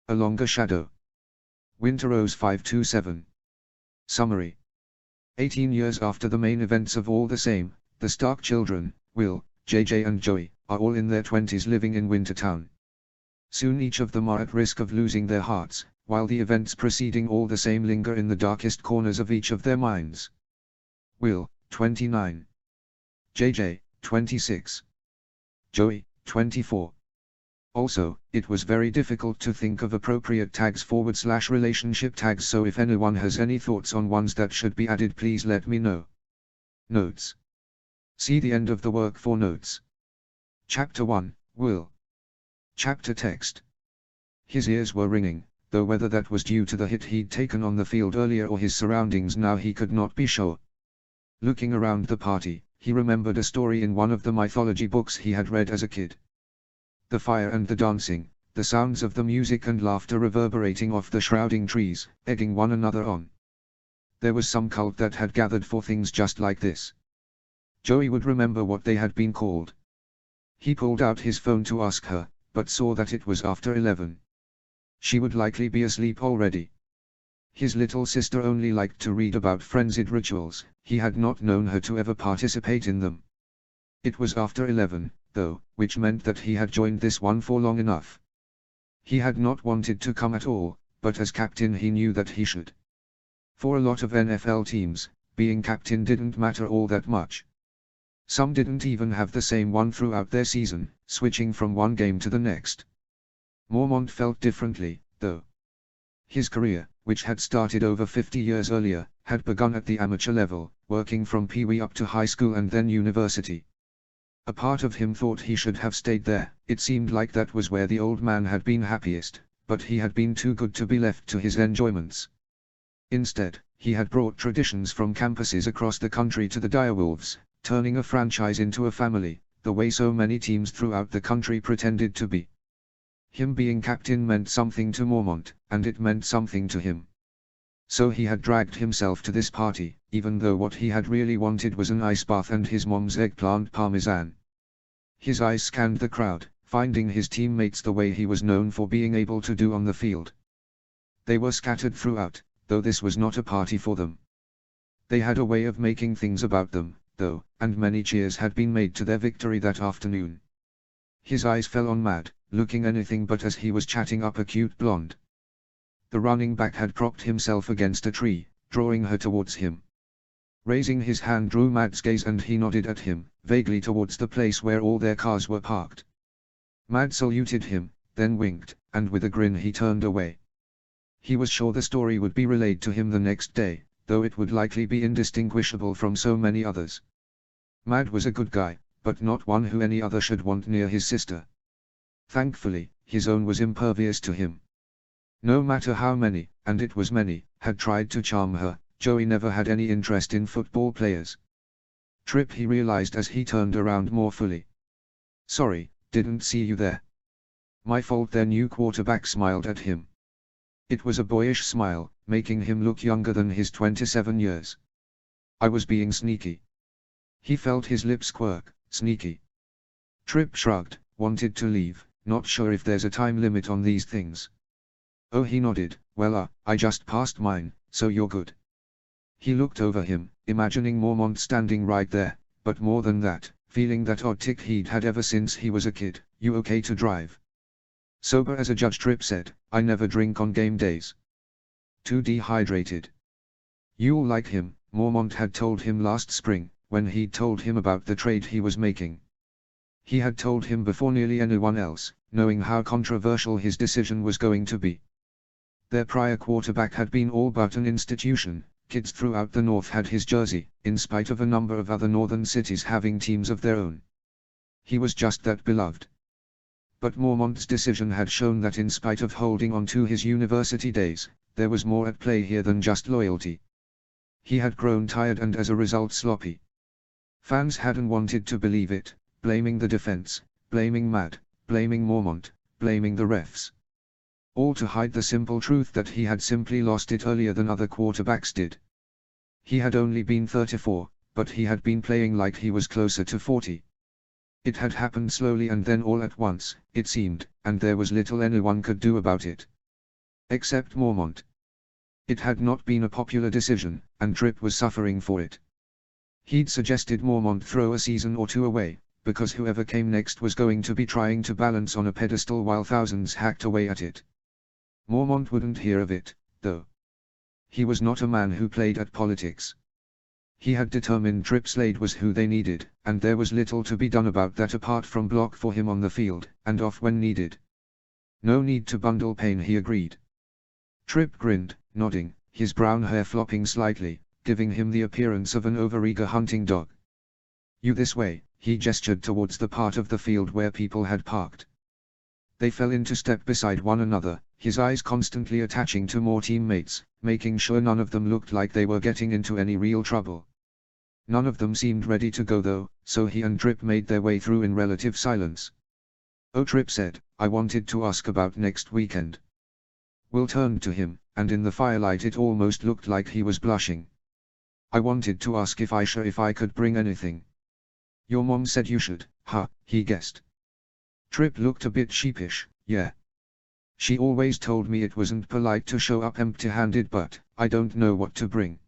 A Longer Shadow. Winterrose 527. Summary. 18 years after the main events of All the Same, the Stark children, Will, JJ and Joey, are all in their 20s living in Wintertown. Soon each of them are at risk of losing their hearts, while the events preceding All the Same linger in the darkest corners of each of their minds. Will, 29. JJ, 26. Joey, 24. Also, it was very difficult to think of appropriate tags / relationship tags, so if anyone has any thoughts on ones that should be added, please let me know. Notes. See the end of the work for notes. Chapter 1, Will. Chapter text. His ears were ringing, though whether that was due to the hit he'd taken on the field earlier or his surroundings now he could not be sure. Looking around the party, he remembered a story in one of the mythology books he had read as a kid. The fire and the dancing, the sounds of the music and laughter reverberating off the shrouding trees, egging one another on. There was some cult that had gathered for things just like this. Joey would remember what they had been called. He pulled out his phone to ask her, but saw that it was after 11. She would likely be asleep already. His little sister only liked to read about frenzied rituals, he had not known her to ever participate in them. It was after 11, though, which meant that he had joined this one for long enough. He had not wanted to come at all, but as captain he knew that he should. For a lot of NFL teams, being captain didn't matter all that much. Some didn't even have the same one throughout their season, switching from one game to the next. Mormont felt differently, though. His career, which had started over 50 years earlier, had begun at the amateur level, working from Pee-wee up to high school and then university. A part of him thought he should have stayed there, it seemed like that was where the old man had been happiest, but he had been too good to be left to his enjoyments. Instead, he had brought traditions from campuses across the country to the Direwolves, turning a franchise into a family, the way so many teams throughout the country pretended to be. Him being captain meant something to Mormont, and it meant something to him. So he had dragged himself to this party, even though what he had really wanted was an ice bath and his mom's eggplant parmesan. His eyes scanned the crowd, finding his teammates the way he was known for being able to do on the field. They were scattered throughout, though this was not a party for them. They had a way of making things about them, though, and many cheers had been made to their victory that afternoon. His eyes fell on Mad, looking anything but as he was chatting up a cute blonde. The running back had propped himself against a tree, drawing her towards him. Raising his hand drew Mad's gaze and he nodded at him, vaguely towards the place where all their cars were parked. Mad saluted him, then winked, and with a grin he turned away. He was sure the story would be relayed to him the next day, though it would likely be indistinguishable from so many others. Mad was a good guy, but not one who any other should want near his sister. Thankfully, his own was impervious to him. No matter how many, and it was many, had tried to charm her, Joey never had any interest in football players. Trip, he realized as he turned around more fully. Sorry, didn't see you there. My fault. Their new quarterback smiled at him. It was a boyish smile, making him look younger than his 27 years. I was being sneaky. He felt his lips quirk. Sneaky. Trip shrugged, wanted to leave, not sure if there's a time limit on these things. Oh, he nodded. Well, I just passed mine, so you're good. He looked over him, imagining Mormont standing right there, but more than that, feeling that odd tick he'd had ever since he was a kid. You okay to drive? Sober as a judge, Trip said. I never drink on game days. Too dehydrated. You'll like him, Mormont had told him last spring, when he'd told him about the trade he was making. He had told him before nearly anyone else, knowing how controversial his decision was going to be. Their prior quarterback had been all but an institution, kids throughout the north had his jersey, in spite of a number of other northern cities having teams of their own. He was just that beloved. But Mormont's decision had shown that in spite of holding on to his university days, there was more at play here than just loyalty. He had grown tired and as a result sloppy. Fans hadn't wanted to believe it, blaming the defense, blaming Mad, blaming Mormont, blaming the refs. All to hide the simple truth that he had simply lost it earlier than other quarterbacks did. He had only been 34, but he had been playing like he was closer to 40. It had happened slowly and then all at once, it seemed, and there was little anyone could do about it. Except Mormont. It had not been a popular decision, and Trip was suffering for it. He'd suggested Mormont throw a season or two away, because whoever came next was going to be trying to balance on a pedestal while thousands hacked away at it. Mormont wouldn't hear of it, though. He was not a man who played at politics. He had determined Trip Slade was who they needed, and there was little to be done about that apart from block for him on the field, and off when needed. No need to bundle pain, he agreed. Trip grinned, nodding, his brown hair flopping slightly, giving him the appearance of an overeager hunting dog. You this way, he gestured towards the part of the field where people had parked. They fell into step beside one another, his eyes constantly attaching to more teammates, making sure none of them looked like they were getting into any real trouble. None of them seemed ready to go though, so he and Trip made their way through in relative silence. Oh, Trip said, I wanted to ask about next weekend. Will turned to him, and in the firelight it almost looked like he was blushing. I wanted to ask if I could bring anything. Your mom said you should, huh, he guessed. Trip looked a bit sheepish, yeah. She always told me it wasn't polite to show up empty-handed, but I don't know what to bring.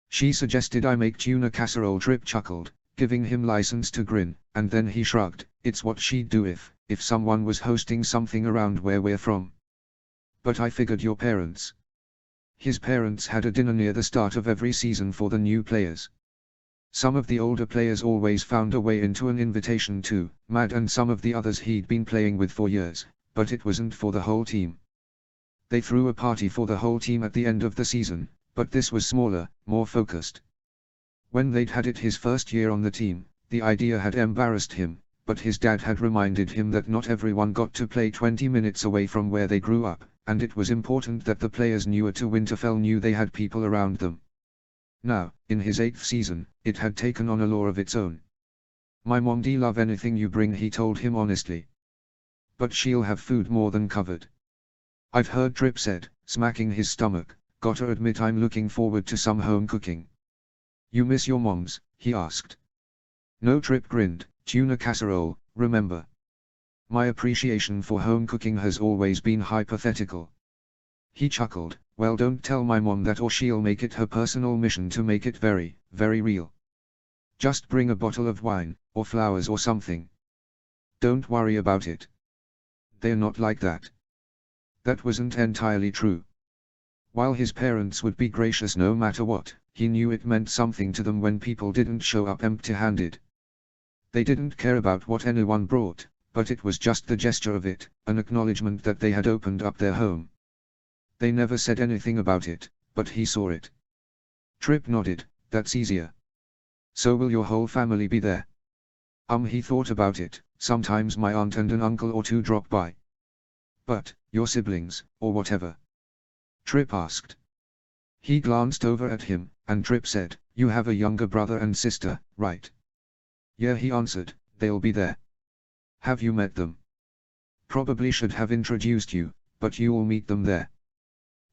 She suggested I make tuna casserole. Trip chuckled, giving him license to grin, and then he shrugged. It's what she'd do if someone was hosting something around where we're from. But I figured your parents. His parents had a dinner near the start of every season for the new players. Some of the older players always found a way into an invitation too, Matt and some of the others he'd been playing with for years, but it wasn't for the whole team. They threw a party for the whole team at the end of the season, but this was smaller, more focused. When they'd had it his first year on the team, the idea had embarrassed him, but his dad had reminded him that not everyone got to play 20 minutes away from where they grew up, and it was important that the players newer to Winterfell knew they had people around them. Now, in his 8th season, it had taken on a lore of its own. My mom'd love anything you bring, he told him honestly. But she'll have food more than covered. I've heard, Trip said, smacking his stomach. Gotta admit I'm looking forward to some home cooking. You miss your moms? He asked. No, Trip grinned, tuna casserole, remember. My appreciation for home cooking has always been hypothetical. He chuckled, well, don't tell my mom that or she'll make it her personal mission to make it very, very real. Just bring a bottle of wine, or flowers or something. Don't worry about it. They're not like that. That wasn't entirely true. While his parents would be gracious no matter what, he knew it meant something to them when people didn't show up empty-handed. They didn't care about what anyone brought, but it was just the gesture of it, an acknowledgement that they had opened up their home. They never said anything about it, but he saw it. Trip nodded, that's easier. So will your whole family be there? He thought about it, sometimes my aunt and an uncle or two drop by. But, your siblings, or whatever? Trip asked. He glanced over at him, and Trip said, you have a younger brother and sister, right? Yeah, he answered, they'll be there. Have you met them? Probably should have introduced you, but you'll meet them there.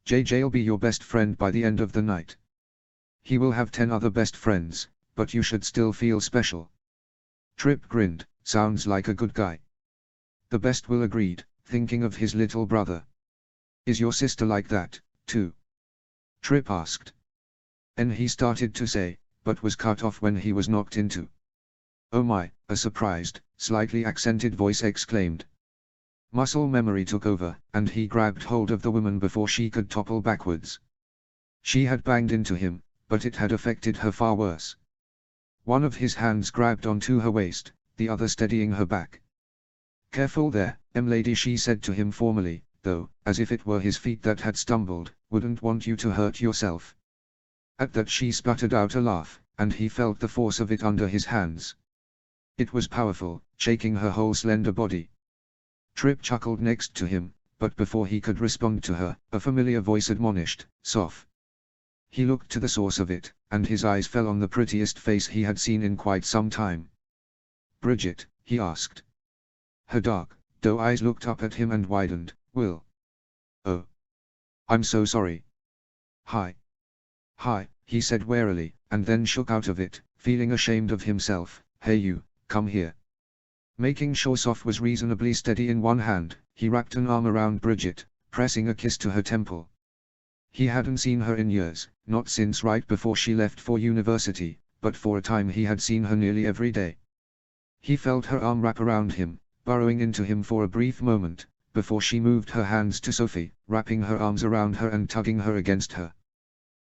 JJ'll be your best friend by the end of the night. He will have 10 other best friends, but you should still feel special. Trip grinned, sounds like a good guy. The best Will agreed, thinking of his little brother. Is your sister like that, too? Trip asked. And he started to say, but was cut off when he was knocked into. Oh my, a surprised, slightly accented voice exclaimed. Muscle memory took over, and he grabbed hold of the woman before she could topple backwards. She had banged into him, but it had affected her far worse. One of his hands grabbed onto her waist, the other steadying her back. Careful there, lady, she said to him formally, though, as if it were his feet that had stumbled, wouldn't want you to hurt yourself. At that she sputtered out a laugh, and he felt the force of it under his hands. It was powerful, shaking her whole slender body. Trip chuckled next to him, but before he could respond to her, a familiar voice admonished, Soph. He looked to the source of it, and his eyes fell on the prettiest face he had seen in quite some time. Bridget, he asked. Her dark, doe eyes looked up at him and widened. Will. Oh. I'm so sorry. Hi. Hi, he said warily, and then shook out of it, feeling ashamed of himself. Hey you, come here. Making sure Soph was reasonably steady in one hand, he wrapped an arm around Bridget, pressing a kiss to her temple. He hadn't seen her in years, not since right before she left for university, but for a time he had seen her nearly every day. He felt her arm wrap around him, burrowing into him for a brief moment, before she moved her hands to Sophie, wrapping her arms around her and tugging her against her.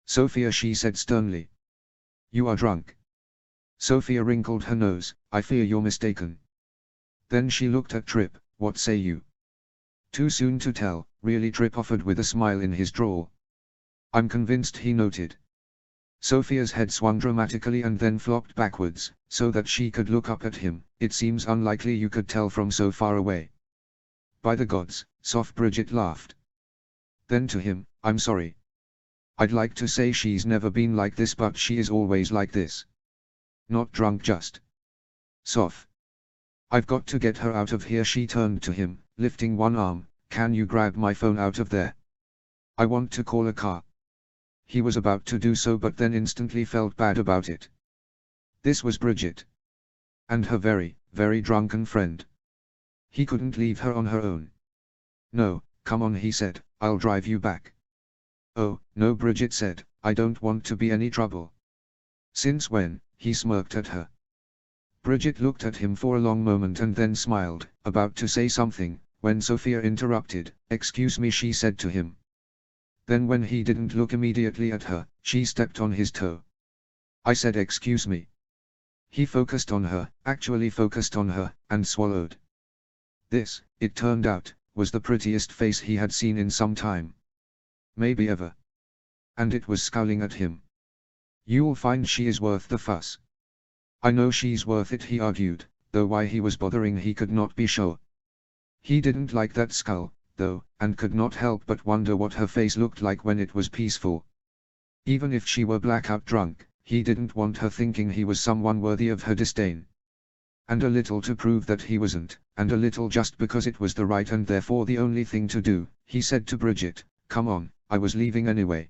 "Sophia," she said sternly. "You are drunk." Sophia wrinkled her nose. "I fear you're mistaken." Then she looked at Trip. "What say you?" "Too soon to tell, really," Trip offered with a smile in his drawl. "I'm convinced," he noted. Sophia's head swung dramatically and then flopped backwards, so that she could look up at him. "It seems unlikely you could tell from so far away." "By the gods," Soft Bridget laughed. Then to him, "I'm sorry. I'd like to say she's never been like this, but she is always like this. Not drunk, just Soph. I've got to get her out of here." She turned to him, lifting one arm. "Can you grab my phone out of there? I want to call a car." He was about to do so but then instantly felt bad about it. This was Bridget. And her very, very drunken friend. He couldn't leave her on her own. "No, come on," he said, "I'll drive you back." "Oh, no," Bridget said, "I don't want to be any trouble." "Since when?" he smirked at her. Bridget looked at him for a long moment and then smiled, about to say something, when Sophia interrupted. "Excuse me," she said to him. Then when he didn't look immediately at her, she stepped on his toe. "I said excuse me." He focused on her, actually focused on her, and swallowed. This, it turned out, was the prettiest face he had seen in some time. Maybe ever. And it was scowling at him. "You'll find she is worth the fuss." "I know she's worth it," he argued, though why he was bothering he could not be sure. He didn't like that scowl, though, and could not help but wonder what her face looked like when it was peaceful. Even if she were blackout drunk, he didn't want her thinking he was someone worthy of her disdain. And a little to prove that he wasn't, and a little just because it was the right and therefore the only thing to do, he said to Bridget, "Come on, I was leaving anyway."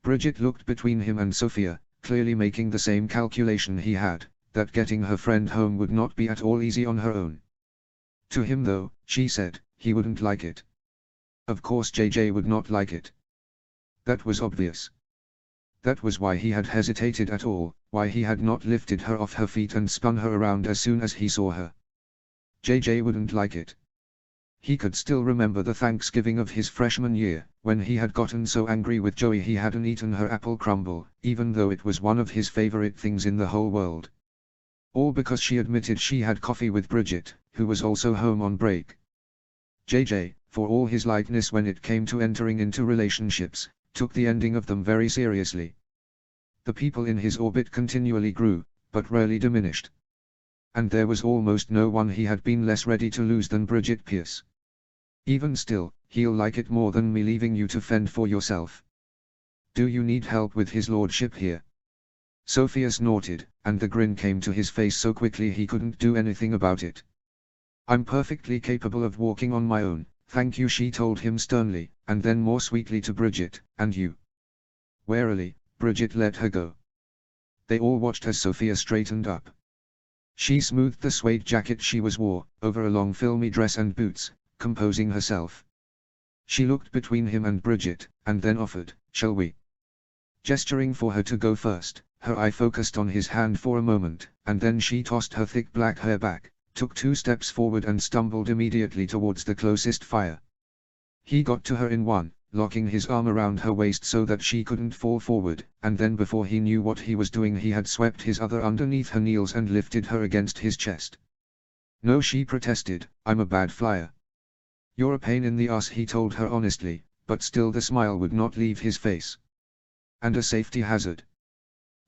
Bridget looked between him and Sophia, clearly making the same calculation he had, that getting her friend home would not be at all easy on her own. To him though, she said, he wouldn't like it. Of course JJ would not like it. That was obvious. That was why he had hesitated at all, why he had not lifted her off her feet and spun her around as soon as he saw her. JJ wouldn't like it. He could still remember the Thanksgiving of his freshman year, when he had gotten so angry with Joey he hadn't eaten her apple crumble, even though it was one of his favorite things in the whole world. All because she admitted she had coffee with Bridget, who was also home on break. JJ, for all his lightness when it came to entering into relationships, took the ending of them very seriously. The people in his orbit continually grew, but rarely diminished. And there was almost no one he had been less ready to lose than Bridget Pierce. Even still, he'll like it more than me leaving you to fend for yourself. Do you need help with his lordship here? Sophia snorted, and the grin came to his face so quickly he couldn't do anything about it. I'm perfectly capable of walking on my own, thank you, she told him sternly, and then more sweetly to Bridget, and you? Warily, Bridget let her go. They all watched as Sophia straightened up. She smoothed the suede jacket she wore, over a long filmy dress and boots, composing herself. She looked between him and Bridget, and then offered, shall we? Gesturing for her to go first, her eye focused on his hand for a moment, and then she tossed her thick black hair back, took 2 steps forward and stumbled immediately towards the closest fire. He got to her in one, locking his arm around her waist so that she couldn't fall forward, and then before he knew what he was doing he had swept his other underneath her knees and lifted her against his chest. No, she protested, I'm a bad flyer. You're a pain in the ass, he told her honestly, but still the smile would not leave his face. And a safety hazard.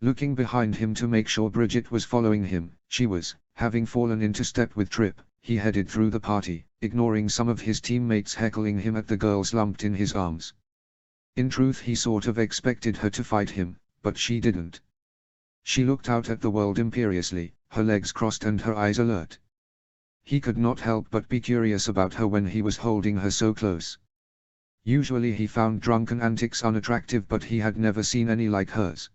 Looking behind him to make sure Bridget was following him, she was, having fallen into step with Trip, he headed through the party, ignoring some of his teammates heckling him at the girls lumped in his arms. In truth he sort of expected her to fight him, but she didn't. She looked out at the world imperiously, her legs crossed and her eyes alert. He could not help but be curious about her when he was holding her so close. Usually he found drunken antics unattractive, but he had never seen any like hers.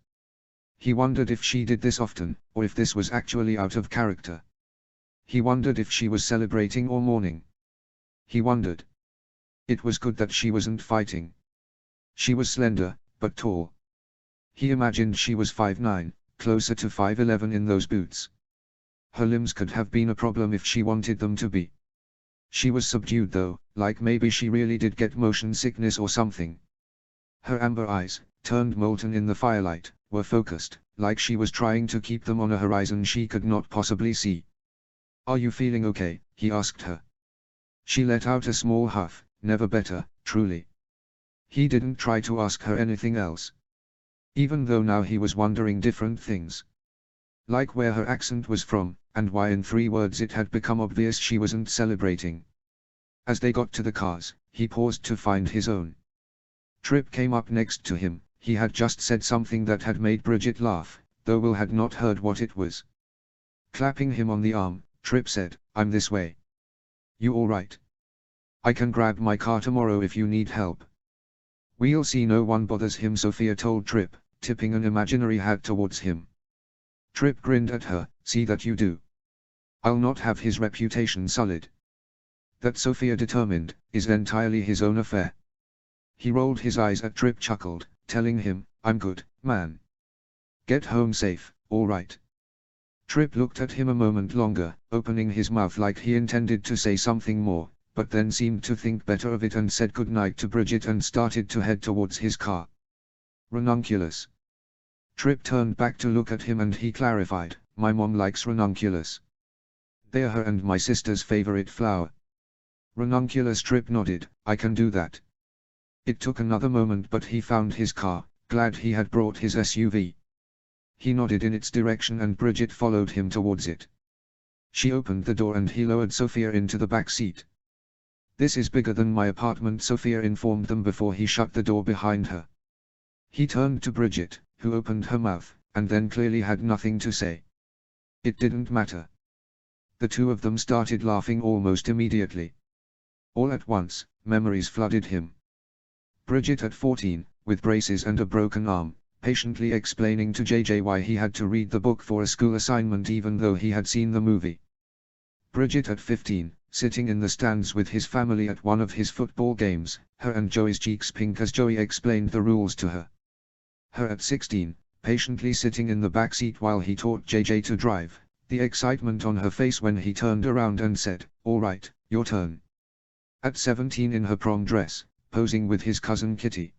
He wondered if she did this often, or if this was actually out of character. He wondered if she was celebrating or mourning. He wondered. It was good that she wasn't fighting. She was slender, but tall. He imagined she was 5'9", closer to 5'11" in those boots. Her limbs could have been a problem if she wanted them to be. She was subdued though, like maybe she really did get motion sickness or something. Her amber eyes, turned molten in the firelight, were focused, like she was trying to keep them on a horizon she could not possibly see. "Are you feeling okay?" he asked her. She let out a small huff. "Never better, truly." He didn't try to ask her anything else. Even though now he was wondering different things. Like where her accent was from, and why in 3 words it had become obvious she wasn't celebrating. As they got to the cars, he paused to find his own. Tripp came up next to him. He had just said something that had made Bridget laugh, though Will had not heard what it was. Clapping him on the arm, Tripp said, "I'm this way. You all right? I can grab my car tomorrow if you need help." "We'll see, no one bothers him," Sophia told Tripp, tipping an imaginary hat towards him. Tripp grinned at her. "See that you do. I'll not have his reputation sullied." That, Sophia determined, is entirely his own affair. He rolled his eyes at Tripp, chuckled, telling him, "I'm good, man. Get home safe, all right?" Tripp looked at him a moment longer, opening his mouth like he intended to say something more, but then seemed to think better of it and said goodnight to Bridget and started to head towards his car. "Ranunculus." Tripp turned back to look at him and he clarified, "My mom likes ranunculus. They're her and my sister's favorite flower." "Ranunculus." Tripp nodded, "I can do that." It took another moment but he found his car, glad he had brought his SUV. He nodded in its direction and Bridget followed him towards it. She opened the door and he lowered Sophia into the back seat. "This is bigger than my apartment," Sophia informed them before he shut the door behind her. He turned to Bridget, who opened her mouth, and then clearly had nothing to say. It didn't matter. The two of them started laughing almost immediately. All at once, memories flooded him. Bridget at 14, with braces and a broken arm, patiently explaining to JJ why he had to read the book for a school assignment even though he had seen the movie. Bridget at 15, sitting in the stands with his family at one of his football games, her and Joey's cheeks pink as Joey explained the rules to her. Her at 16, patiently sitting in the back seat while he taught JJ to drive, the excitement on her face when he turned around and said, "All right, your turn." At 17 in her prom dress, posing with his cousin Kitty.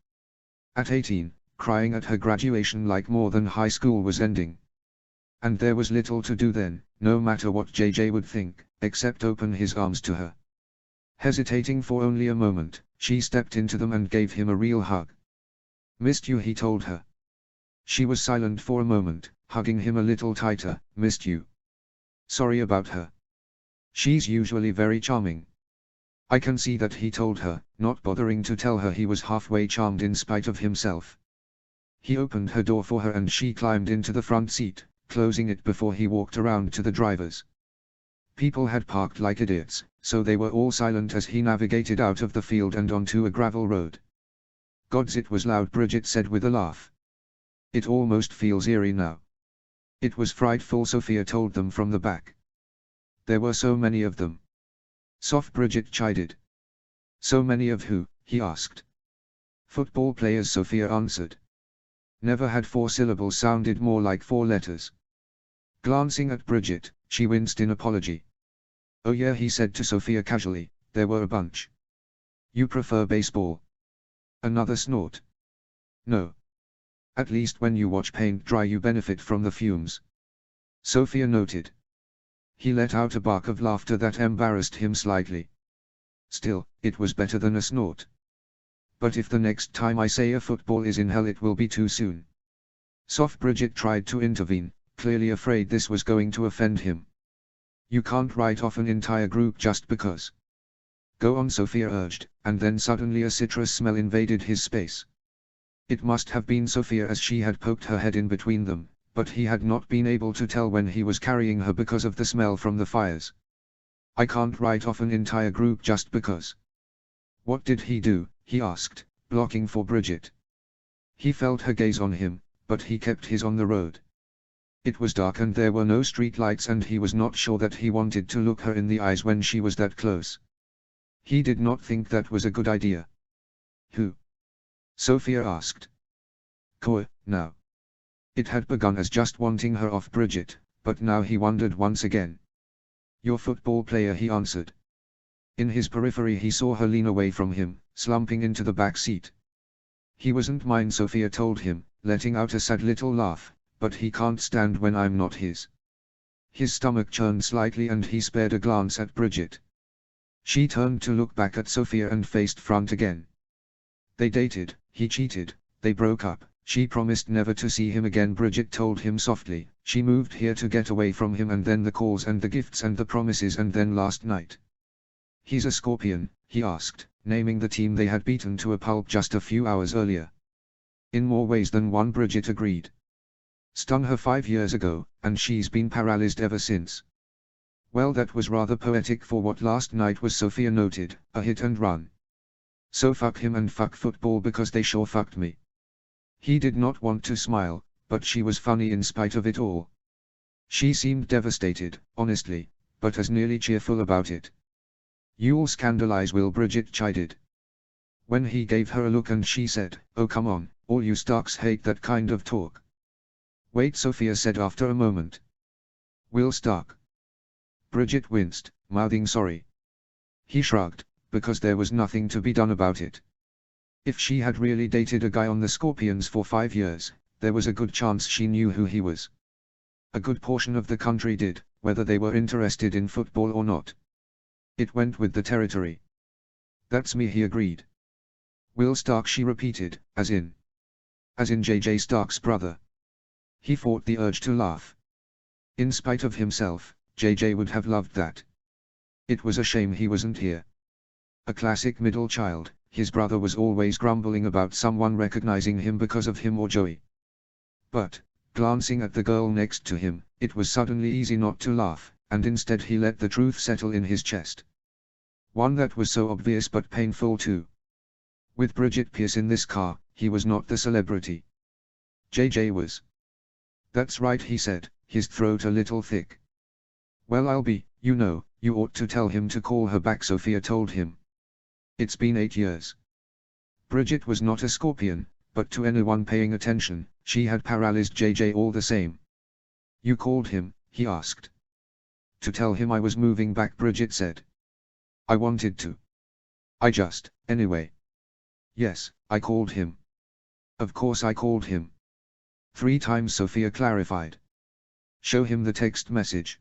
At 18, crying at her graduation like more than high school was ending. And there was little to do then, no matter what JJ would think, except open his arms to her. Hesitating for only a moment, she stepped into them and gave him a real hug. "Missed you," he told her. She was silent for a moment, hugging him a little tighter. "Missed you. Sorry about her. She's usually very charming." "I can see that," he told her, not bothering to tell her he was halfway charmed in spite of himself. He opened her door for her and she climbed into the front seat, closing it before he walked around to the drivers. People had parked like idiots, so they were all silent as he navigated out of the field and onto a gravel road. "Gods, it was loud," Bridget said with a laugh. "It almost feels eerie now." "It was frightful," Sophia told them from the back. "There were so many of them." "Soft," Bridget chided. "So many of who?" he asked. "Football players," Sophia answered. Never had 4 syllables sounded more like 4 letters. Glancing at Bridget, she winced in apology. "Oh yeah," he said to Sophia casually, "there were a bunch." "You prefer baseball?" Another snort. "No. At least when you watch paint dry you benefit from the fumes." Sophia noted. He let out a bark of laughter that embarrassed him slightly. Still, it was better than a snort. "But if the next time I say a football is in hell it will be too soon." Soft, Bridget tried to intervene, clearly afraid this was going to offend him. "You can't write off an entire group just because." "Go on," Sophia urged, and then suddenly a citrus smell invaded his space. It must have been Sophia as she had poked her head in between them, but he had not been able to tell when he was carrying her because of the smell from the fires. "I can't write off an entire group just because." "What did he do?" he asked, blocking for Bridget. He felt her gaze on him, but he kept his on the road. It was dark and there were no street lights and he was not sure that he wanted to look her in the eyes when she was that close. He did not think that was a good idea. Who? Sophia asked. Coe, now. It had begun as just wanting her off Bridget, but now he wondered once again. Your football player, he answered. In his periphery he saw her lean away from him, slumping into the back seat. He wasn't mine, Sophia told him, letting out a sad little laugh, but he can't stand when I'm not his. His stomach churned slightly and he spared a glance at Bridget. She turned to look back at Sophia and faced front again. They dated, he cheated, they broke up, she promised never to see him again, Bridget told him softly. She moved here to get away from him, and then the calls and the gifts and the promises, and then last night. He's a Scorpion, he asked, naming the team they had beaten to a pulp just a few hours earlier. In more ways than one, Bridget agreed. Stung her 5 years ago, and she's been paralyzed ever since. Well, that was rather poetic for what last night was, Sophia noted, a hit and run. So fuck him and fuck football, because they sure fucked me. He did not want to smile, but she was funny in spite of it all. She seemed devastated, honestly, but as nearly cheerful about it. You'll scandalize Will, Bridget chided. When he gave her a look and she said, oh come on, all you Starks hate that kind of talk. Wait, Sophia said after a moment. Will Stark. Bridget winced, mouthing sorry. He shrugged, because there was nothing to be done about it. If she had really dated a guy on the Scorpions for 5 years, there was a good chance she knew who he was. A good portion of the country did, whether they were interested in football or not. It went with the territory. That's me, he agreed. Will Stark, she repeated, as in JJ Stark's brother. He fought the urge to laugh. In spite of himself, JJ would have loved that. It was a shame he wasn't here. A classic middle child, his brother was always grumbling about someone recognizing him because of him or Joey. But, glancing at the girl next to him, it was suddenly easy not to laugh, and instead he let the truth settle in his chest. One that was so obvious but painful too. With Bridget Pierce in this car, he was not the celebrity. JJ was. That's right, he said, his throat a little thick. Well, I'll be, you ought to tell him to call her back, Sophia told him. It's been 8 years. Bridget was not a Scorpion, but to anyone paying attention, she had paralyzed JJ all the same. You called him, he asked. To tell him I was moving back, Bridget said. I wanted to. Anyway. Yes, I called him. Of course I called him. 3 times, Sophia clarified. Show him the text message.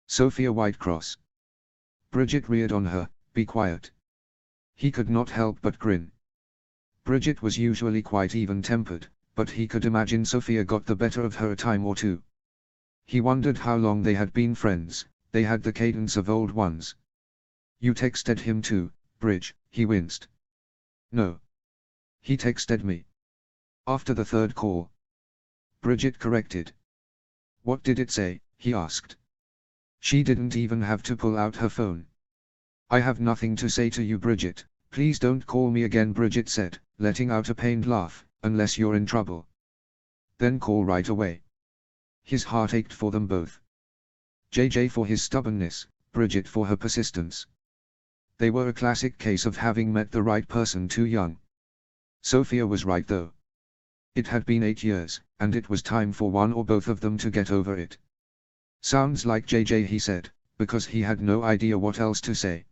Sophia Whitecross. Bridget reared on her, be quiet. He could not help but grin. Bridget was usually quite even-tempered, but he could imagine Sophia got the better of her a time or two. He wondered how long they had been friends. They had the cadence of old ones. You texted him too, Bridge, he winced. No. He texted me. After the 3rd call. Bridget corrected. What did it say, he asked. She didn't even have to pull out her phone. I have nothing to say to you, Bridget, please don't call me again, Bridget said, letting out a pained laugh, unless you're in trouble. Then call right away. His heart ached for them both. JJ for his stubbornness, Bridget for her persistence. They were a classic case of having met the right person too young. Sophia was right though. It had been 8 years, and it was time for one or both of them to get over it. Sounds like JJ, he said, because he had no idea what else to say.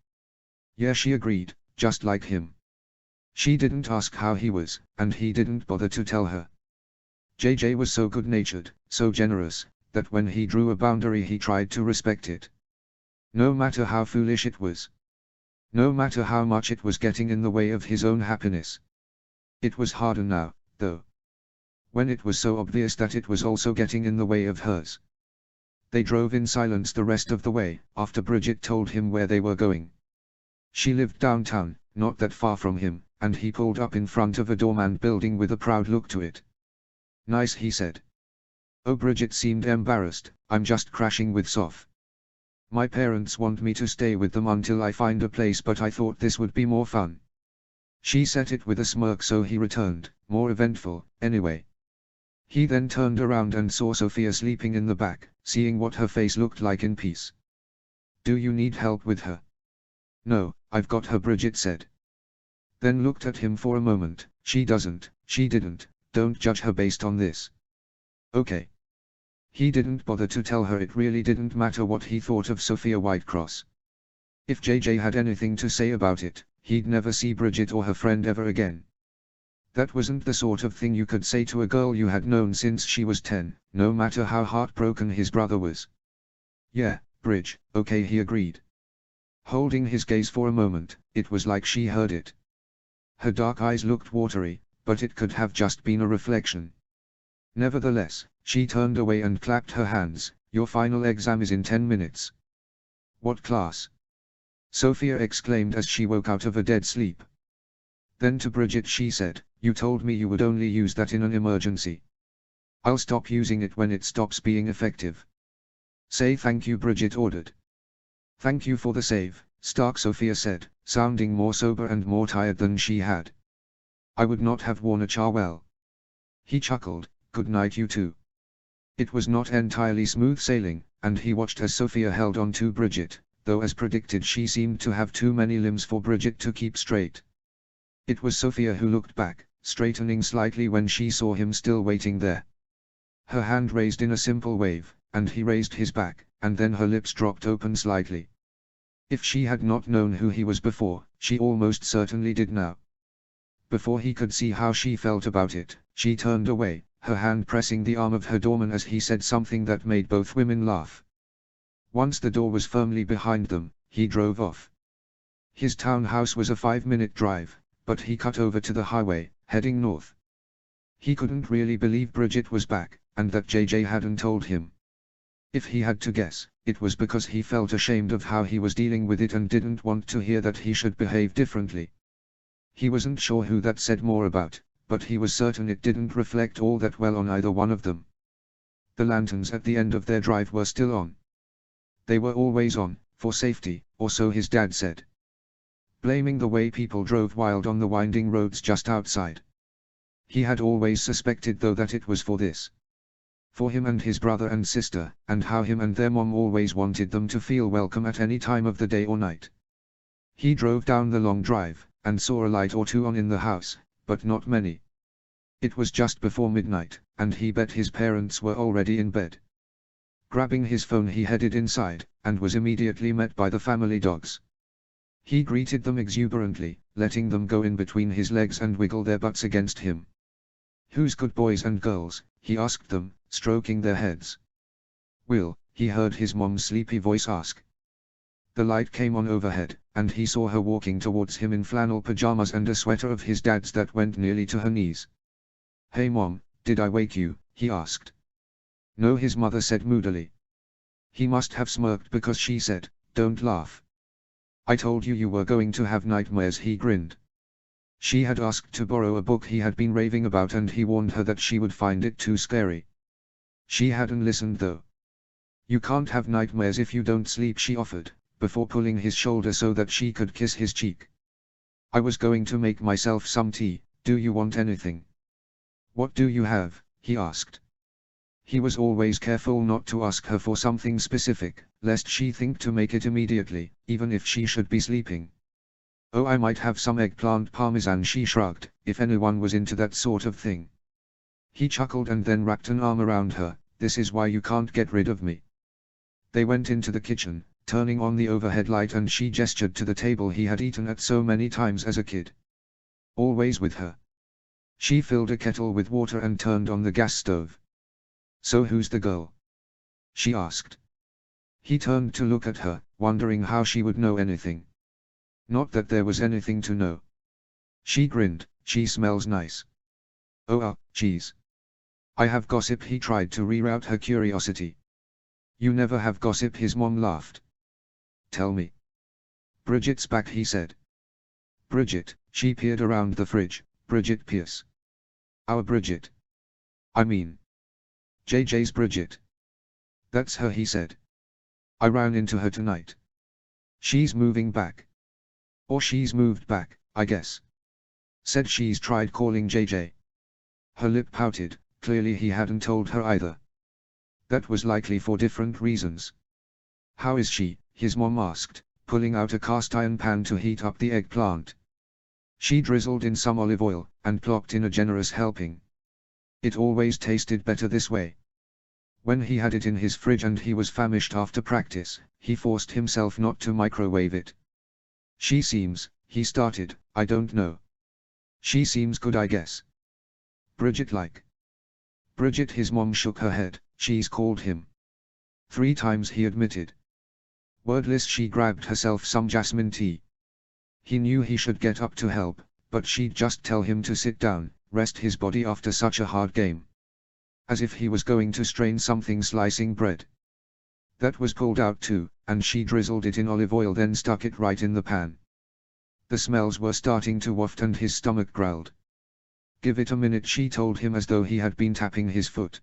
Yeah, she agreed, just like him. She didn't ask how he was, and he didn't bother to tell her. JJ was so good-natured, so generous, that when he drew a boundary he tried to respect it. No matter how foolish it was. No matter how much it was getting in the way of his own happiness. It was harder now, though. When it was so obvious that it was also getting in the way of hers. They drove in silence the rest of the way, after Bridget told him where they were going. She lived downtown, not that far from him, and he pulled up in front of a dormant building with a proud look to it. Nice, he said. Oh, Bridget seemed embarrassed. I'm just crashing with Soph. My parents want me to stay with them until I find a place, but I thought this would be more fun. She said it with a smirk, so he returned, more eventful, anyway. He then turned around and saw Sophia sleeping in the back, seeing what her face looked like in peace. Do you need help with her? No, I've got her, Bridget said. Then looked at him for a moment. She didn't, don't judge her based on this. Okay. He didn't bother to tell her it really didn't matter what he thought of Sophia Whitecross. If JJ had anything to say about it, he'd never see Bridget or her friend ever again. That wasn't the sort of thing you could say to a girl you had known since she was 10, no matter how heartbroken his brother was. Yeah, Bridge, okay, he agreed. Holding his gaze for a moment, it was like she heard it. Her dark eyes looked watery, but it could have just been a reflection. Nevertheless, she turned away and clapped her hands. Your final exam is in 10 minutes. What class? Sophia exclaimed as she woke out of a dead sleep. Then to Bridget she said, you told me you would only use that in an emergency. I'll stop using it when it stops being effective. Say thank you, Bridget ordered. Thank you for the save, Stark, Sophia said, sounding more sober and more tired than she had. I would not have worn a charwell. He chuckled, good night you too. It was not entirely smooth sailing, and he watched as Sophia held on to Bridget, though as predicted she seemed to have too many limbs for Bridget to keep straight. It was Sophia who looked back, straightening slightly when she saw him still waiting there. Her hand raised in a simple wave, and he raised his back, and then her lips dropped open slightly. If she had not known who he was before, she almost certainly did now. Before he could see how she felt about it, she turned away, her hand pressing the arm of her doorman as he said something that made both women laugh. Once the door was firmly behind them, he drove off. His townhouse was a 5-minute drive, but he cut over to the highway, heading north. He couldn't really believe Bridget was back, and that JJ hadn't told him. If he had to guess, it was because he felt ashamed of how he was dealing with it and didn't want to hear that he should behave differently. He wasn't sure who that said more about, but he was certain it didn't reflect all that well on either one of them. The lanterns at the end of their drive were still on. They were always on, for safety, or so his dad said. Blaming the way people drove wild on the winding roads just outside. He had always suspected though that it was for this. For him and his brother and sister, and how him and their mom always wanted them to feel welcome at any time of the day or night. He drove down the long drive, and saw a light or two on in the house, but not many. It was just before midnight, and he bet his parents were already in bed. Grabbing his phone he headed inside, and was immediately met by the family dogs. He greeted them exuberantly, letting them go in between his legs and wiggle their butts against him. Who's good boys and girls? He asked them, stroking their heads. Will, he heard his mom's sleepy voice ask. The light came on overhead, and he saw her walking towards him in flannel pajamas and a sweater of his dad's that went nearly to her knees. Hey Mom, did I wake you? He asked. No, his mother said moodily. He must have smirked because she said, don't laugh. I told you were going to have nightmares, he grinned. She had asked to borrow a book he had been raving about and he warned her that she would find it too scary. She hadn't listened though. You can't have nightmares if you don't sleep, she offered, before pulling his shoulder so that she could kiss his cheek. I was going to make myself some tea, do you want anything? What do you have? He asked. He was always careful not to ask her for something specific, lest she think to make it immediately, even if she should be sleeping. Oh, I might have some eggplant parmesan, she shrugged, if anyone was into that sort of thing. He chuckled and then wrapped an arm around her. This is why you can't get rid of me. They went into the kitchen, turning on the overhead light, and she gestured to the table he had eaten at so many times as a kid. Always with her. She filled a kettle with water and turned on the gas stove. So who's the girl? She asked. He turned to look at her, wondering how she would know anything. Not that there was anything to know. She grinned. She smells nice. Oh, geez. I have gossip. He tried to reroute her curiosity. You never have gossip, his mom laughed. Tell me. Bridget's back, he said. Bridget, she peered around the fridge. Bridget Pierce. Our Bridget. I mean. JJ's Bridget. That's her, he said. I ran into her tonight. She's moving back. Or she's moved back, I guess. Said she's tried calling JJ. Her lip pouted, clearly he hadn't told her either. That was likely for different reasons. How is she? His mom asked, pulling out a cast iron pan to heat up the eggplant. She drizzled in some olive oil, and plopped in a generous helping. It always tasted better this way. When he had it in his fridge and he was famished after practice, he forced himself not to microwave it. She seems, he started, I don't know. She seems good, I guess. Bridget like. Bridget, his mom shook her head. She's called him 3 times, he admitted. Wordless, she grabbed herself some jasmine tea. He knew he should get up to help, but she'd just tell him to sit down, rest his body after such a hard game. As if he was going to strain something slicing bread. That was pulled out too, and she drizzled it in olive oil, then stuck it right in the pan. The smells were starting to waft and his stomach growled. Give it a minute, she told him as though he had been tapping his foot.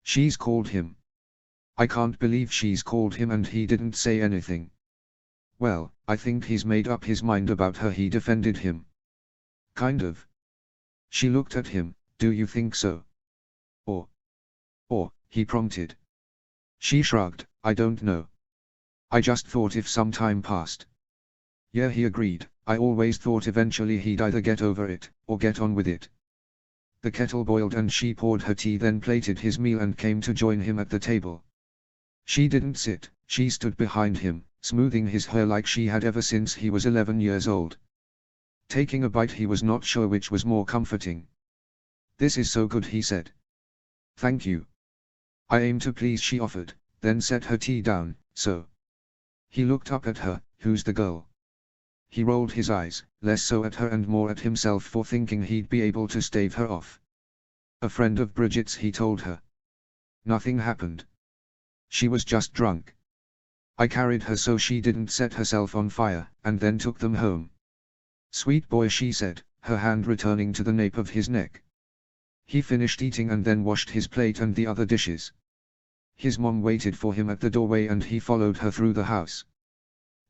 She's called him. I can't believe she's called him and he didn't say anything. Well, I think he's made up his mind about her, he defended him. Kind of. She looked at him. Do you think so? Or, he prompted. She shrugged. I don't know. I just thought if some time passed. Yeah, he agreed. I always thought eventually he'd either get over it, or get on with it. The kettle boiled and she poured her tea, then plated his meal and came to join him at the table. She didn't sit, she stood behind him, smoothing his hair like she had ever since he was 11 years old. Taking a bite, he was not sure which was more comforting. This is so good, he said. Thank you. I aim to please, she offered, then set her tea down. So. He looked up at her. Who's the girl? He rolled his eyes, less so at her and more at himself for thinking he'd be able to stave her off. A friend of Bridget's, he told her. Nothing happened. She was just drunk. I carried her so she didn't set herself on fire, and then took them home. Sweet boy, she said, her hand returning to the nape of his neck. He finished eating and then washed his plate and the other dishes. His mom waited for him at the doorway and he followed her through the house.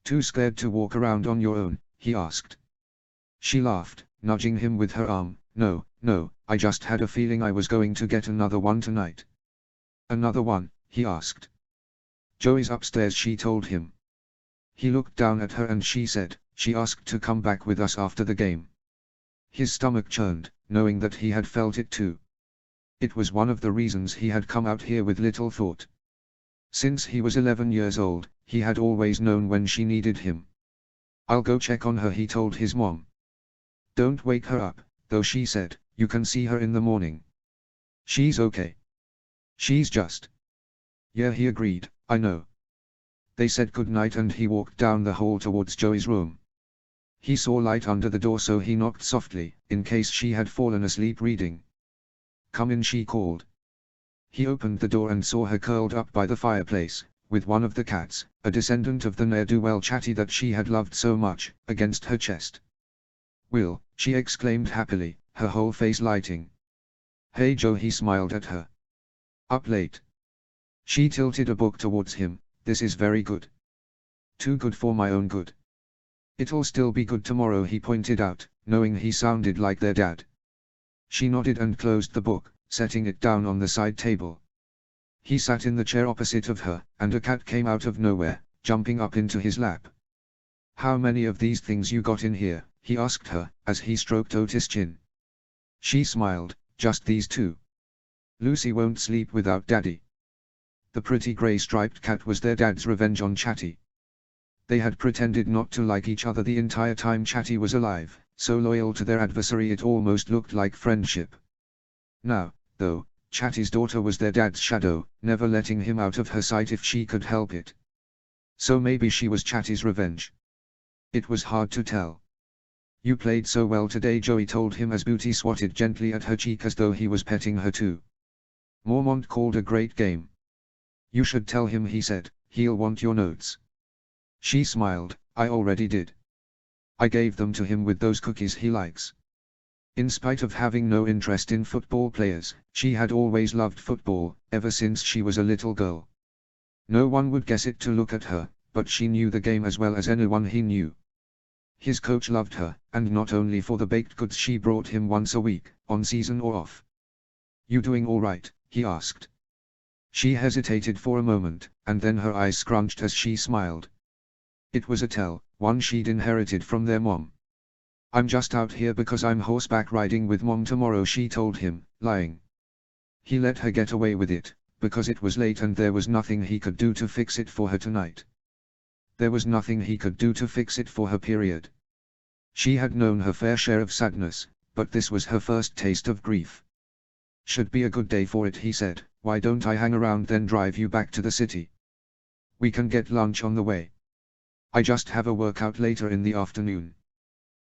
Too scared to walk around on your own? He asked. She laughed, nudging him with her arm. No, I just had a feeling I was going to get another one tonight. Another one? He asked. Joey's upstairs, she told him. He looked down at her and she said, she asked to come back with us after the game. His stomach churned, knowing that he had felt it too. It was one of the reasons he had come out here with little thought. Since he was 11 years old, he had always known when she needed him. I'll go check on her, he told his mom. Don't wake her up, though, she said. You can see her in the morning. She's okay. She's just. Yeah, he agreed. I know. They said goodnight and he walked down the hall towards Joey's room. He saw light under the door, so he knocked softly, in case she had fallen asleep reading. Come in, she called. He opened the door and saw her curled up by the fireplace, with one of the cats, a descendant of the ne'er-do-well Chatty that she had loved so much, against her chest. Will, she exclaimed happily, her whole face lighting. Hey Joe, he smiled at her. Up late? She tilted a book towards him. This is very good. Too good for my own good. It'll still be good tomorrow, he pointed out, knowing he sounded like their dad. She nodded and closed the book, setting it down on the side table. He sat in the chair opposite of her, and a cat came out of nowhere, jumping up into his lap. How many of these things you got in here? He asked her, as he stroked Otis' chin. She smiled. Just these 2. Lucy won't sleep without Daddy. The pretty grey-striped cat was their dad's revenge on Chatty. They had pretended not to like each other the entire time Chatty was alive, so loyal to their adversary it almost looked like friendship. Now, though, Chatty's daughter was their dad's shadow, never letting him out of her sight if she could help it. So maybe she was Chatty's revenge. It was hard to tell. You played so well today, Joey told him as Booty swatted gently at her cheek as though he was petting her too. Mormont called a great game. You should tell him, he said. He'll want your notes. She smiled. I already did. I gave them to him with those cookies he likes. In spite of having no interest in football players, she had always loved football, ever since she was a little girl. No one would guess it to look at her, but she knew the game as well as anyone he knew. His coach loved her, and not only for the baked goods she brought him once a week, on season or off. You doing all right? He asked. She hesitated for a moment, and then her eyes scrunched as she smiled. It was a tell, one she'd inherited from their mom. "I'm just out here because I'm horseback riding with Mom tomorrow," she told him, lying. He let her get away with it, because it was late and there was nothing he could do to fix it for her tonight. There was nothing he could do to fix it for her, period. She had known her fair share of sadness, but this was her first taste of grief. "Should be a good day for it," he said. "Why don't I hang around then drive you back to the city? We can get lunch on the way. I just have a workout later in the afternoon."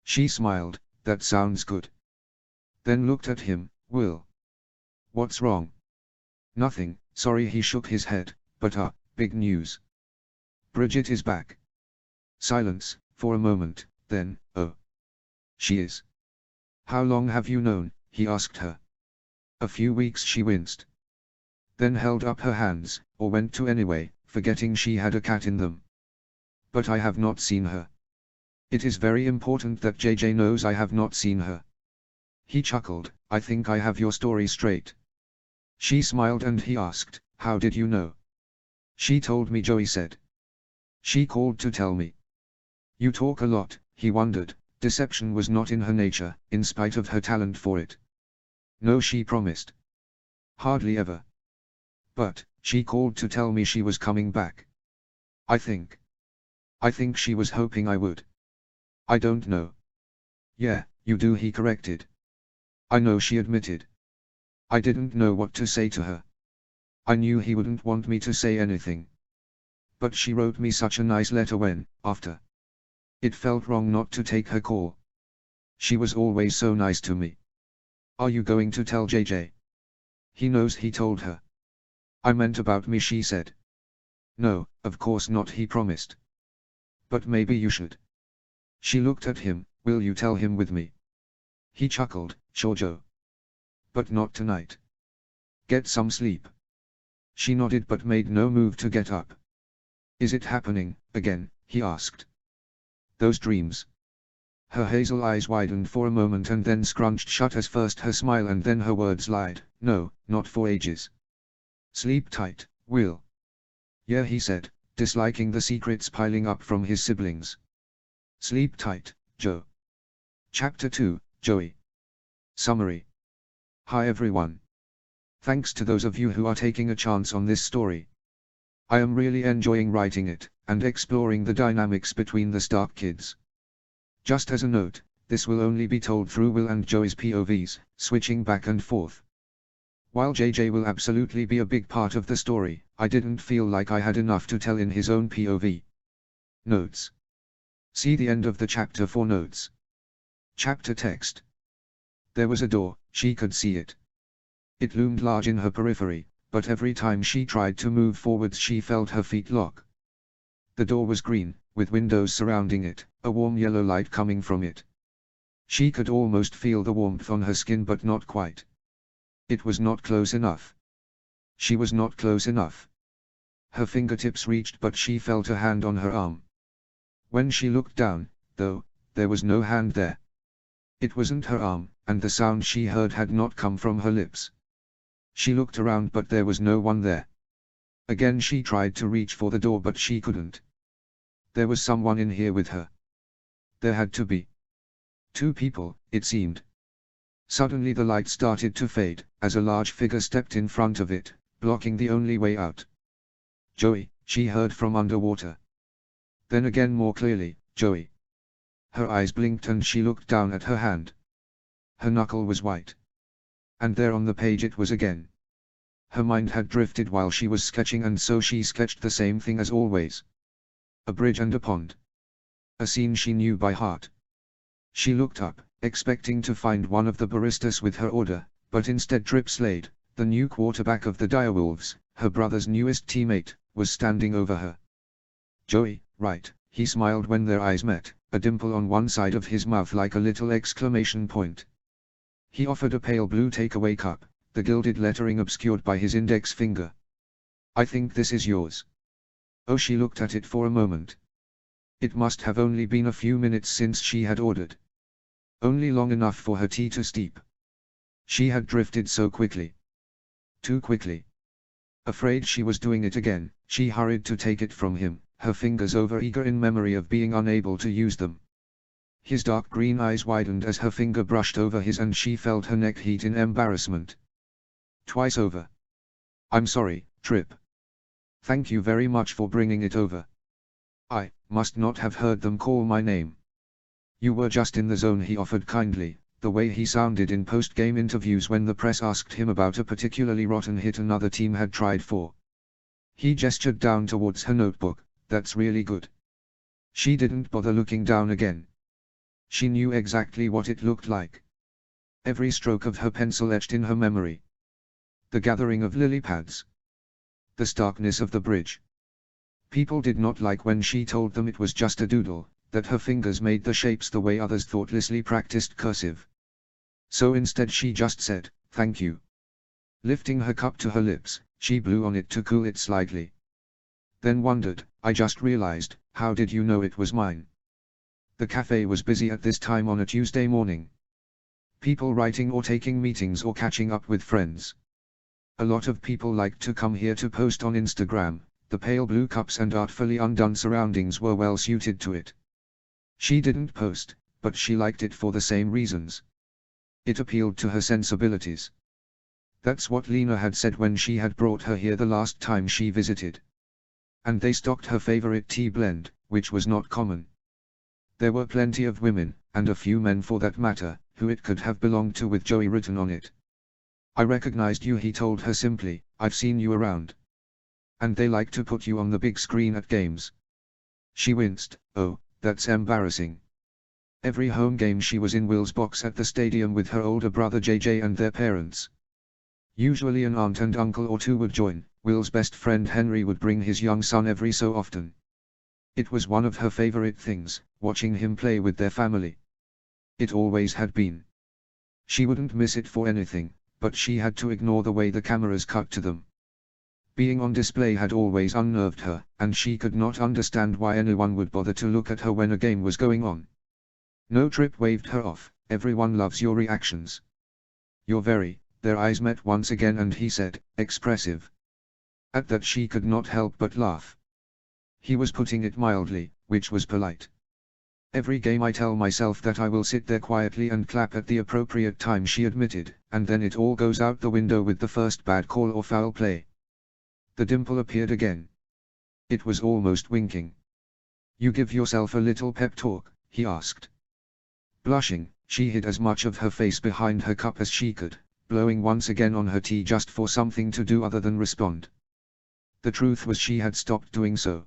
She smiled. "That sounds good." Then looked at him. "Will. What's wrong?" "Nothing, sorry," he shook his head, "but big news. Bridget is back." Silence, for a moment, then, "Oh. She is. How long have you known?" he asked her. "A few weeks," she winced. Then held up her hands, "or went to anyway, forgetting she had a cat in them. But I have not seen her. It is very important that JJ knows I have not seen her." He chuckled. "I think I have your story straight." She smiled and he asked, "How did you know?" "She told me," Joey said. "She called to tell me." "You talk a lot," he wondered. Deception was not in her nature, in spite of her talent for it. "No," she promised. "Hardly ever. But, she called to tell me she was coming back. I think she was hoping I would." "I don't know." "Yeah, you do," he corrected. "I know," she admitted. "I didn't know what to say to her. I knew he wouldn't want me to say anything. But she wrote me such a nice letter when, after. It felt wrong not to take her call. She was always so nice to me." "Are you going to tell JJ?" "He knows," he told her. "I meant about me," she said. "No, of course not," he promised. "But maybe you should." She looked at him. "Will you tell him with me?" He chuckled. "Sure, Joe. But not tonight. Get some sleep." She nodded but made no move to get up. "Is it happening again?" he asked. "Those dreams?" Her hazel eyes widened for a moment and then scrunched shut as first her smile and then her words lied. "No, not for ages. Sleep tight, Will." "Yeah," he said, disliking the secrets piling up from his siblings. "Sleep tight, Joe." Chapter 2, Joey. Summary. Hi everyone. Thanks to those of you who are taking a chance on this story. I am really enjoying writing it, and exploring the dynamics between the Stark kids. Just as a note, this will only be told through Will and Joey's POVs, switching back and forth. While JJ will absolutely be a big part of the story, I didn't feel like I had enough to tell in his own POV. Notes. See the end of the chapter for notes. Chapter text. There was a door, she could see it. It loomed large in her periphery, but every time she tried to move forwards she felt her feet lock. The door was green, with windows surrounding it, a warm yellow light coming from it. She could almost feel the warmth on her skin but not quite. It was not close enough. She was not close enough. Her fingertips reached but she felt a hand on her arm. When she looked down, though, there was no hand there. It wasn't her arm, and the sound she heard had not come from her lips. She looked around but there was no one there. Again she tried to reach for the door but she couldn't. There was someone in here with her. There had to be. Two people, it seemed. Suddenly the light started to fade, as a large figure stepped in front of it, blocking the only way out. "Joey," she heard from underwater. Then again more clearly, "Joey." Her eyes blinked and she looked down at her hand. Her knuckle was white. And there on the page it was again. Her mind had drifted while she was sketching and so she sketched the same thing as always. A bridge and a pond. A scene she knew by heart. She looked up, expecting to find one of the baristas with her order, but instead Trip Slade, the new quarterback of the Direwolves, her brother's newest teammate, was standing over her. "Joey, right," he smiled when their eyes met, a dimple on one side of his mouth like a little exclamation point. He offered a pale blue takeaway cup, the gilded lettering obscured by his index finger. "I think this is yours." Oh, she looked at it for a moment. It must have only been a few minutes since she had ordered. Only long enough for her tea to steep. She had drifted so quickly. Too quickly. Afraid she was doing it again, she hurried to take it from him, her fingers over-eager in memory of being unable to use them. His dark green eyes widened as her finger brushed over his and she felt her neck heat in embarrassment. Twice over. I'm sorry, Trip. Thank you very much for bringing it over. I must not have heard them call my name. You were just in the zone, he offered kindly, the way he sounded in post-game interviews when the press asked him about a particularly rotten hit another team had tried for. He gestured down towards her notebook. That's really good. She didn't bother looking down again. She knew exactly what it looked like. Every stroke of her pencil etched in her memory. The gathering of lily pads. The starkness of the bridge. People did not like when she told them it was just a doodle, that her fingers made the shapes the way others thoughtlessly practiced cursive. So instead she just said, "Thank you." Lifting her cup to her lips, she blew on it to cool it slightly. Then wondered, I just realized, how did you know it was mine? The cafe was busy at this time on a Tuesday morning. People writing or taking meetings or catching up with friends. A lot of people liked to come here to post on Instagram. The pale blue cups and artfully undone surroundings were well suited to it. She didn't post, but she liked it for the same reasons. It appealed to her sensibilities. That's what Lena had said when she had brought her here the last time she visited. And they stocked her favorite tea blend, which was not common. There were plenty of women, and a few men for that matter, who it could have belonged to with Joey written on it. I recognized you, he told her simply, I've seen you around. And they like to put you on the big screen at games. She winced. Oh, that's embarrassing. Every home game she was in Will's box at the stadium with her older brother JJ and their parents. Usually an aunt and uncle or two would join. Will's best friend Henry would bring his young son every so often. It was one of her favorite things, watching him play with their family. It always had been. She wouldn't miss it for anything, but she had to ignore the way the cameras cut to them. Being on display had always unnerved her, and she could not understand why anyone would bother to look at her when a game was going on. No, Trip waved her off. Everyone loves your reactions. You're very, their eyes met once again and he said, expressive. At that she could not help but laugh. He was putting it mildly, which was polite. Every game I tell myself that I will sit there quietly and clap at the appropriate time, she admitted, and then it all goes out the window with the first bad call or foul play. The dimple appeared again. It was almost winking. You give yourself a little pep talk, he asked. Blushing, she hid as much of her face behind her cup as she could, blowing once again on her tea just for something to do other than respond. The truth was she had stopped doing so.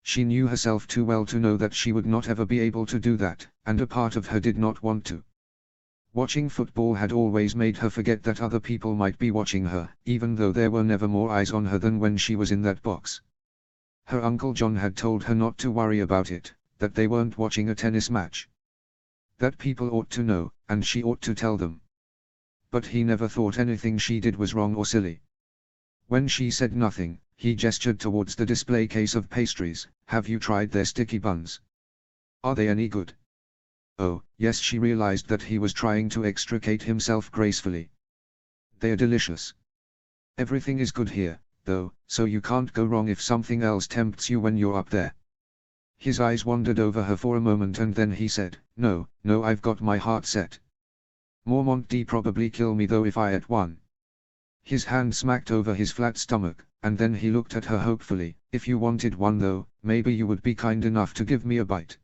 She knew herself too well to know that she would not ever be able to do that, and a part of her did not want to. Watching football had always made her forget that other people might be watching her, even though there were never more eyes on her than when she was in that box. Her Uncle John had told her not to worry about it, that they weren't watching a tennis match. That people ought to know, and she ought to tell them. But he never thought anything she did was wrong or silly. When she said nothing, he gestured towards the display case of pastries. Have you tried their sticky buns? Are they any good? Oh, yes, she realized that he was trying to extricate himself gracefully. They're delicious. Everything is good here, though, so you can't go wrong if something else tempts you when you're up there. His eyes wandered over her for a moment and then he said, No, I've got my heart set. Mormont D probably kill me though if I ate one. His hand smacked over his flat stomach, and then he looked at her hopefully. If you wanted one though, maybe you would be kind enough to give me a bite.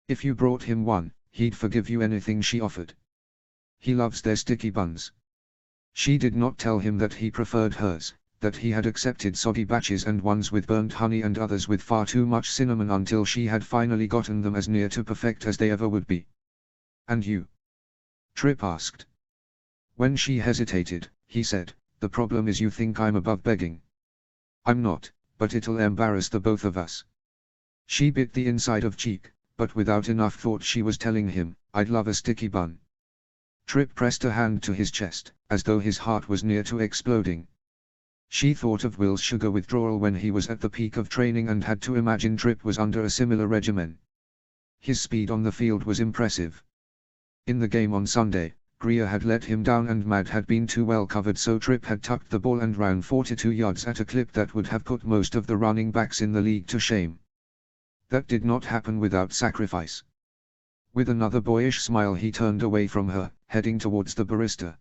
If you brought him one, he'd forgive you anything, she offered. He loves their sticky buns. She did not tell him that he preferred hers, that he had accepted soggy batches and ones with burnt honey and others with far too much cinnamon until she had finally gotten them as near to perfect as they ever would be. And you? Trip asked. When she hesitated, he said, The problem is you think I'm above begging. I'm not, but it'll embarrass the both of us. She bit the inside of cheek, but without enough thought she was telling him, I'd love a sticky bun. Trip pressed a hand to his chest, as though his heart was near to exploding. She thought of Will's sugar withdrawal when he was at the peak of training and had to imagine Trip was under a similar regimen. His speed on the field was impressive. In the game on Sunday, Greer had let him down and Mad had been too well covered, so Tripp had tucked the ball and ran 42 yards at a clip that would have put most of the running backs in the league to shame. That did not happen without sacrifice. With another boyish smile he turned away from her, heading towards the barista.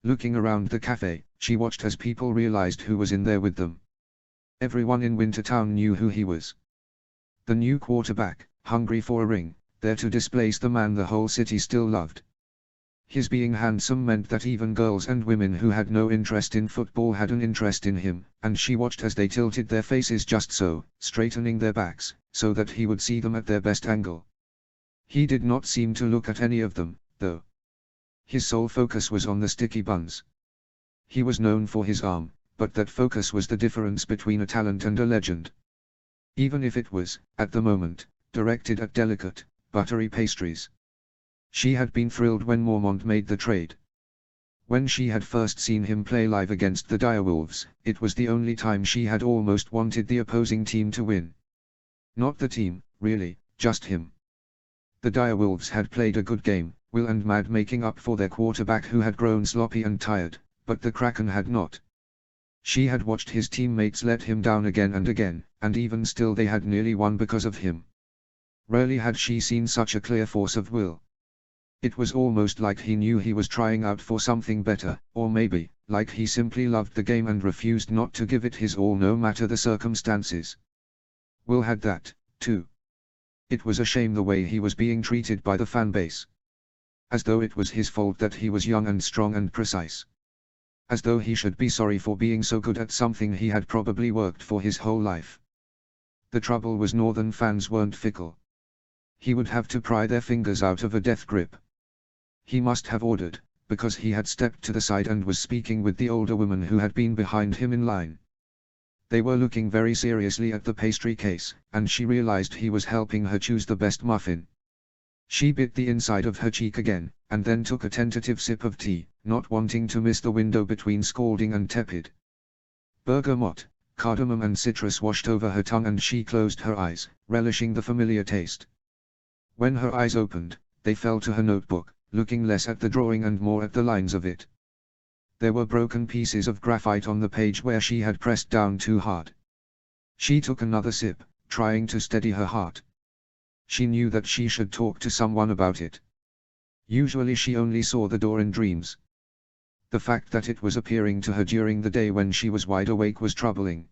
Looking around the cafe, she watched as people realized who was in there with them. Everyone in Wintertown knew who he was. The new quarterback, hungry for a ring, there to displace the man the whole city still loved. His being handsome meant that even girls and women who had no interest in football had an interest in him, and she watched as they tilted their faces just so, straightening their backs, so that he would see them at their best angle. He did not seem to look at any of them, though. His sole focus was on the sticky buns. He was known for his arm, but that focus was the difference between a talent and a legend. Even if it was, at the moment, directed at delicate, buttery pastries. She had been thrilled when Mormont made the trade. When she had first seen him play live against the Direwolves, it was the only time she had almost wanted the opposing team to win. Not the team, really, just him. The Direwolves had played a good game, Will and Mad making up for their quarterback who had grown sloppy and tired, but the Kraken had not. She had watched his teammates let him down again and again, and even still they had nearly won because of him. Rarely had she seen such a clear force of will. It was almost like he knew he was trying out for something better, or maybe, like he simply loved the game and refused not to give it his all no matter the circumstances. Will had that, too. It was a shame the way he was being treated by the fan base. As though it was his fault that he was young and strong and precise. As though he should be sorry for being so good at something he had probably worked for his whole life. The trouble was Northern fans weren't fickle. He would have to pry their fingers out of a death grip. He must have ordered, because he had stepped to the side and was speaking with the older woman who had been behind him in line. They were looking very seriously at the pastry case, and she realized he was helping her choose the best muffin. She bit the inside of her cheek again, and then took a tentative sip of tea, not wanting to miss the window between scalding and tepid. Bergamot, cardamom and citrus washed over her tongue and she closed her eyes, relishing the familiar taste. When her eyes opened, they fell to her notebook, looking less at the drawing and more at the lines of it. There were broken pieces of graphite on the page where she had pressed down too hard. She took another sip, trying to steady her heart. She knew that she should talk to someone about it. Usually she only saw the door in dreams. The fact that it was appearing to her during the day when she was wide awake was troubling.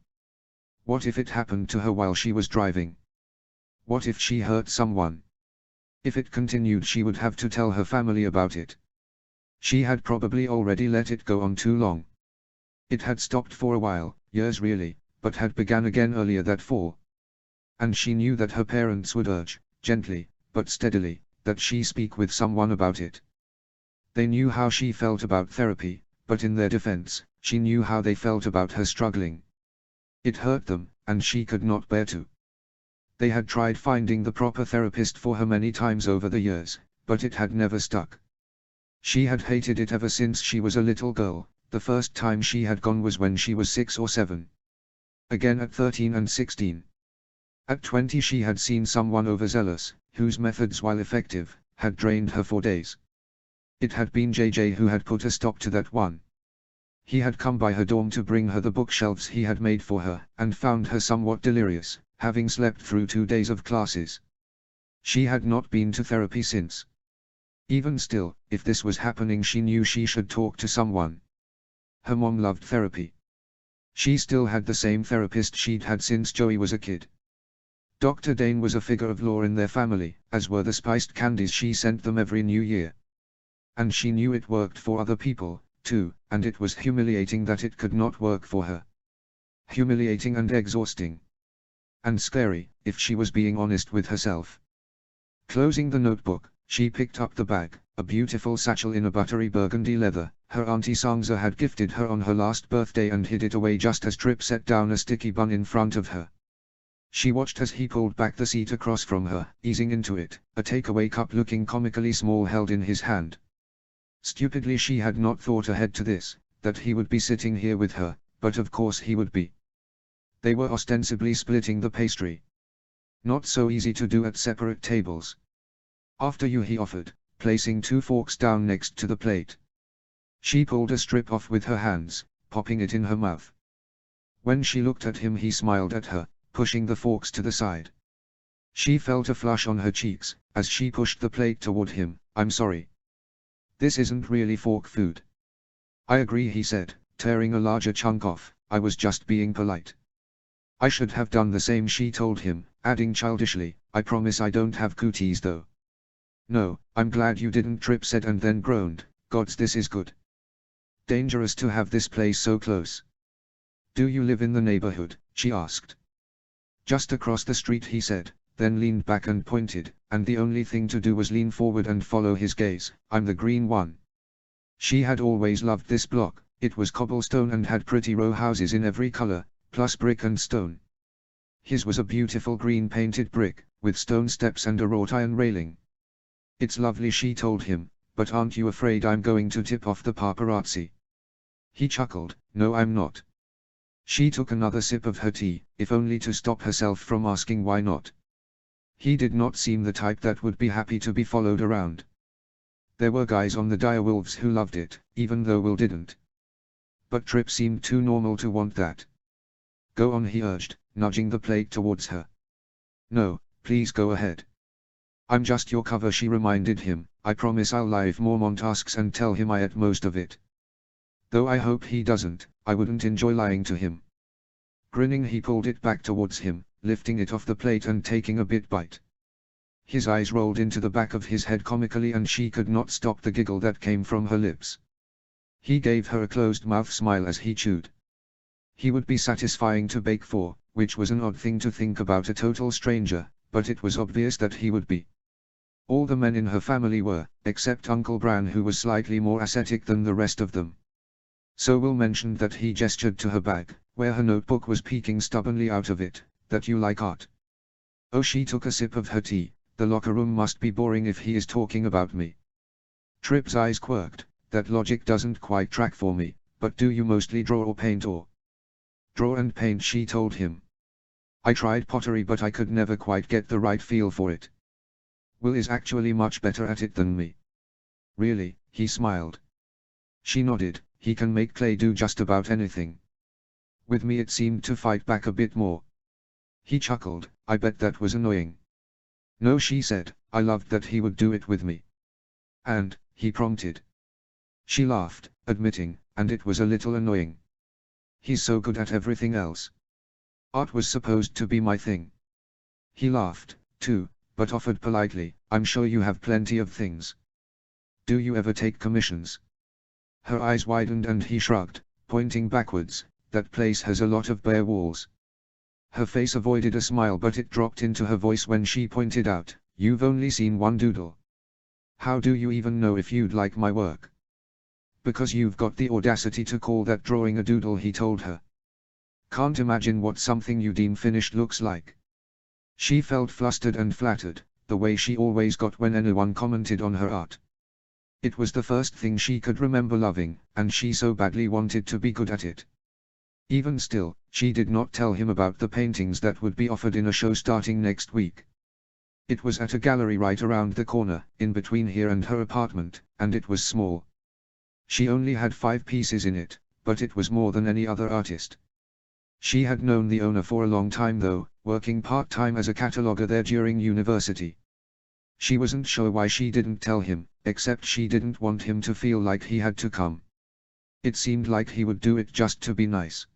What if it happened to her while she was driving? What if she hurt someone? If it continued, she would have to tell her family about it. She had probably already let it go on too long. It had stopped for a while, years really, but had begun again earlier that fall. And she knew that her parents would urge, gently, but steadily, that she speak with someone about it. They knew how she felt about therapy, but in their defense, she knew how they felt about her struggling. It hurt them, and she could not bear to. They had tried finding the proper therapist for her many times over the years, but it had never stuck. She had hated it ever since she was a little girl. The first time she had gone was when she was 6 or 7. Again at 13 and 16. At 20 she had seen someone overzealous, whose methods, while effective, had drained her for days. It had been JJ who had put a stop to that one. He had come by her dorm to bring her the bookshelves he had made for her, and found her somewhat delirious, having slept through 2 days of classes. She had not been to therapy since. Even still, if this was happening, she knew she should talk to someone. Her mom loved therapy. She still had the same therapist she'd had since Joey was a kid. Dr. Dane was a figure of law in their family, as were the spiced candies she sent them every New Year. And she knew it worked for other people, too, and it was humiliating that it could not work for her. Humiliating and exhausting. And scary, if she was being honest with herself. Closing the notebook, she picked up the bag, a beautiful satchel in a buttery burgundy leather, her auntie Sangza had gifted her on her last birthday, and hid it away just as Tripp set down a sticky bun in front of her. She watched as he pulled back the seat across from her, easing into it, a takeaway cup looking comically small held in his hand. Stupidly she had not thought ahead to this, that he would be sitting here with her, but of course he would be. They were ostensibly splitting the pastry. Not so easy to do at separate tables. "After you," he offered, placing 2 forks down next to the plate. She pulled a strip off with her hands, popping it in her mouth. When she looked at him, he smiled at her, pushing the forks to the side. She felt a flush on her cheeks, as she pushed the plate toward him. "I'm sorry. This isn't really fork food." "I agree," he said, tearing a larger chunk off. "I was just being polite." "I should have done the same," she told him, adding childishly, "I promise I don't have cooties though." "No, I'm glad you didn't," Trip said, and then groaned, "Gods, this is good. Dangerous to have this place so close." "Do you live in the neighborhood?" she asked. "Just across the street," he said, then leaned back and pointed, and the only thing to do was lean forward and follow his gaze. "I'm the green one." She had always loved this block. It was cobblestone and had pretty row houses in every color, plus brick and stone. His was a beautiful green painted brick, with stone steps and a wrought iron railing. "It's lovely," she told him, "but aren't you afraid I'm going to tip off the paparazzi?" He chuckled, "No, I'm not." She took another sip of her tea, if only to stop herself from asking why not. He did not seem the type that would be happy to be followed around. There were guys on the Direwolves who loved it, even though Will didn't. But Trip seemed too normal to want that. "Go on," he urged, nudging the plate towards her. "No, please go ahead." "I'm just your cover," she reminded him. "I promise I'll lie if Mormont asks and tell him I ate most of it. Though I hope he doesn't. I wouldn't enjoy lying to him." Grinning, he pulled it back towards him, lifting it off the plate and taking a bite. His eyes rolled into the back of his head comically, and she could not stop the giggle that came from her lips. He gave her a closed-mouth smile as he chewed. He would be satisfying to bake for, which was an odd thing to think about a total stranger, but it was obvious that he would be. All the men in her family were, except Uncle Bran, who was slightly more ascetic than the rest of them. So Will mentioned that. He gestured to her bag, where her notebook was peeking stubbornly out of it. "That you like art?" "Oh," she took a sip of her tea, "the locker room must be boring if he is talking about me." Trip's eyes quirked. "That logic doesn't quite track for me, but do you mostly draw or paint or?" "Draw and paint," she told him. "I tried pottery, but I could never quite get the right feel for it. Will is actually much better at it than me." "Really?" he smiled. She nodded. "He can make clay do just about anything. With me it seemed to fight back a bit more." He chuckled. "I bet that was annoying." "No," she said, "I loved that he would do it with me." "And," he prompted. She laughed, admitting, "And it was a little annoying. He's so good at everything else. Art was supposed to be my thing." He laughed, too, but offered politely, "I'm sure you have plenty of things. Do you ever take commissions?" Her eyes widened and he shrugged, pointing backwards. "That place has a lot of bare walls." Her face avoided a smile, but it dropped into her voice when she pointed out, "You've only seen one doodle. How do you even know if you'd like my work?" "Because you've got the audacity to call that drawing a doodle," he told her. "Can't imagine what something you deem finished looks like." She felt flustered and flattered, the way she always got when anyone commented on her art. It was the first thing she could remember loving, and she so badly wanted to be good at it. Even still, she did not tell him about the paintings that would be offered in a show starting next week. It was at a gallery right around the corner, in between here and her apartment, and it was small. She only had 5 pieces in it, but it was more than any other artist. She had known the owner for a long time though, working part-time as a cataloger there during university. She wasn't sure why she didn't tell him, except she didn't want him to feel like he had to come. It seemed like he would do it just to be nice.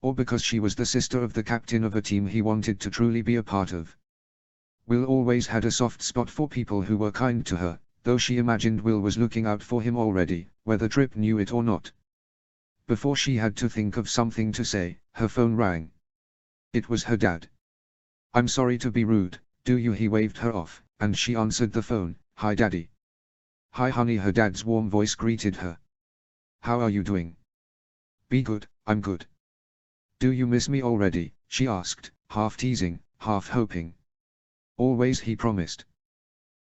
Or because she was the sister of the captain of a team he wanted to truly be a part of. Will always had a soft spot for people who were kind to her, though she imagined Will was looking out for him already, whether Trip knew it or not. Before she had to think of something to say, her phone rang. It was her dad. "I'm sorry to be rude, do you?" He waved her off, and she answered the phone. "Hi Daddy." "Hi honey," her dad's warm voice greeted her. "How are you doing?" "Be good, I'm good." "Do you miss me already?" she asked, half teasing, half hoping. "Always," he promised.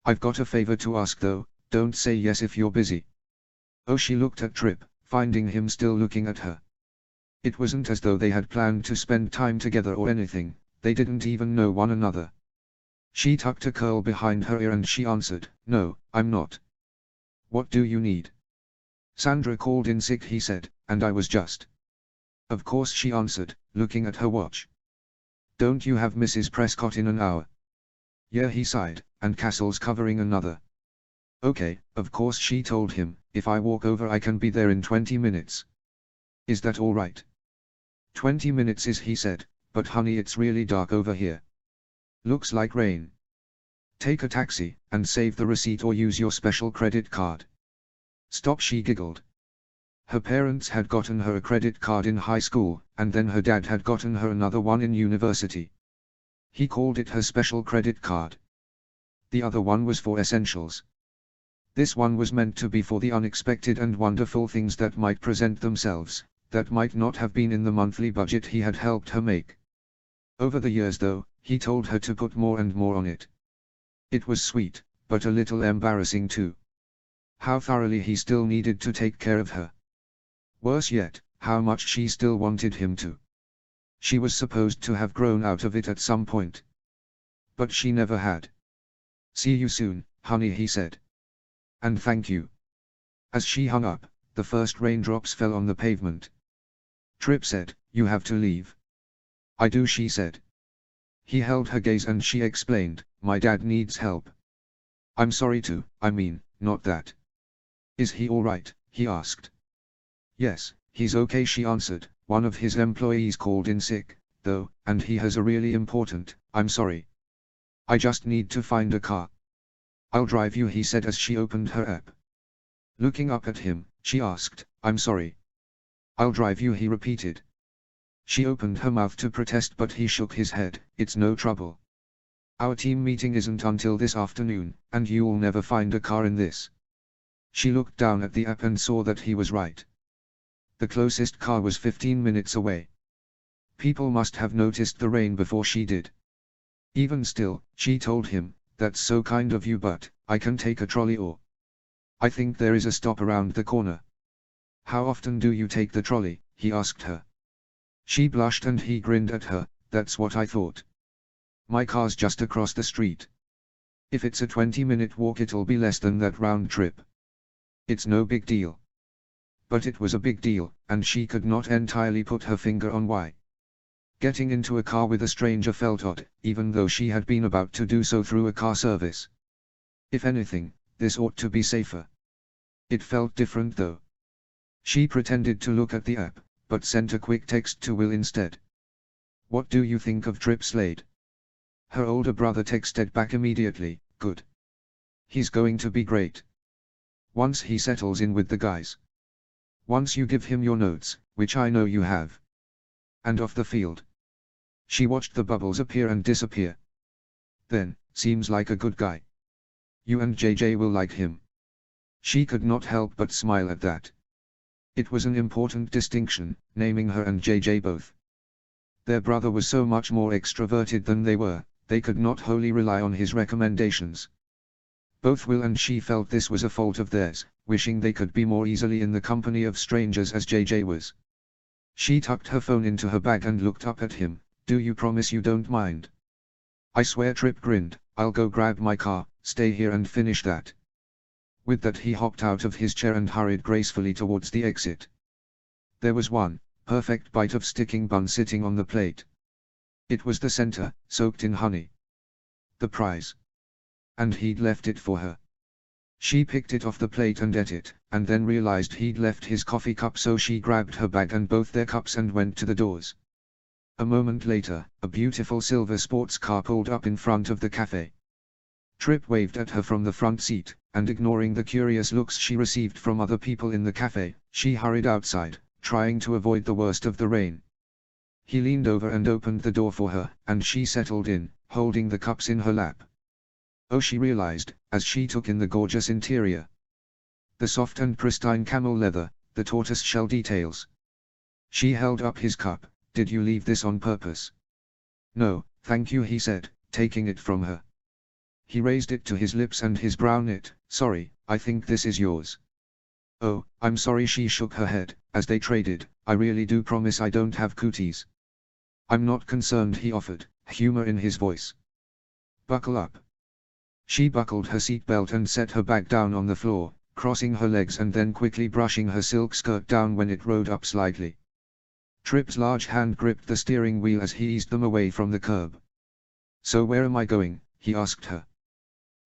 "I've got a favor to ask though, don't say yes if you're busy." Oh, she looked at Trip, finding him still looking at her. It wasn't as though they had planned to spend time together or anything, they didn't even know one another. She tucked a curl behind her ear and she answered, "No, I'm not. What do you need?" "Sandra called in sick," he said, "and I was just." "Of course," she answered, looking at her watch. "Don't you have Mrs. Prescott in an hour?" "Yeah," he sighed, "and Castle's covering another." "Okay, of course," she told him, "if I walk over I can be there in 20 minutes. Is that all right?" 20 minutes is, he said, "but honey, it's really dark over here. Looks like rain. Take a taxi, and save the receipt or use your special credit card." "Stop," she giggled. Her parents had gotten her a credit card in high school, and then her dad had gotten her another one in university. He called it her special credit card. The other one was for essentials. This one was meant to be for the unexpected and wonderful things that might present themselves, that might not have been in the monthly budget he had helped her make. Over the years though, he told her to put more and more on it. It was sweet, but a little embarrassing too. How thoroughly he still needed to take care of her. Worse yet, how much she still wanted him to. She was supposed to have grown out of it at some point. But she never had. "See you soon, honey," he said. "And thank you." As she hung up, the first raindrops fell on the pavement. Tripp said, "You have to leave." "I do," she said. He held her gaze and she explained, "My dad needs help." "I'm sorry to, I mean, not that." "Is he all right?" he asked. "Yes, he's okay," she answered. "One of his employees called in sick, though, and he has a really important, I'm sorry. I just need to find a car." "I'll drive you," he said as she opened her app. Looking up at him, she asked, "I'm sorry." "I'll drive you," he repeated. She opened her mouth to protest but he shook his head, "It's no trouble. Our team meeting isn't until this afternoon, and you'll never find a car in this." She looked down at the app and saw that he was right. The closest car was 15 minutes away. People must have noticed the rain before she did. "Even still," she told him, "that's so kind of you, but I can take a trolley or I think there is a stop around the corner." "How often do you take the trolley?" he asked her. She blushed and he grinned at her, "That's what I thought. My car's just across the street. If it's a 20-minute walk it'll be less than that round trip. It's no big deal." But it was a big deal, and she could not entirely put her finger on why. Getting into a car with a stranger felt odd, even though she had been about to do so through a car service. If anything, this ought to be safer. It felt different though. She pretended to look at the app, but sent a quick text to Will instead. "What do you think of Tripp Slade?" Her older brother texted back immediately, "Good. He's going to be great. Once he settles in with the guys. Once you give him your notes, which I know you have. And off the field." She watched the bubbles appear and disappear. Then, "Seems like a good guy. You and JJ will like him." She could not help but smile at that. It was an important distinction, naming her and JJ both. Their brother was so much more extroverted than they were, they could not wholly rely on his recommendations. Both Will and she felt this was a fault of theirs, wishing they could be more easily in the company of strangers as JJ was. She tucked her phone into her bag and looked up at him, "Do you promise you don't mind?" "I swear," Tripp grinned, "I'll go grab my car, stay here and finish that." With that he hopped out of his chair and hurried gracefully towards the exit. There was one perfect bite of sticking bun sitting on the plate. It was the center, soaked in honey. The prize. And he'd left it for her. She picked it off the plate and ate it, and then realized he'd left his coffee cup, so she grabbed her bag and both their cups and went to the doors. A moment later, a beautiful silver sports car pulled up in front of the cafe. Tripp waved at her from the front seat, and ignoring the curious looks she received from other people in the cafe, she hurried outside, trying to avoid the worst of the rain. He leaned over and opened the door for her, and she settled in, holding the cups in her lap. Oh, she realized, as she took in the gorgeous interior. The soft and pristine camel leather, the tortoise-shell details. She held up his cup. "Did you leave this on purpose?" "No, thank you," he said, taking it from her. He raised it to his lips and his brow knit. "Sorry, I think this is yours." "Oh, I'm sorry," she shook her head, as they traded. "I really do promise I don't have cooties." "I'm not concerned," he offered, humor in his voice. Buckle up. She buckled her seatbelt and set her bag down on the floor, crossing her legs and then quickly brushing her silk skirt down when it rode up slightly. Tripp's large hand gripped the steering wheel as he eased them away from the curb. "So where am I going?" he asked her.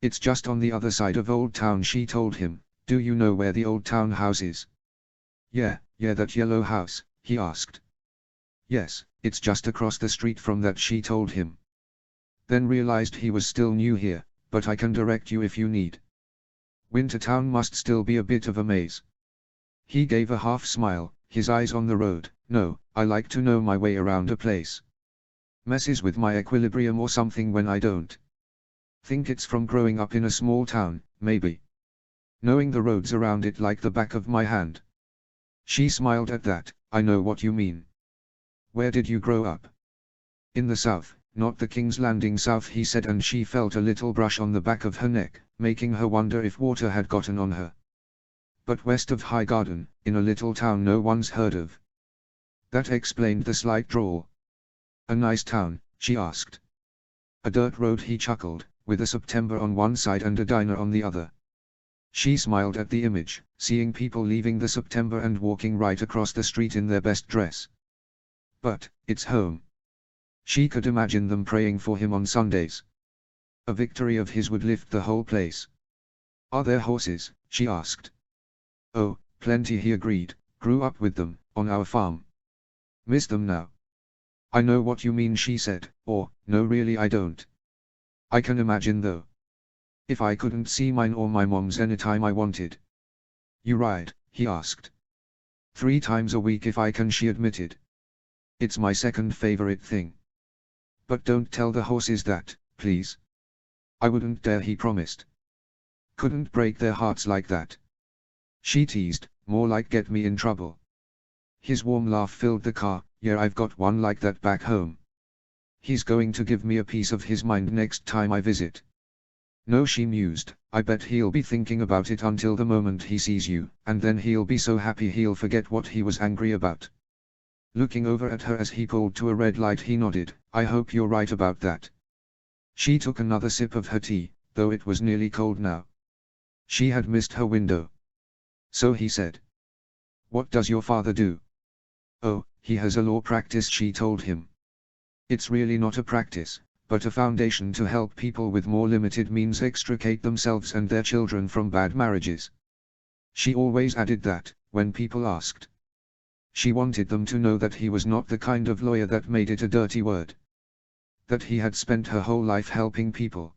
"It's just on the other side of Old Town," she told him. "Do you know where the Old Town house is?" Yeah, that yellow house," he asked. "Yes, it's just across the street from that," she told him. Then realized he was still new here, "But I can direct you if you need." Wintertown must still be a bit of a maze. He gave a half smile, his eyes on the road. "No, I like to know my way around a place. Messes with my equilibrium or something when I don't. Think it's from growing up in a small town, maybe. Knowing the roads around it like the back of my hand." She smiled at that. "I know what you mean. Where did you grow up?" "In the south, not the King's Landing south," he said, and she felt a little brush on the back of her neck, making her wonder if water had gotten on her. "But west of Highgarden, in a little town no one's heard of." That explained the slight drawl. "A nice town?" she asked. "A dirt road," he chuckled, "with a September on one side and a diner on the other." She smiled at the image, seeing people leaving the September and walking right across the street in their best dress. But, it's home. She could imagine them praying for him on Sundays. A victory of his would lift the whole place. "Are there horses?" she asked. "Oh, plenty," he agreed. "Grew up with them, on our farm. Miss them now." "I know what you mean," she said, "or, no really I don't. I can imagine though. If I couldn't see mine or my mom's anytime I wanted." "You ride?" he asked. "3 times a week if I can," she admitted. "It's my second favorite thing." "But don't tell the horses that, please." "I wouldn't dare," he promised. "Couldn't break their hearts like that." She teased, "More like get me in trouble." His warm laugh filled the car. "Yeah, I've got one like that back home. He's going to give me a piece of his mind next time I visit." "No," she mused, "I bet he'll be thinking about it until the moment he sees you, and then he'll be so happy he'll forget what he was angry about." Looking over at her as he pulled to a red light, he nodded. "I hope you're right about that." She took another sip of her tea, though it was nearly cold now. She had missed her window. "So," he said. "What does your father do?" "Oh, he has a law practice," she told him. "It's really not a practice, but a foundation to help people with more limited means extricate themselves and their children from bad marriages." She always added that, when people asked. She wanted them to know that he was not the kind of lawyer that made it a dirty word. That he had spent her whole life helping people.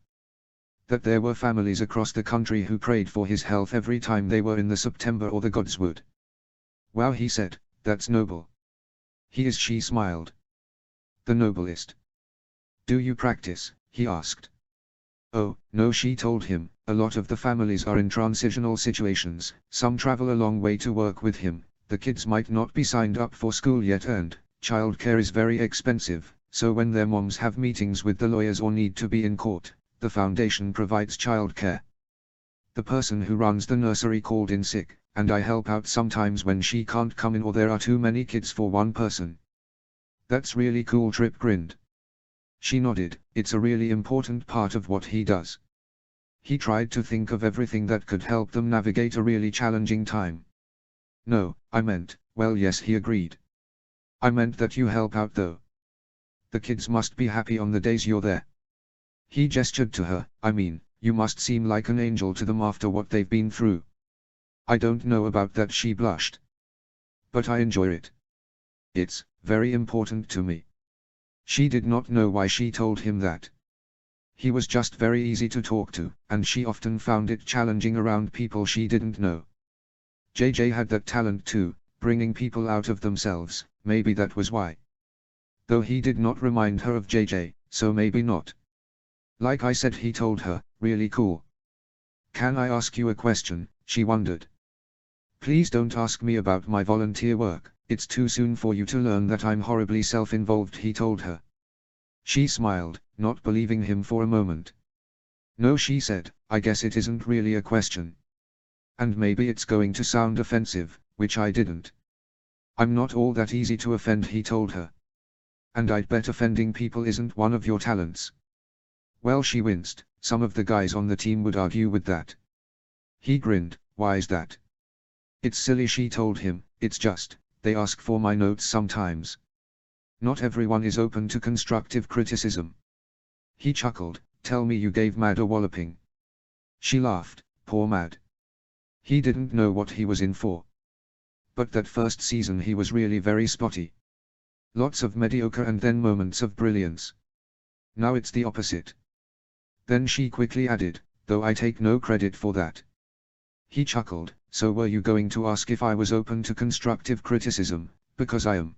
That there were families across the country who prayed for his health every time they were in the September or the Godswood. "Wow," he said, "that's noble." "He is," she smiled. "The noblest." "Do you practice?" he asked. "Oh, no," she told him. "A lot of the families are in transitional situations. Some travel a long way to work with him. The kids might not be signed up for school yet and childcare is very expensive, so when their moms have meetings with the lawyers or need to be in court, the foundation provides childcare. The person who runs the nursery called in sick, and I help out sometimes when she can't come in or there are too many kids for one person." "That's really cool," Tripp grinned. She nodded. "It's a really important part of what he does." He tried to think of everything that could help them navigate a really challenging time. "No, I meant, well yes," he agreed. "I meant that you help out though. The kids must be happy on the days you're there." He gestured to her. "I mean, you must seem like an angel to them after what they've been through." "I don't know about that," she blushed. "But I enjoy it. It's very important to me." She did not know why she told him that. He was just very easy to talk to, and she often found it challenging around people she didn't know. JJ had that talent too, bringing people out of themselves. Maybe that was why. Though he did not remind her of JJ, so maybe not. "Like I said," he told her, "really cool." "Can I ask you a question?" she wondered. "Please don't ask me about my volunteer work, it's too soon for you to learn that I'm horribly self-involved," he told her. She smiled, not believing him for a moment. "No," she said, "I guess it isn't really a question. And maybe it's going to sound offensive, which I didn't. I'm not all that easy to offend," he told her. "And I'd bet offending people isn't one of your talents." Well, she winced. Some of the guys on the team would argue with that. He grinned. Why is that? It's silly, she told him. It's just, they ask for my notes sometimes. Not everyone is open to constructive criticism. He chuckled. Tell me you gave Mad a walloping. She laughed. Poor Mad. He didn't know what he was in for. But that first season he was really very spotty. Lots of mediocre and then moments of brilliance. Now it's the opposite. Then she quickly added, though I take no credit for that. He chuckled. So were you going to ask if I was open to constructive criticism, because I am?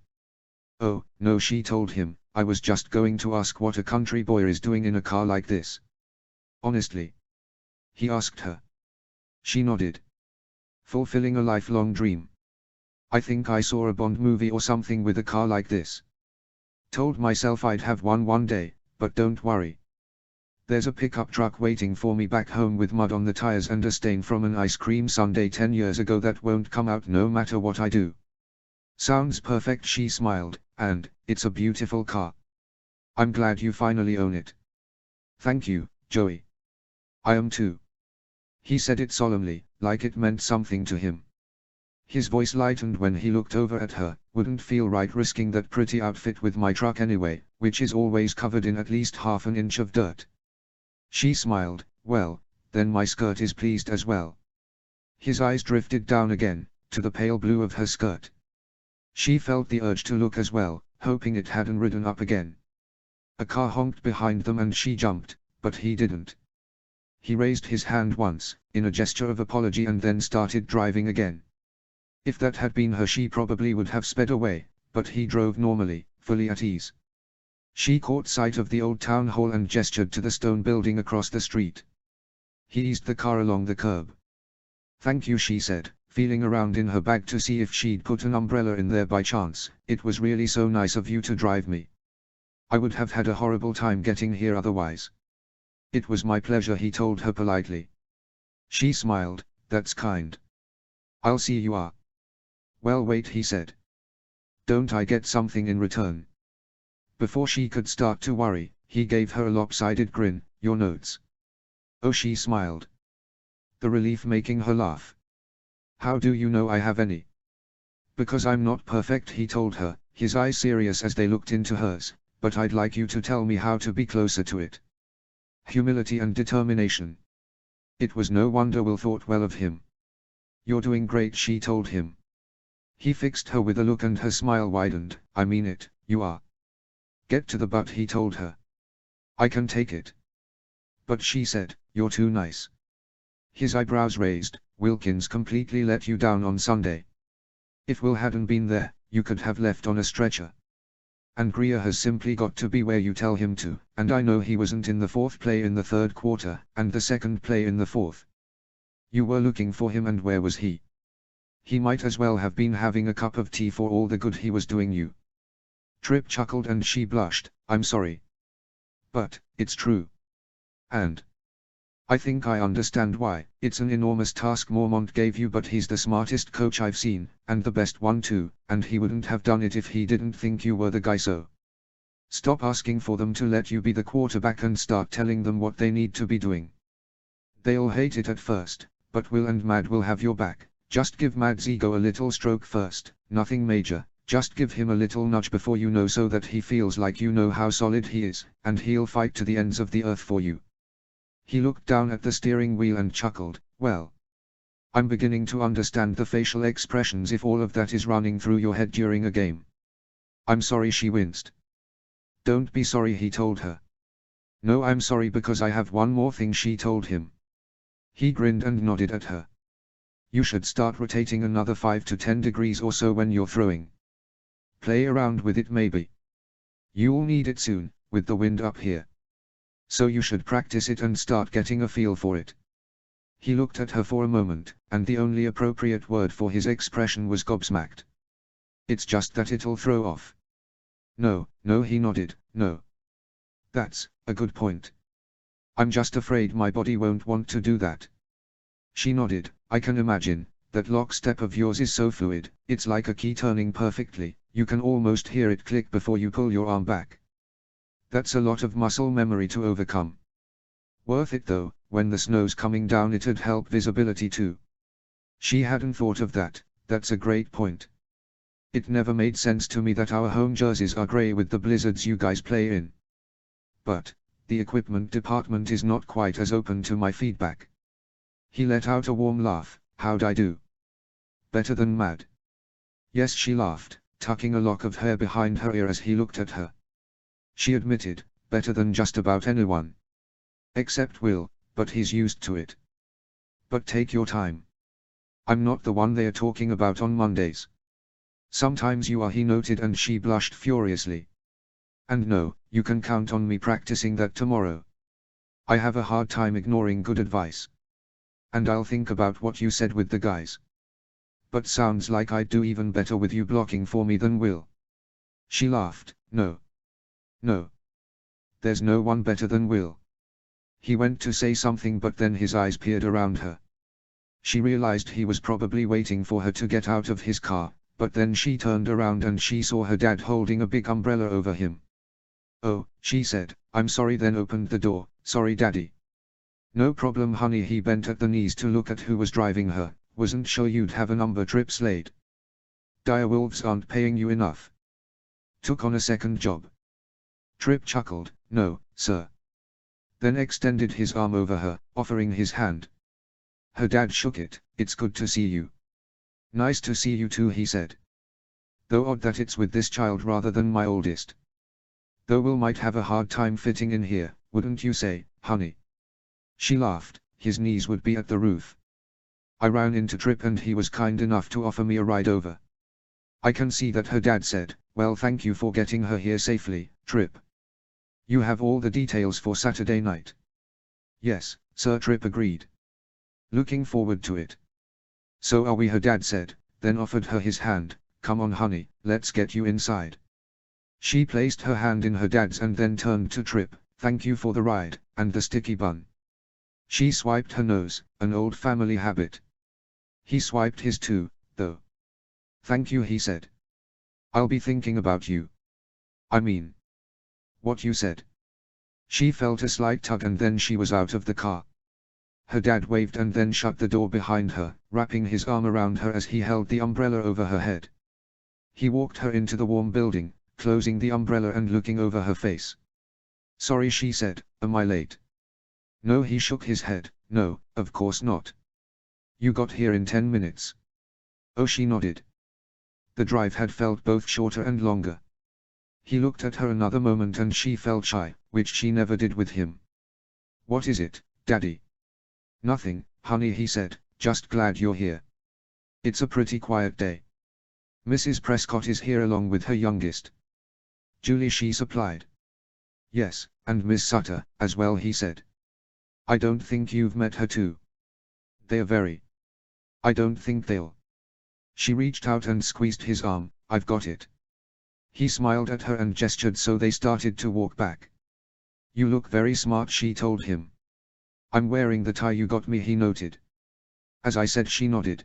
Oh, no, she told him, I was just going to ask what a country boy is doing in a car like this. Honestly? He asked her. She nodded. Fulfilling a lifelong dream. I think I saw a Bond movie or something with a car like this. Told myself I'd have one day, but don't worry. There's a pickup truck waiting for me back home with mud on the tires and a stain from an ice cream sundae 10 years ago that won't come out no matter what I do. Sounds perfect, she smiled, and, it's a beautiful car. I'm glad you finally own it. Thank you, Joey. I am too. He said it solemnly, like it meant something to him. His voice lightened when he looked over at her. Wouldn't feel right risking that pretty outfit with my truck anyway, which is always covered in at least half an inch of dirt. She smiled. Well, then my skirt is pleased as well. His eyes drifted down again, to the pale blue of her skirt. She felt the urge to look as well, hoping it hadn't ridden up again. A car honked behind them and she jumped, but he didn't. He raised his hand once, in a gesture of apology, and then started driving again. If that had been her, she probably would have sped away, but he drove normally, fully at ease. She caught sight of the old town hall and gestured to the stone building across the street. He eased the car along the curb. Thank you, she said, feeling around in her bag to see if she'd put an umbrella in there by chance. It was really so nice of you to drive me. I would have had a horrible time getting here otherwise. It was my pleasure, he told her politely. She smiled. That's kind. I'll see you are. Well, wait, he said. Don't I get something in return? Before she could start to worry, he gave her a lopsided grin. Your notes. Oh, she smiled. The relief making her laugh. How do you know I have any? Because I'm not perfect, he told her, his eyes serious as they looked into hers, but I'd like you to tell me how to be closer to it. Humility and determination. It was no wonder Will thought well of him. You're doing great, she told him. He fixed her with a look and her smile widened. I mean it, you are. Get to the butt, he told her. I can take it. But she said, you're too nice. His eyebrows raised. Wilkins completely let you down on Sunday. If Will hadn't been there, you could have left on a stretcher. And Greer has simply got to be where you tell him to, and I know he wasn't in the fourth play in the third quarter, and the second play in the fourth. You were looking for him, and where was he? He might as well have been having a cup of tea for all the good he was doing you. Tripp chuckled and she blushed. I'm sorry. But, it's true. And I think I understand why. It's an enormous task Mormont gave you, but he's the smartest coach I've seen, and the best one too, and he wouldn't have done it if he didn't think you were the guy. So stop asking for them to let you be the quarterback and start telling them what they need to be doing. They'll hate it at first, but Will and Mad will have your back. Just give Mad's ego a little stroke first, nothing major, just give him a little nudge before you know, so that he feels like you know how solid he is, and he'll fight to the ends of the earth for you. He looked down at the steering wheel and chuckled. Well, I'm beginning to understand the facial expressions if all of that is running through your head during a game. I'm sorry, she winced. Don't be sorry, he told her. No, I'm sorry because I have one more thing, she told him. He grinned and nodded at her. You should start rotating another 5 to 10 degrees or so when you're throwing. Play around with it maybe. You'll need it soon, with the wind up here. So you should practice it and start getting a feel for it. He looked at her for a moment, and the only appropriate word for his expression was gobsmacked. It's just that it'll throw off. No, he nodded, no. That's a good point. I'm just afraid my body won't want to do that. She nodded. I can imagine. That lockstep of yours is so fluid, it's like a key turning perfectly, you can almost hear it click before you pull your arm back. That's a lot of muscle memory to overcome. Worth it though, when the snow's coming down it'd help visibility too. She hadn't thought of that. That's a great point. It never made sense to me that our home jerseys are grey with the blizzards you guys play in. But, the equipment department is not quite as open to my feedback. He let out a warm laugh. How'd I do? Better than mad. Yes, she laughed, tucking a lock of hair behind her ear as he looked at her. She admitted, better than just about anyone. Except Will, but he's used to it. But take your time. I'm not the one they're talking about on Mondays. Sometimes you are, he noted, and she blushed furiously. And no, you can count on me practicing that tomorrow. I have a hard time ignoring good advice. And I'll think about what you said with the guys. But sounds like I'd do even better with you blocking for me than Will. She laughed. No. No. There's no one better than Will. He went to say something, but then his eyes peered around her. She realized he was probably waiting for her to get out of his car, but then she turned around and she saw her dad holding a big umbrella over him. Oh, she said, I'm sorry, then opened the door. Sorry, Daddy. No problem, honey. He bent at the knees to look at who was driving her. Wasn't sure you'd have a number, Trip Slade. Direwolves aren't paying you enough. Took on a second job. Trip chuckled. No, sir. Then extended his arm over her, offering his hand. Her dad shook it. It's good to see you. Nice to see you too, he said. Though odd that it's with this child rather than my oldest. Though Will might have a hard time fitting in here, wouldn't you say, honey? She laughed. His knees would be at the roof. I ran into Trip and he was kind enough to offer me a ride over. I can see that, her dad said. Well, thank you for getting her here safely, Trip. You have all the details for Saturday night? Yes, sir, Trip agreed. Looking forward to it. So are we, her dad said, then offered her his hand. Come on, honey, let's get you inside. She placed her hand in her dad's and then turned to Trip. Thank you for the ride, and the sticky bun. She swiped her nose, an old family habit. He swiped his too, though. Thank you, he said. I'll be thinking about you. I mean, what you said. She felt a slight tug and then she was out of the car. Her dad waved and then shut the door behind her, wrapping his arm around her as he held the umbrella over her head. He walked her into the warm building, closing the umbrella and looking over her face. Sorry, she said, am I late? No, he shook his head. No, of course not. You got here in 10 minutes. Oh, she nodded. The drive had felt both shorter and longer. He looked at her another moment and she felt shy, which she never did with him. What is it, Daddy? Nothing, honey, he said, just glad you're here. It's a pretty quiet day. Mrs. Prescott is here along with her youngest. Julie, she supplied. Yes, and Miss Sutter, as well, he said. I don't think you've met her too. They're very. I don't think they'll. She reached out and squeezed his arm. I've got it. He smiled at her and gestured so they started to walk back. You look very smart, she told him. I'm wearing the tie you got me, he noted. As I said, she nodded.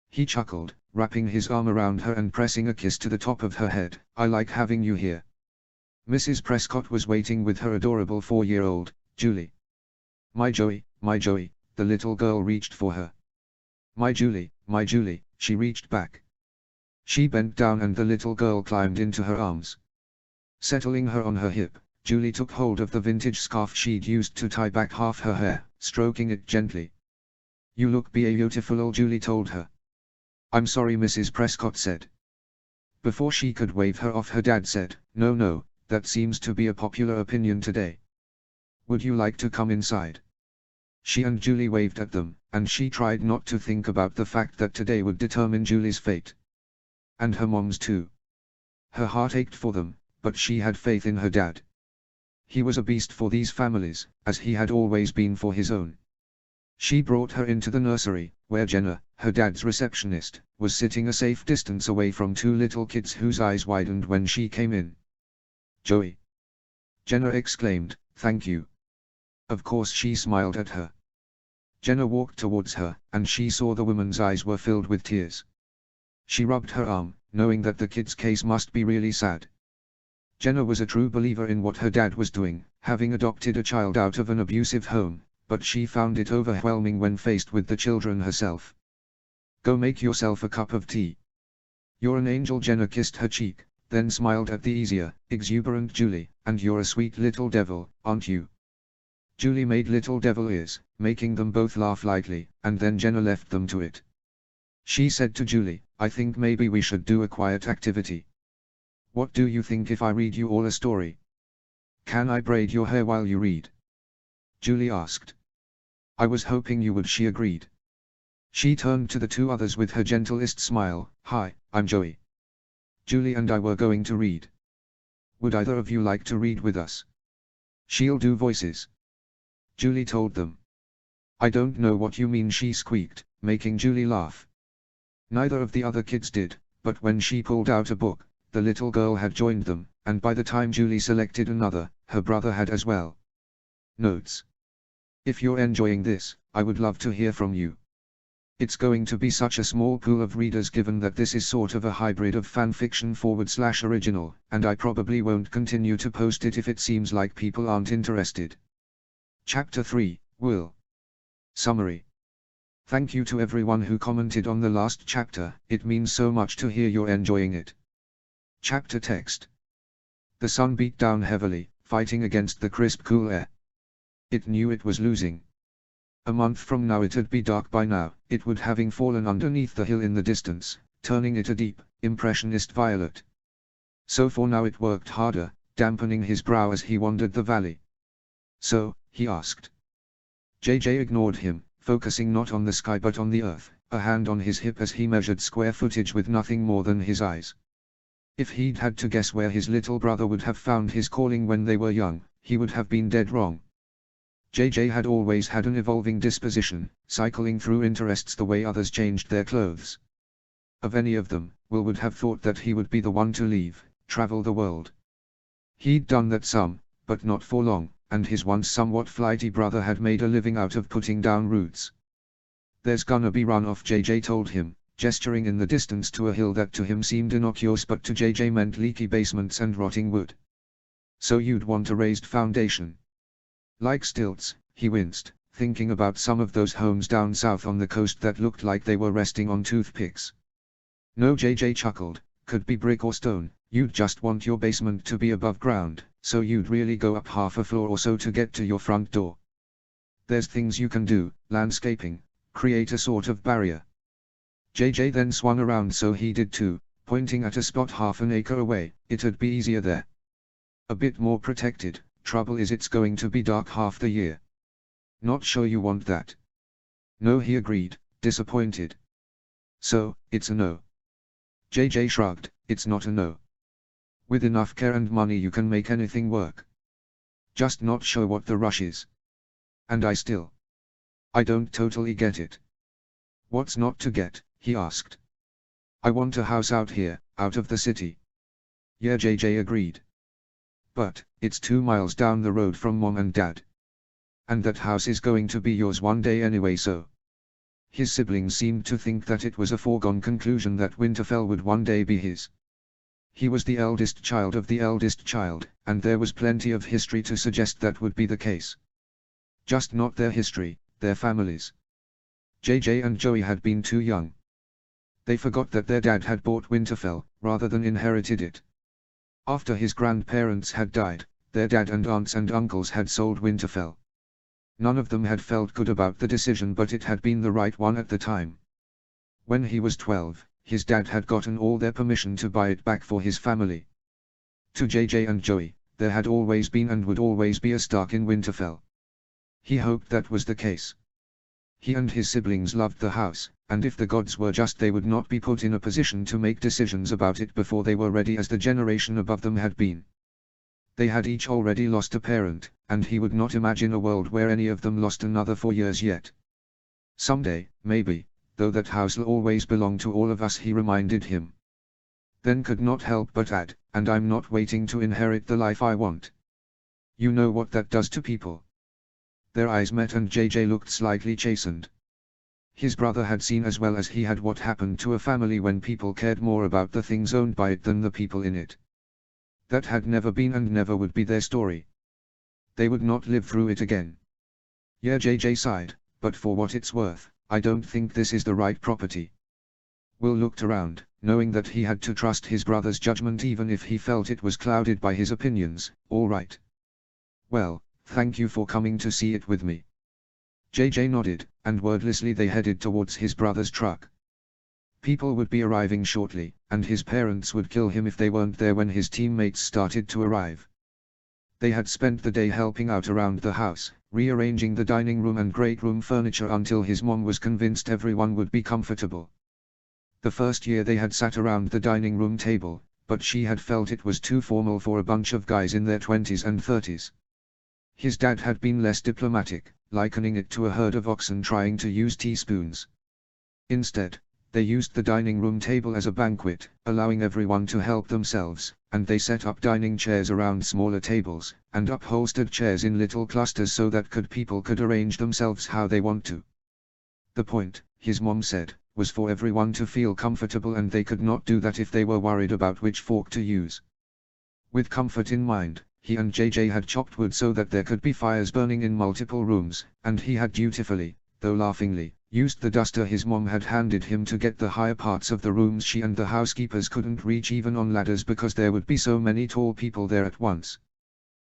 He chuckled, wrapping his arm around her and pressing a kiss to the top of her head. I like having you here. Mrs. Prescott was waiting with her adorable 4-year-old, Julie. My Joey, the little girl reached for her. My Julie, she reached back. She bent down and the little girl climbed into her arms. Settling her on her hip, Julie took hold of the vintage scarf she'd used to tie back half her hair, stroking it gently. You look beautiful, Julie told her. I'm sorry, Mrs. Prescott said. Before she could wave her off, her dad said, No, that seems to be a popular opinion today. Would you like to come inside? She and Julie waved at them, and she tried not to think about the fact that today would determine Julie's fate. And her mom's too. Her heart ached for them, but she had faith in her dad. He was a beast for these families, as he had always been for his own. She brought her into the nursery, where Jenna, her dad's receptionist, was sitting a safe distance away from 2 little kids whose eyes widened when she came in. Joey! Jenna exclaimed, thank you. Of course, she smiled at her. Jenna walked towards her, and she saw the woman's eyes were filled with tears. She rubbed her arm, knowing that the kid's case must be really sad. Jenna was a true believer in what her dad was doing, having adopted a child out of an abusive home, but she found it overwhelming when faced with the children herself. "Go make yourself a cup of tea. You're an angel." Jenna kissed her cheek, then smiled at the easier, exuberant Julie, "and you're a sweet little devil, aren't you?" Julie made little devil ears, making them both laugh lightly, and then Jenna left them to it. She said to Julie, "I think maybe we should do a quiet activity. What do you think if I read you all a story?" "Can I braid your hair while you read?" Julie asked. "I was hoping you would," she agreed. She turned to the two others with her gentlest smile. "Hi, I'm Joey. Julie and I were going to read. Would either of you like to read with us?" "She'll do voices," Julie told them. "I don't know what you mean," she squeaked, making Julie laugh. Neither of the other kids did, but when she pulled out a book, the little girl had joined them, and by the time Julie selected another, her brother had as well. Notes: if you're enjoying this, I would love to hear from you. It's going to be such a small pool of readers given that this is sort of a hybrid of fanfiction/original, and I probably won't continue to post it if it seems like people aren't interested. Chapter 3, Will. Summary. Thank you to everyone who commented on the last chapter, it means so much to hear you're enjoying it. Chapter text. The sun beat down heavily, fighting against the crisp cool air. It knew it was losing. A month from now it'd be dark by now, it would having fallen underneath the hill in the distance, turning it a deep, impressionist violet. So for now it worked harder, dampening his brow as he wandered the valley. "So?" he asked. JJ ignored him, focusing not on the sky but on the earth, a hand on his hip as he measured square footage with nothing more than his eyes. If he'd had to guess where his little brother would have found his calling when they were young, he would have been dead wrong. JJ had always had an evolving disposition, cycling through interests the way others changed their clothes. Of any of them, Will would have thought that he would be the one to leave, travel the world. He'd done that some, but not for long, and his once somewhat flighty brother had made a living out of putting down roots. "There's gonna be runoff," JJ told him, gesturing in the distance to a hill that to him seemed innocuous but to JJ meant leaky basements and rotting wood. "So you'd want a raised foundation?" "Like stilts," he winced, thinking about some of those homes down south on the coast that looked like they were resting on toothpicks. "No," JJ chuckled, "could be brick or stone, you'd just want your basement to be above ground, so you'd really go up half a floor or so to get to your front door. There's things you can do, landscaping, create a sort of barrier." JJ then swung around so he did too, pointing at a spot half an acre away. "It'd be easier there. A bit more protected, trouble is it's going to be dark half the year." "Not sure you want that." "No," he agreed, disappointed. "So, it's a no." JJ shrugged, "It's not a no. With enough care and money you can make anything work. Just not sure what the rush is. And I don't totally get it." "What's not to get?" he asked. "I want a house out here, out of the city." "Yeah," JJ agreed. "But, it's 2 miles down the road from Mom and Dad. And that house is going to be yours one day anyway, so." His siblings seemed to think that it was a foregone conclusion that Winterfell would one day be his. He was the eldest child of the eldest child, and there was plenty of history to suggest that would be the case. Just not their history, their families. JJ and Joey had been too young. They forgot that their dad had bought Winterfell, rather than inherited it. After his grandparents had died, their dad and aunts and uncles had sold Winterfell. None of them had felt good about the decision, but it had been the right one at the time. When he was 12, his dad had gotten all their permission to buy it back for his family. To JJ and Joey, there had always been and would always be a Stark in Winterfell. He hoped that was the case. He and his siblings loved the house, and if the gods were just they would not be put in a position to make decisions about it before they were ready as the generation above them had been. They had each already lost a parent, and he would not imagine a world where any of them lost another for years yet. Someday, maybe, though that house'll always belong to all of us, he reminded him. Then could not help but add, and I'm not waiting to inherit the life I want. You know what that does to people. Their eyes met and JJ looked slightly chastened. His brother had seen as well as he had what happened to a family when people cared more about the things owned by it than the people in it. That had never been and never would be their story. They would not live through it again. Yeah, JJ sighed, but for what it's worth, I don't think this is the right property. Will looked around, knowing that he had to trust his brother's judgment even if he felt it was clouded by his opinions. All right. Well, thank you for coming to see it with me. JJ nodded, and wordlessly they headed towards his brother's truck. People would be arriving shortly, and his parents would kill him if they weren't there when his teammates started to arrive. They had spent the day helping out around the house, rearranging the dining room and great room furniture until his mom was convinced everyone would be comfortable. The first year they had sat around the dining room table, but she had felt it was too formal for a bunch of guys in their 20s and 30s. His dad had been less diplomatic, likening it to a herd of oxen trying to use teaspoons. Instead, they used the dining room table as a banquet, allowing everyone to help themselves, and they set up dining chairs around smaller tables, and upholstered chairs in little clusters so that people could arrange themselves how they want to. The point, his mom said, was for everyone to feel comfortable, and they could not do that if they were worried about which fork to use. With comfort in mind, he and JJ had chopped wood so that there could be fires burning in multiple rooms, and he had dutifully, though laughingly, used the duster his mom had handed him to get the higher parts of the rooms she and the housekeepers couldn't reach even on ladders because there would be so many tall people there at once.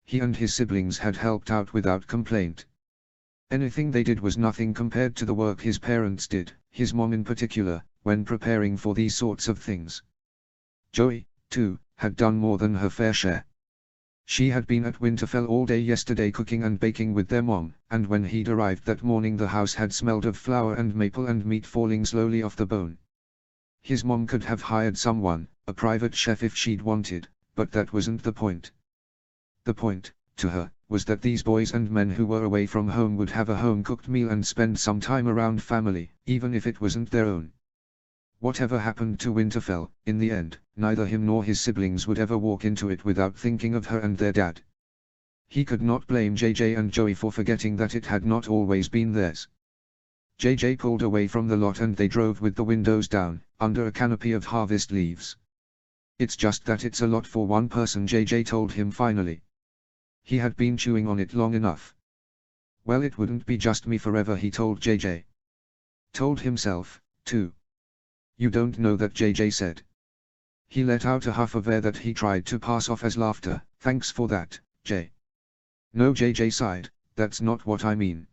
He and his siblings had helped out without complaint. Anything they did was nothing compared to the work his parents did, his mom in particular, when preparing for these sorts of things. Joey, too, had done more than her fair share. She had been at Winterfell all day yesterday cooking and baking with their mom, and when he'd arrived that morning the house had smelled of flour and maple and meat falling slowly off the bone. His mom could have hired someone, a private chef if she'd wanted, but that wasn't the point. The point, to her, was that these boys and men who were away from home would have a home-cooked meal and spend some time around family, even if it wasn't their own. Whatever happened to Winterfell, in the end, neither him nor his siblings would ever walk into it without thinking of her and their dad. He could not blame JJ and Joey for forgetting that it had not always been theirs. JJ pulled away from the lot and they drove with the windows down, under a canopy of harvest leaves. It's just that it's a lot for one person, JJ told him finally. He had been chewing on it long enough. Well, it wouldn't be just me forever, he told JJ. Told himself, too. You don't know that, JJ said. He let out a huff of air that he tried to pass off as laughter. Thanks for that, Jay. No, JJ sighed, that's not what I mean.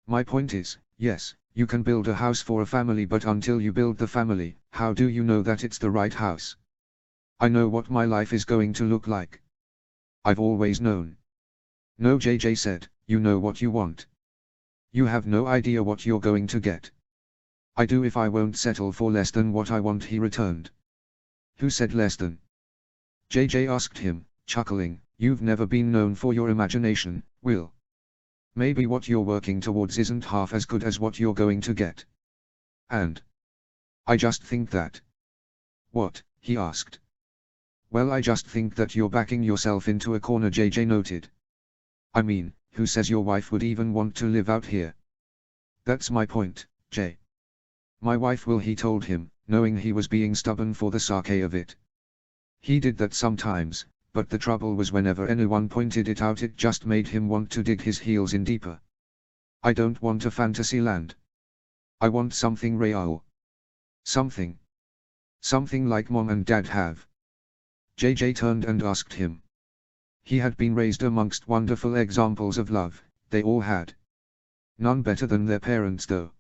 My point is, yes, you can build a house for a family, but until you build the family, how do you know that it's the right house? I know what my life is going to look like. I've always known. No, JJ said, you know what you want. You have no idea what you're going to get. I do if I won't settle for less than what I want, he returned. Who said less than? JJ asked him, chuckling. You've never been known for your imagination, Will. Maybe what you're working towards isn't half as good as what you're going to get. And I just think that. What? He asked. Well, I just think that you're backing yourself into a corner, JJ noted. I mean, who says your wife would even want to live out here? That's my point, Jay. My wife will, he told him, knowing he was being stubborn for the sake of it. He did that sometimes, but the trouble was whenever anyone pointed it out it just made him want to dig his heels in deeper. I don't want a fantasy land. I want something real. Something like mom and dad have. JJ turned and asked him. He had been raised amongst wonderful examples of love, they all had. None better than their parents though.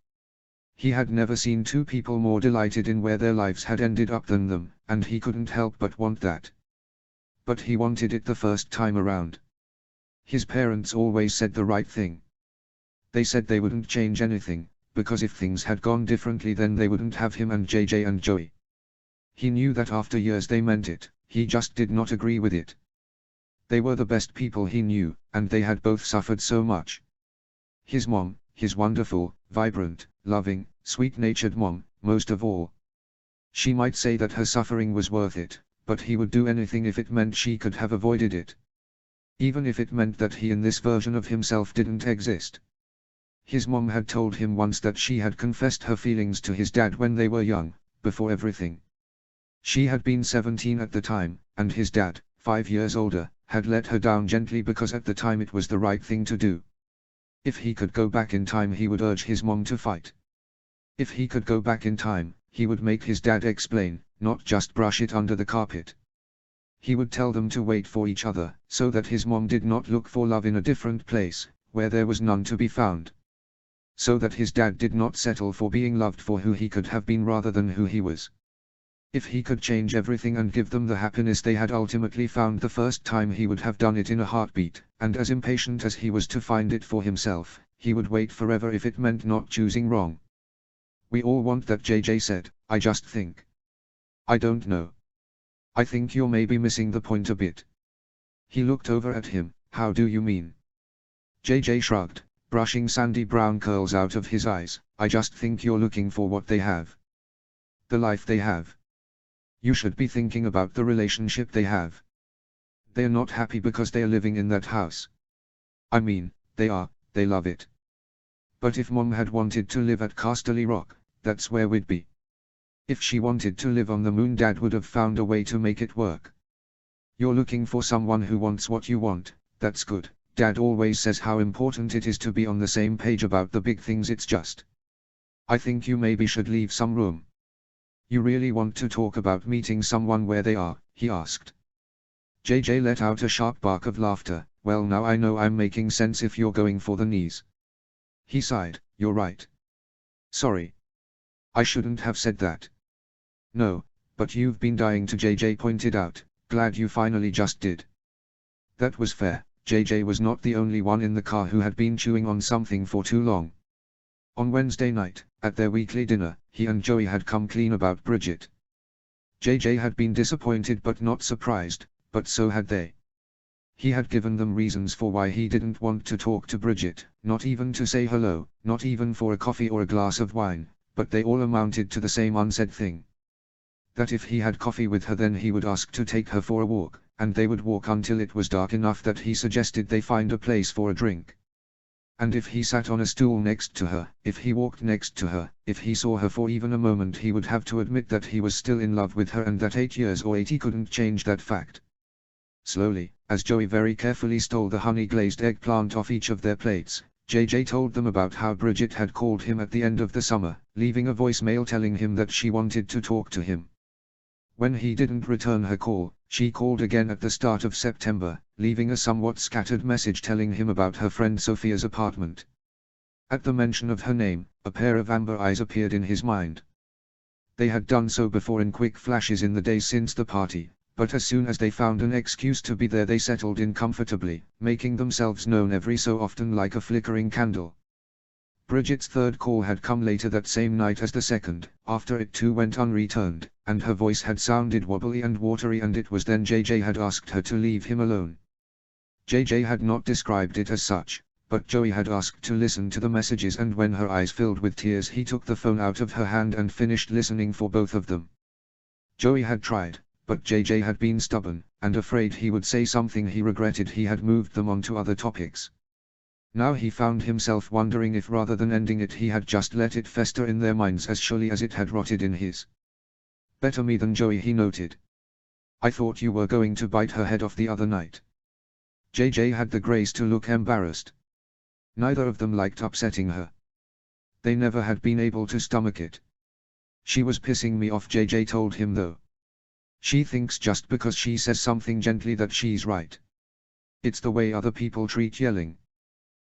He had never seen two people more delighted in where their lives had ended up than them, and he couldn't help but want that. But he wanted it the first time around. His parents always said the right thing. They said they wouldn't change anything, because if things had gone differently then they wouldn't have him and JJ and Joey. He knew that after years they meant it, he just did not agree with it. They were the best people he knew, and they had both suffered so much. His mom, his wonderful, vibrant, loving, sweet-natured mom, most of all. She might say that her suffering was worth it, but he would do anything if it meant she could have avoided it. Even if it meant that he in this version of himself didn't exist. His mom had told him once that she had confessed her feelings to his dad when they were young, before everything. She had been 17 at the time, and his dad, 5 years older, had let her down gently because at the time it was the right thing to do. If he could go back in time, he would urge his mom to fight. If he could go back in time, he would make his dad explain, not just brush it under the carpet. He would tell them to wait for each other, so that his mom did not look for love in a different place, where there was none to be found. So that his dad did not settle for being loved for who he could have been rather than who he was. If he could change everything and give them the happiness they had ultimately found the first time, he would have done it in a heartbeat, and as impatient as he was to find it for himself, he would wait forever if it meant not choosing wrong. We all want that, JJ said. I just think. I don't know. I think you're maybe missing the point a bit. He looked over at him. How do you mean? JJ shrugged, brushing sandy brown curls out of his eyes. I just think you're looking for what they have. The life they have. You should be thinking about the relationship they have. They're not happy because they're living in that house. I mean, they love it. But if Mom had wanted to live at Casterly Rock, that's where we'd be. If she wanted to live on the moon, Dad would have found a way to make it work. You're looking for someone who wants what you want. That's good. Dad always says how important it is to be on the same page about the big things. It's just, I think you maybe should leave some room. You really want to talk about meeting someone where they are? He asked. JJ let out a sharp bark of laughter. Well, now I know I'm making sense if you're going for the knees. He sighed. You're right. Sorry. I shouldn't have said that. No, but you've been dying to, JJ pointed out. Glad you finally just did. That was fair. JJ was not the only one in the car who had been chewing on something for too long. On Wednesday night, at their weekly dinner, he and Joey had come clean about Bridget. JJ had been disappointed but not surprised, but so had they. He had given them reasons for why he didn't want to talk to Bridget, not even to say hello, not even for a coffee or a glass of wine, but they all amounted to the same unsaid thing. That if he had coffee with her, then he would ask to take her for a walk, and they would walk until it was dark enough that he suggested they find a place for a drink. And if he sat on a stool next to her, if he walked next to her, if he saw her for even a moment, he would have to admit that he was still in love with her, and that 8 years or 80 couldn't change that fact. Slowly, as Joey very carefully stole the honey-glazed eggplant off each of their plates, JJ told them about how Bridget had called him at the end of the summer, leaving a voicemail telling him that she wanted to talk to him. When he didn't return her call, she called again at the start of September, leaving a somewhat scattered message telling him about her friend Sophia's apartment. At the mention of her name, a pair of amber eyes appeared in his mind. They had done so before in quick flashes in the days since the party, but as soon as they found an excuse to be there, they settled in comfortably, making themselves known every so often like a flickering candle. Bridget's third call had come later that same night as the second, after it too went unreturned, and her voice had sounded wobbly and watery, and it was then JJ had asked her to leave him alone. JJ had not described it as such, but Joey had asked to listen to the messages, and when her eyes filled with tears, he took the phone out of her hand and finished listening for both of them. Joey had tried, but JJ had been stubborn, and afraid he would say something he regretted, he had moved them on to other topics. Now he found himself wondering if rather than ending it he had just let it fester in their minds as surely as it had rotted in his. Better me than Joey, he noted. I thought you were going to bite her head off the other night. JJ had the grace to look embarrassed. Neither of them liked upsetting her. They never had been able to stomach it. She was pissing me off, JJ told him, though. She thinks just because she says something gently that she's right. It's the way other people treat yelling.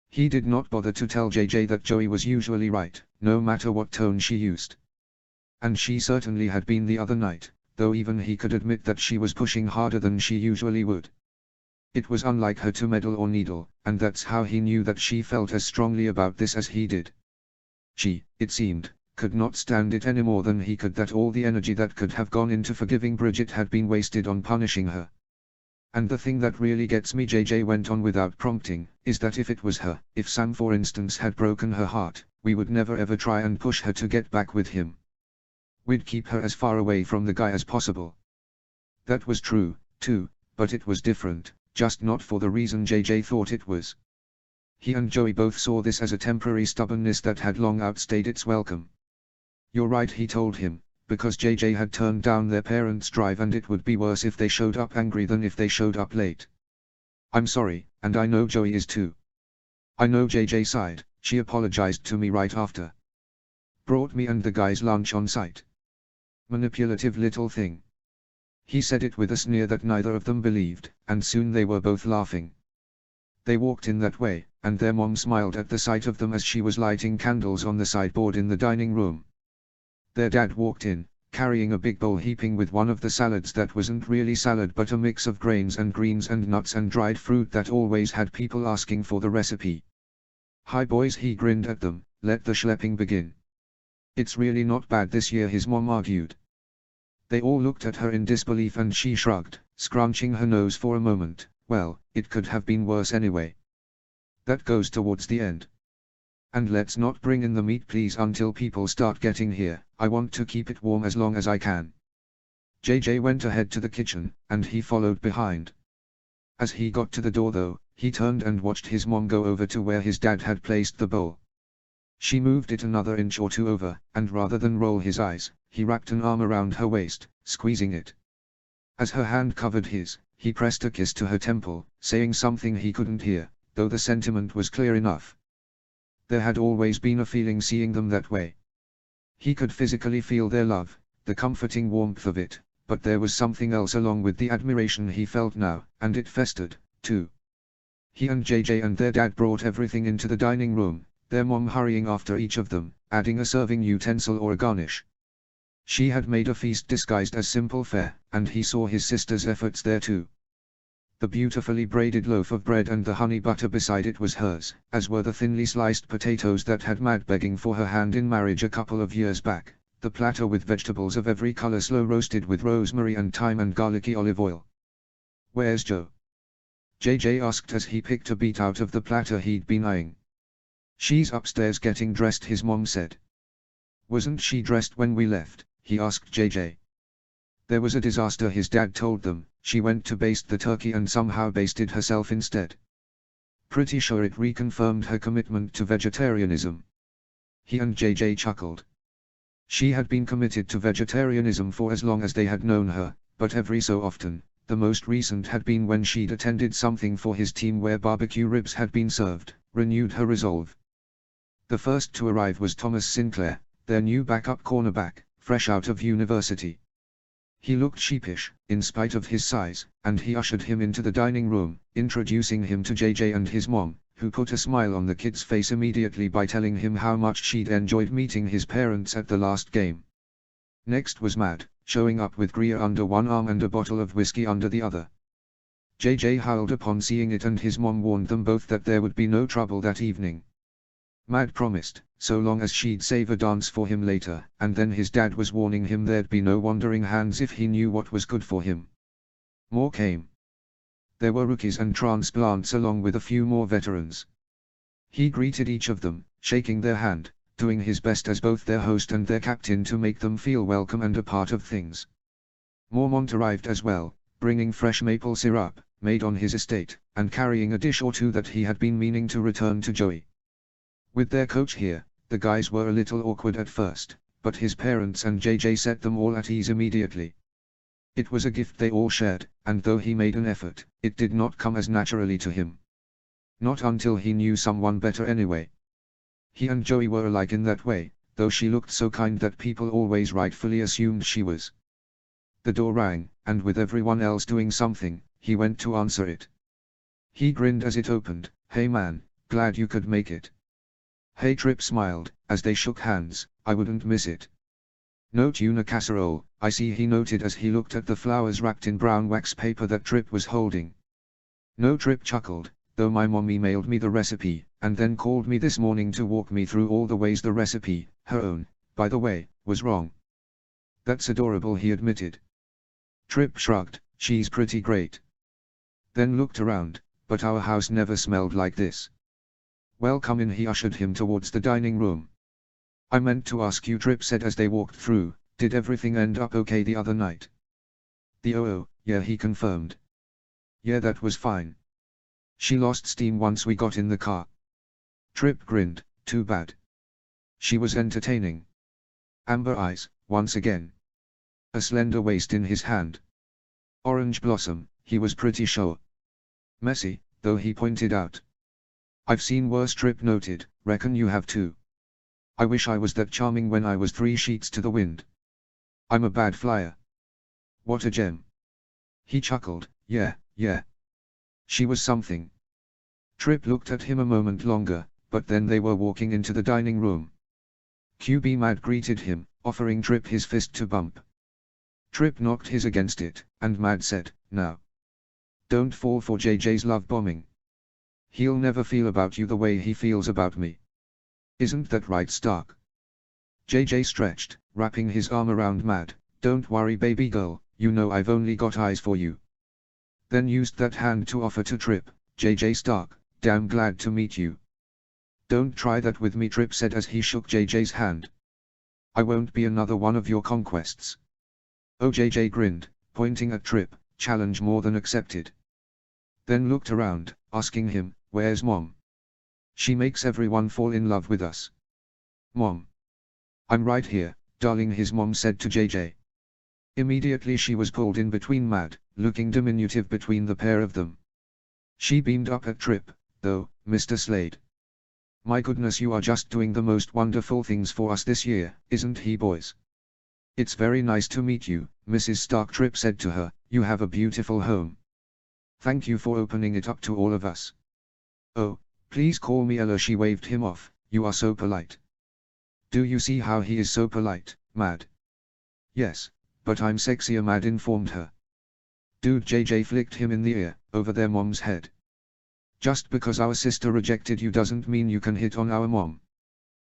He did not bother to tell JJ that Joey was usually right, no matter what tone she used. And she certainly had been the other night, though even he could admit that she was pushing harder than she usually would. It was unlike her to meddle or needle, and that's how he knew that she felt as strongly about this as he did. She, it seemed, could not stand it any more than he could, that all the energy that could have gone into forgiving Bridget had been wasted on punishing her. And the thing that really gets me, JJ went on without prompting, is that if it was her, if Sam for instance had broken her heart, we would never ever try and push her to get back with him. We'd keep her as far away from the guy as possible. That was true, too, but it was different, just not for the reason JJ thought it was. He and Joey both saw this as a temporary stubbornness that had long outstayed its welcome. You're right, he told him, because JJ had turned down their parents' drive and it would be worse if they showed up angry than if they showed up late. I'm sorry, and I know Joey is too. I know JJ sighed. She apologized to me right after. Brought me and the guys lunch on site. Manipulative little thing. He said it with a sneer that neither of them believed, and soon they were both laughing. They walked in that way, and their mom smiled at the sight of them as she was lighting candles on the sideboard in the dining room. Their dad walked in, carrying a big bowl heaping with one of the salads that wasn't really salad but a mix of grains and greens and nuts and dried fruit that always had people asking for the recipe. Hi boys, he grinned at them, let the schlepping begin. It's really not bad this year, his mom argued. They all looked at her in disbelief and she shrugged, scrunching her nose for a moment. Well, it could have been worse anyway. That goes towards the end. And let's not bring in the meat please until people start getting here. I want to keep it warm as long as I can. JJ went ahead to the kitchen, and he followed behind. As he got to the door though, he turned and watched his mom go over to where his dad had placed the bowl. She moved it another inch or two over, and rather than roll his eyes, he wrapped an arm around her waist, squeezing it. As her hand covered his, he pressed a kiss to her temple, saying something he couldn't hear, though the sentiment was clear enough. There had always been a feeling seeing them that way. He could physically feel their love, the comforting warmth of it, but there was something else along with the admiration he felt now, and it festered, too. He and JJ and their dad brought everything into the dining room, their mom hurrying after each of them, adding a serving utensil or a garnish. She had made a feast disguised as simple fare, and he saw his sister's efforts there too. The beautifully braided loaf of bread and the honey butter beside it was hers, as were the thinly sliced potatoes that had Mad begging for her hand in marriage a couple of years back, the platter with vegetables of every color slow roasted with rosemary and thyme and garlicky olive oil. "Where's Joe?" JJ asked as he picked a bite out of the platter he'd been eyeing. "She's upstairs getting dressed," his mom said. "Wasn't she dressed when we left?" he asked JJ. There was a disaster, his dad told them. She went to baste the turkey and somehow basted herself instead. Pretty sure it reconfirmed her commitment to vegetarianism. He and JJ chuckled. She had been committed to vegetarianism for as long as they had known her, but every so often, the most recent had been when she'd attended something for his team where barbecue ribs had been served, renewed her resolve. The first to arrive was Thomas Sinclair, their new backup cornerback, fresh out of university. He looked sheepish, in spite of his size, and he ushered him into the dining room, introducing him to JJ and his mom, who put a smile on the kid's face immediately by telling him how much she'd enjoyed meeting his parents at the last game. Next was Mad, showing up with Greer under one arm and a bottle of whiskey under the other. JJ howled upon seeing it and his mom warned them both that there would be no trouble that evening. Mad promised, so long as she'd save a dance for him later, and then his dad was warning him there'd be no wandering hands if he knew what was good for him. More came. There were rookies and transplants along with a few more veterans. He greeted each of them, shaking their hand, doing his best as both their host and their captain to make them feel welcome and a part of things. Mormont arrived as well, bringing fresh maple syrup, made on his estate, and carrying a dish or two that he had been meaning to return to Joey. With their coach here, the guys were a little awkward at first, but his parents and JJ set them all at ease immediately. It was a gift they all shared, and though he made an effort, it did not come as naturally to him. Not until he knew someone better anyway. He and Joey were alike in that way, though she looked so kind that people always rightfully assumed she was. The door rang, and with everyone else doing something, he went to answer it. He grinned as it opened. "Hey man, glad you could make it." Hey Trip smiled, as they shook hands. "I wouldn't miss it." "No tuna casserole, I see," he noted as he looked at the flowers wrapped in brown wax paper that Trip was holding. "No," Trip chuckled, "though my mom emailed me the recipe, and then called me this morning to walk me through all the ways the recipe, her own, by the way, was wrong." "That's adorable," he admitted. Trip shrugged. "She's pretty great." Then looked around, "But our house never smelled like this." "Well, come in," he ushered him towards the dining room. "I meant to ask you," Trip said as they walked through, "did everything end up okay the other night?" Yeah," he confirmed. "Yeah, that was fine. She lost steam once we got in the car." Trip grinned. "Too bad. She was entertaining." Amber eyes, once again. a slender waist in his hand. Orange blossom, he was pretty sure. Messy, though, he pointed out. I've seen worse, Trip noted, reckon you have too. I wish I was that charming when I was 3 sheets to the wind. I'm a bad flyer. What a gem. He chuckled, yeah. She was something. Trip looked at him a moment longer, but then they were walking into the dining room. QB Mad greeted him, offering Trip his fist to bump. Trip knocked his against it, and Mad said, now. Don't fall for JJ's love bombing. He'll never feel about you the way he feels about me. Isn't that right, Stark? JJ stretched, wrapping his arm around Mad. Don't worry, baby girl, you know I've only got eyes for you. Then used that hand to offer to Trip. JJ Stark, damn glad to meet you. Don't try that with me, Trip said as he shook JJ's hand. I won't be another one of your conquests. Oh, JJ grinned, pointing at Trip, challenge more than accepted. Then looked around, asking him, where's Mom? She makes everyone fall in love with us. Mom. I'm right here, darling, his mom said to JJ. Immediately she was pulled in between Mad, looking diminutive between the pair of them. She beamed up at Trip, though, Mr. Slade. My goodness, you are just doing the most wonderful things for us this year, isn't he, boys? It's very nice to meet you, Mrs. Stark, Trip said to her. You have a beautiful home. Thank you for opening it up to all of us. Oh, please call me Ella, she waved him off. You are so polite. Do you see how he is so polite, Mad? Yes, but I'm sexier, Mad informed her. Dude, JJ flicked him in the ear, over their mom's head. Just because our sister rejected you doesn't mean you can hit on our mom.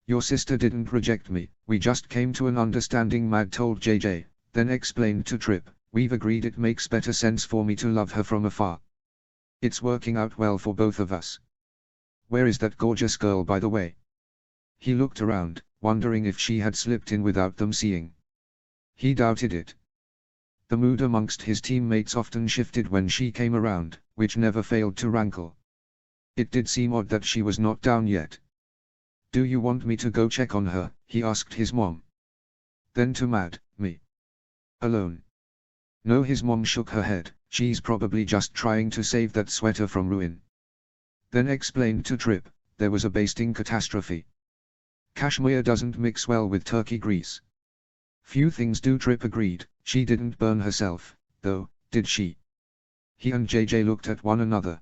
Your sister didn't reject me, we just came to an understanding, Mad told JJ, then explained to Trip, we've agreed it makes better sense for me to love her from afar. It's working out well for both of us. Where is that gorgeous girl, by the way? He looked around, wondering if she had slipped in without them seeing. He doubted it. The mood amongst his teammates often shifted when she came around, which never failed to rankle. It did seem odd that she was not down yet. Do you want me to go check on her? He asked his mom. Then to Mad, me. Alone. No, his mom shook her head, she's probably just trying to save that sweater from ruin. Then explained to Trip, there was a basting catastrophe. Cashmere doesn't mix well with turkey grease. Few things do, Trip agreed. She didn't burn herself, though, did she? He and JJ looked at one another.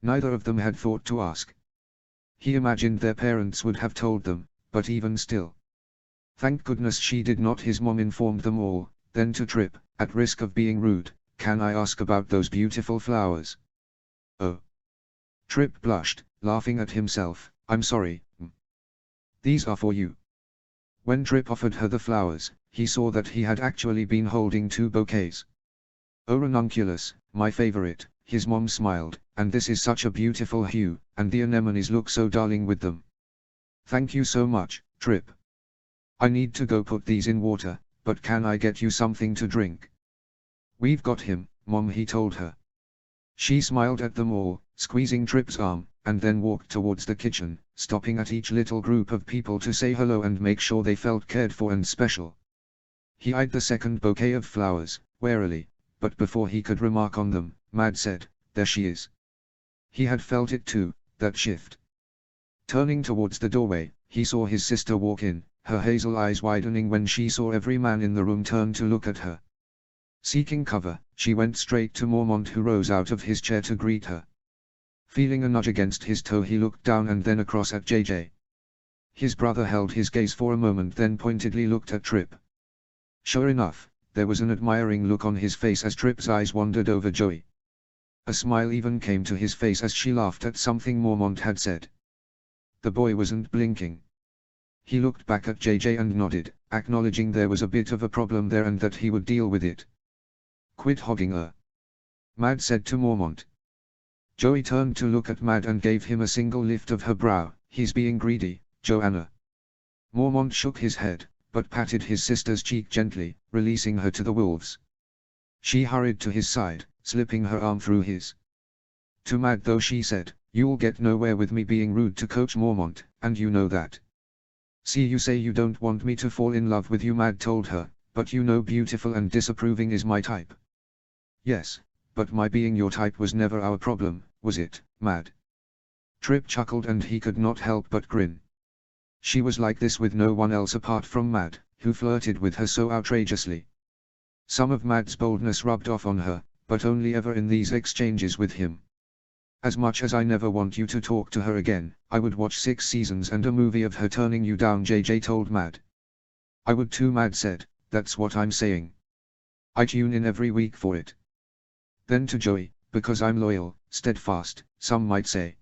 Neither of them had thought to ask. He imagined their parents would have told them, but even still. Thank goodness she did not, his mom informed them all. Then to Trip, at risk of being rude, can I ask about those beautiful flowers? Oh. Trip blushed, laughing at himself. I'm sorry. These are for you. When Trip offered her the flowers, he saw that he had actually been holding 2 bouquets. Oh, ranunculus, my favorite, his mom smiled, and this is such a beautiful hue, and the anemones look so darling with them. Thank you so much, Trip. I need to go put these in water, but can I get you something to drink? We've got him, Mom, he told her. She smiled at them all, squeezing Trip's arm, and then walked towards the kitchen, stopping at each little group of people to say hello and make sure they felt cared for and special. He eyed the second bouquet of flowers, warily, but before he could remark on them, Mad said, there she is. He had felt it too, that shift. Turning towards the doorway, he saw his sister walk in, her hazel eyes widening when she saw every man in the room turn to look at her. Seeking cover, she went straight to Mormont, who rose out of his chair to greet her. Feeling a nudge against his toe, he looked down and then across at JJ. His brother held his gaze for a moment, then pointedly looked at Trip. Sure enough, there was an admiring look on his face as Trip's eyes wandered over Joey. A smile even came to his face as she laughed at something Mormont had said. The boy wasn't blinking. He looked back at JJ and nodded, acknowledging there was a bit of a problem there and that he would deal with it. Quit hogging her, Mad said to Mormont. Joey turned to look at Mad and gave him a single lift of her brow. He's being greedy, Joanna. Mormont shook his head, but patted his sister's cheek gently, releasing her to the wolves. She hurried to his side, slipping her arm through his. To Mad though she said, you'll get nowhere with me being rude to Coach Mormont, and you know that. See, you say you don't want me to fall in love with you, Mad told her, But you know beautiful and disapproving is my type. Yes, but my being your type was never our problem, was it, Mad? Trip chuckled and he could not help but grin. She was like this with no one else apart from Mad, who flirted with her so outrageously. Some of Mad's boldness rubbed off on her, but only ever in these exchanges with him. As much as I never want you to talk to her again, I would watch 6 seasons and a movie of her turning you down, JJ told Mad. I would too, Mad said, that's what I'm saying. I tune in every week for it. Then to Joey, because I'm loyal, steadfast, some might say.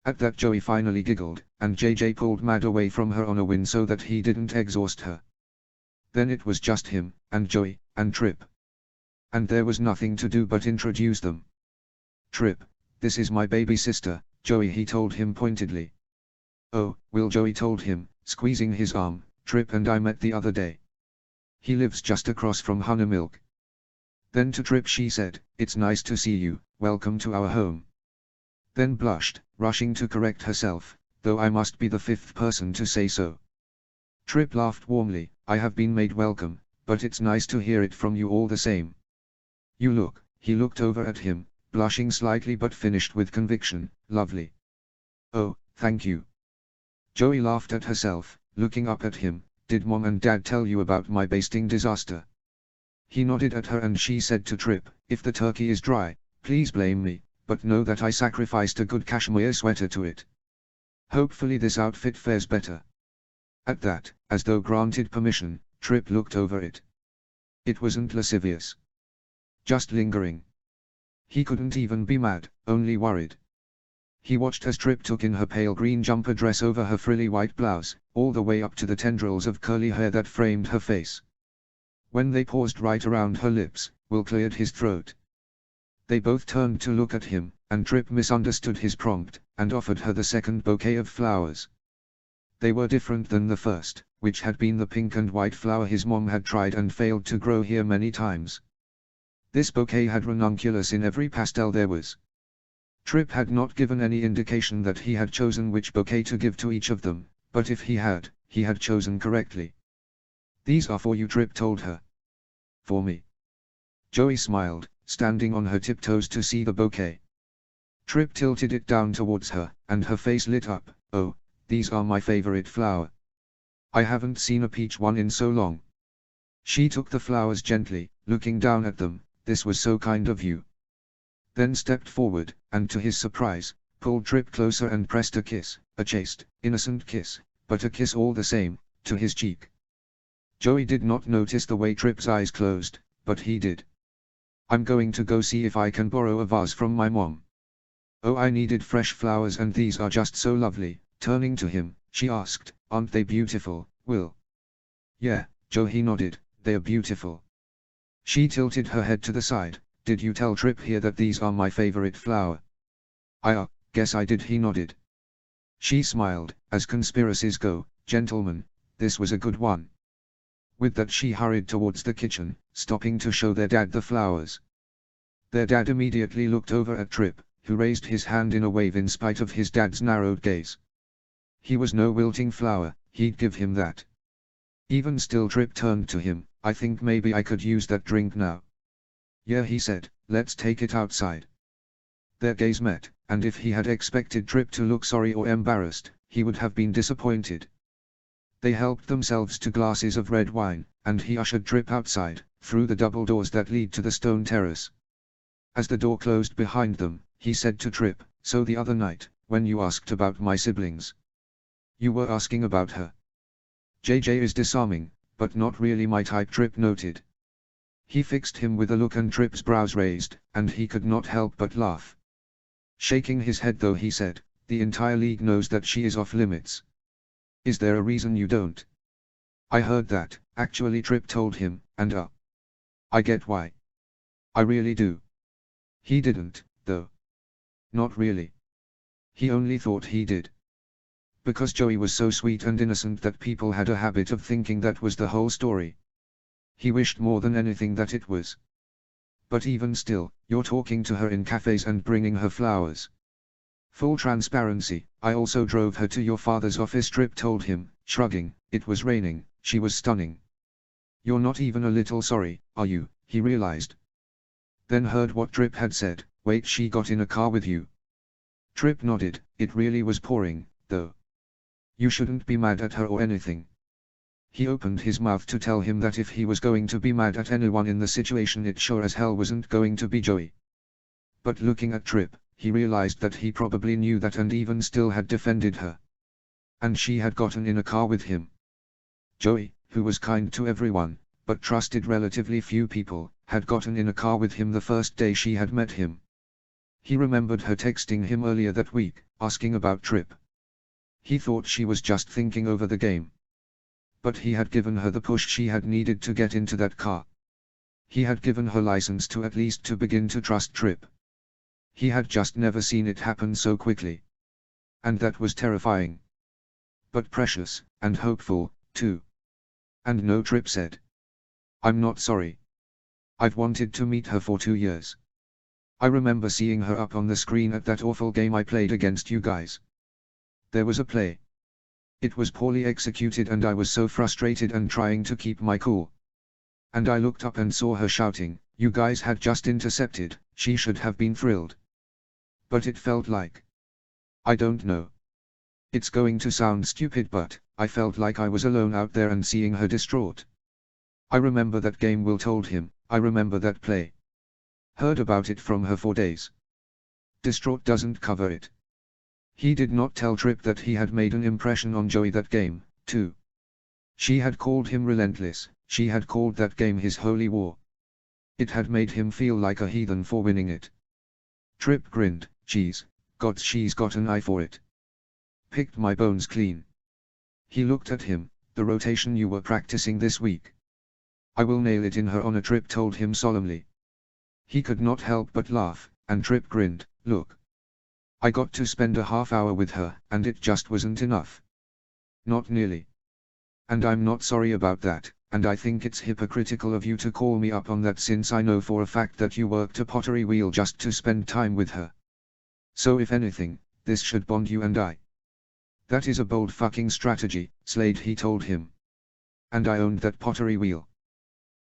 At that Joey finally giggled, and JJ pulled Mad away from her on a whim so that he didn't exhaust her. Then it was just him, and Joey, and Trip. And there was nothing to do but introduce them. Trip, this is my baby sister, Joey, he told him pointedly. Oh, Will, Joey told him, squeezing his arm, Trip and I met the other day. He lives just across from Honeymilk. Then to Trip she said, it's nice to see you, welcome to our home. Then blushed, rushing to correct herself, though I must be the 5th person to say so. Trip laughed warmly, I have been made welcome, but it's nice to hear it from you all the same. You look, he looked over at him, blushing slightly but finished with conviction, lovely. Oh, thank you. Joey laughed at herself, looking up at him, did Mom and Dad tell you about my basting disaster? He nodded at her and she said to Trip, if the turkey is dry, please blame me, but know that I sacrificed a good cashmere sweater to it. Hopefully this outfit fares better. At that, as though granted permission, Trip looked over it. It wasn't lascivious. Just lingering. He couldn't even be mad, only worried. He watched as Trip took in her pale green jumper dress over her frilly white blouse, all the way up to the tendrils of curly hair that framed her face. When they paused right around her lips, Will cleared his throat. They both turned to look at him, and Trip misunderstood his prompt, and offered her the second bouquet of flowers. They were different than the first, which had been the pink and white flower his mom had tried and failed to grow here many times. This bouquet had ranunculus in every pastel there was. Trip had not given any indication that he had chosen which bouquet to give to each of them, but if he had chosen correctly. These are for you, Trip told her. For me. Joey smiled, standing on her tiptoes to see the bouquet. Trip tilted it down towards her, and her face lit up. Oh, these are my favorite flower. I haven't seen a peach one in so long. She took the flowers gently, looking down at them. This was so kind of you. Then stepped forward, and to his surprise, pulled Trip closer and pressed a kiss, a chaste, innocent kiss, but a kiss all the same, to his cheek. Joey did not notice the way Trip's eyes closed, but he did. I'm going to go see if I can borrow a vase from my mom. Oh, I needed fresh flowers and these are just so lovely. Turning to him, she asked, aren't they beautiful, Will? Yeah, Joe, he nodded, they're beautiful. She tilted her head to the side. Did you tell Trip here that these are my favorite flower? I guess I did, he nodded. She smiled, as conspiracies go, gentlemen, this was a good one. With that she hurried towards the kitchen, stopping to show their dad the flowers. Their dad immediately looked over at Trip, who raised his hand in a wave in spite of his dad's narrowed gaze. He was no wilting flower, he'd give him that. Even still, Trip turned to him, I think maybe I could use that drink now. Yeah, he said, let's take it outside. Their gaze met, and if he had expected Trip to look sorry or embarrassed, he would have been disappointed. They helped themselves to glasses of red wine, and he ushered Trip outside, through the double doors that lead to the stone terrace. As the door closed behind them, he said to Trip, so the other night, when you asked about my siblings, you were asking about her. JJ is disarming, but not really my type, Trip noted. He fixed him with a look and Trip's brows raised, and he could not help but laugh. Shaking his head though, he said, the entire league knows that she is off limits. Is there a reason you don't? I heard that, actually, Trip told him, and I get why. I really do. He didn't, though. Not really. He only thought he did. Because Joey was so sweet and innocent that people had a habit of thinking that was the whole story. He wished more than anything that it was. But even still, you're talking to her in cafes and bringing her flowers. Full transparency, I also drove her to your father's office, Trip told him, shrugging. It was raining, she was stunning. You're not even a little sorry, are you? He realized. Then heard what Trip had said. Wait, she got in a car with you? Trip nodded. It really was pouring, though. You shouldn't be mad at her or anything. He opened his mouth to tell him that if he was going to be mad at anyone in the situation, it sure as hell wasn't going to be Joey. But looking at Trip, he realized that he probably knew that and even still had defended her. And she had gotten in a car with him. Joey, who was kind to everyone, but trusted relatively few people, had gotten in a car with him the first day she had met him. He remembered her texting him earlier that week, asking about Trip. He thought she was just thinking over the game. But he had given her the push she had needed to get into that car. He had given her license to at least to begin to trust Trip. He had just never seen it happen so quickly. And that was terrifying. But precious, and hopeful, too. And no, Trip said. I'm not sorry. I've wanted to meet her for 2 years. I remember seeing her up on the screen at that awful game I played against you guys. There was a play. It was poorly executed and I was so frustrated and trying to keep my cool. And I looked up and saw her shouting, you guys had just intercepted. She should have been thrilled. But it felt like, I don't know. It's going to sound stupid, but I felt like I was alone out there and seeing her distraught. I remember that game, Will told him. I remember that play. Heard about it from her for days. Distraught doesn't cover it. He did not tell Trip that he had made an impression on Joey that game, too. She had called him relentless. She had called that game his holy war. It had made him feel like a heathen for winning it. Trip grinned. She's got an eye for it. Picked my bones clean. He looked at him. The rotation you were practicing this week. I will nail it in her honor, Trip told him solemnly. He could not help but laugh, and Trip grinned. Look. I got to spend a half hour with her, and it just wasn't enough. Not nearly. And I'm not sorry about that, and I think it's hypocritical of you to call me up on that, since I know for a fact that you worked a pottery wheel just to spend time with her. So if anything, this should bond you and I. That is a bold fucking strategy, Slade, he told him. And I owned that pottery wheel.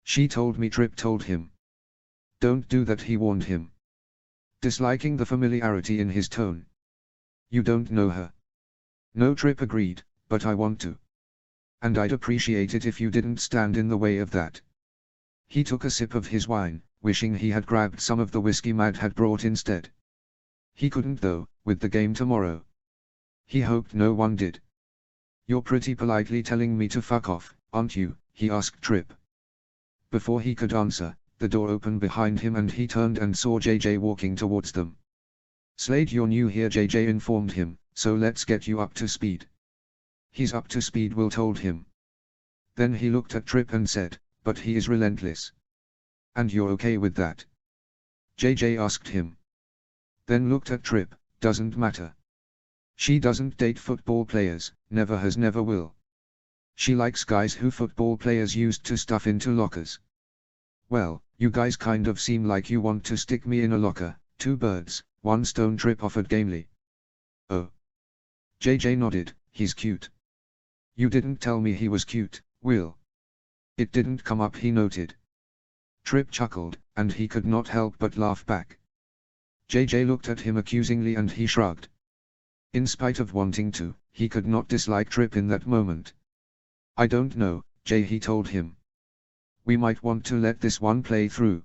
She told me, Trip told him. Don't do that, he warned him. Disliking the familiarity in his tone. You don't know her. No, Trip agreed, but I want to. And I'd appreciate it if you didn't stand in the way of that. He took a sip of his wine, wishing he had grabbed some of the whiskey Mad had brought instead. He couldn't though, with the game tomorrow. He hoped no one did. You're pretty politely telling me to fuck off, aren't you? He asked Trip. Before he could answer, the door opened behind him and he turned and saw JJ walking towards them. Slade, you're new here, JJ informed him, so let's get you up to speed. He's up to speed, Will told him. Then he looked at Trip and said, but he is relentless. And you're okay with that? JJ asked him. Then looked at Trip, doesn't matter. She doesn't date football players, never has, never will. She likes guys who football players used to stuff into lockers. Well, you guys kind of seem like you want to stick me in a locker. 2 birds, 1 stone, Trip offered gamely. Oh. JJ nodded. He's cute. You didn't tell me he was cute, Will. It didn't come up, he noted. Trip chuckled, and he could not help but laugh back. JJ looked at him accusingly and he shrugged. In spite of wanting to, he could not dislike Trip in that moment. I don't know, Jay, he told him. We might want to let this one play through.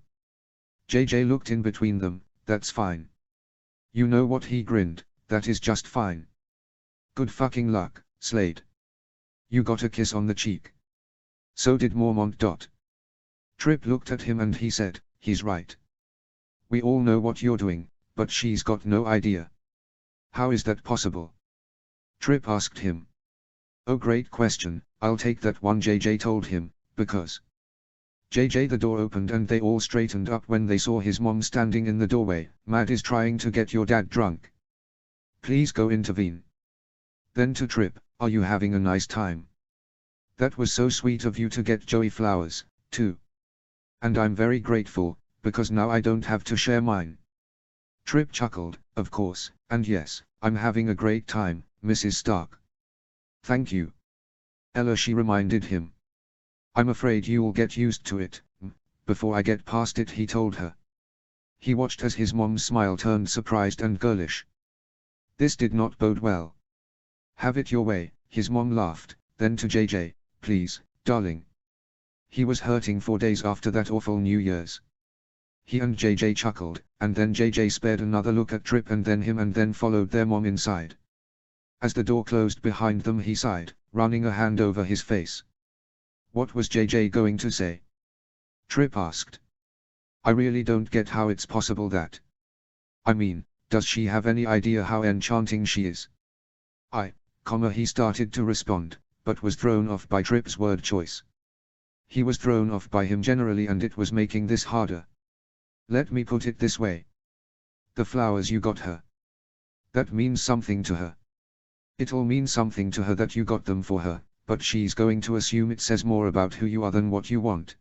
JJ looked in between them. That's fine. You know what, he grinned, that is just fine. Good fucking luck, Slade. You got a kiss on the cheek. So did Mormont. Trip looked at him and he said, he's right. We all know what you're doing, but she's got no idea. How is that possible? Trip asked him. Oh, great question, I'll take that one, JJ told him, because. JJ, the door opened and they all straightened up when they saw his mom standing in the doorway. Mad is trying to get your dad drunk. Please go intervene. Then to Trip, are you having a nice time? That was so sweet of you to get Joey flowers, too. And I'm very grateful, because now I don't have to share mine. Trip chuckled, of course, and yes, I'm having a great time, Mrs. Stark. Thank you. Ella, she reminded him. I'm afraid you'll get used to it, before I get past it, he told her. He watched as his mom's smile turned surprised and girlish. This did not bode well. Have it your way, his mom laughed, then to JJ, please, darling. He was hurting for days after that awful New Year's. He and JJ chuckled, and then JJ spared another look at Trip and then him and then followed their mom inside. As the door closed behind them he sighed, running a hand over his face. What was JJ going to say? Trip asked. I really don't get how it's possible that. I mean, does she have any idea how enchanting she is? He started to respond, but was thrown off by Trip's word choice. He was thrown off by him generally and it was making this harder. Let me put it this way. The flowers you got her. That means something to her. It'll mean something to her that you got them for her, but she's going to assume it says more about who you are than what you want.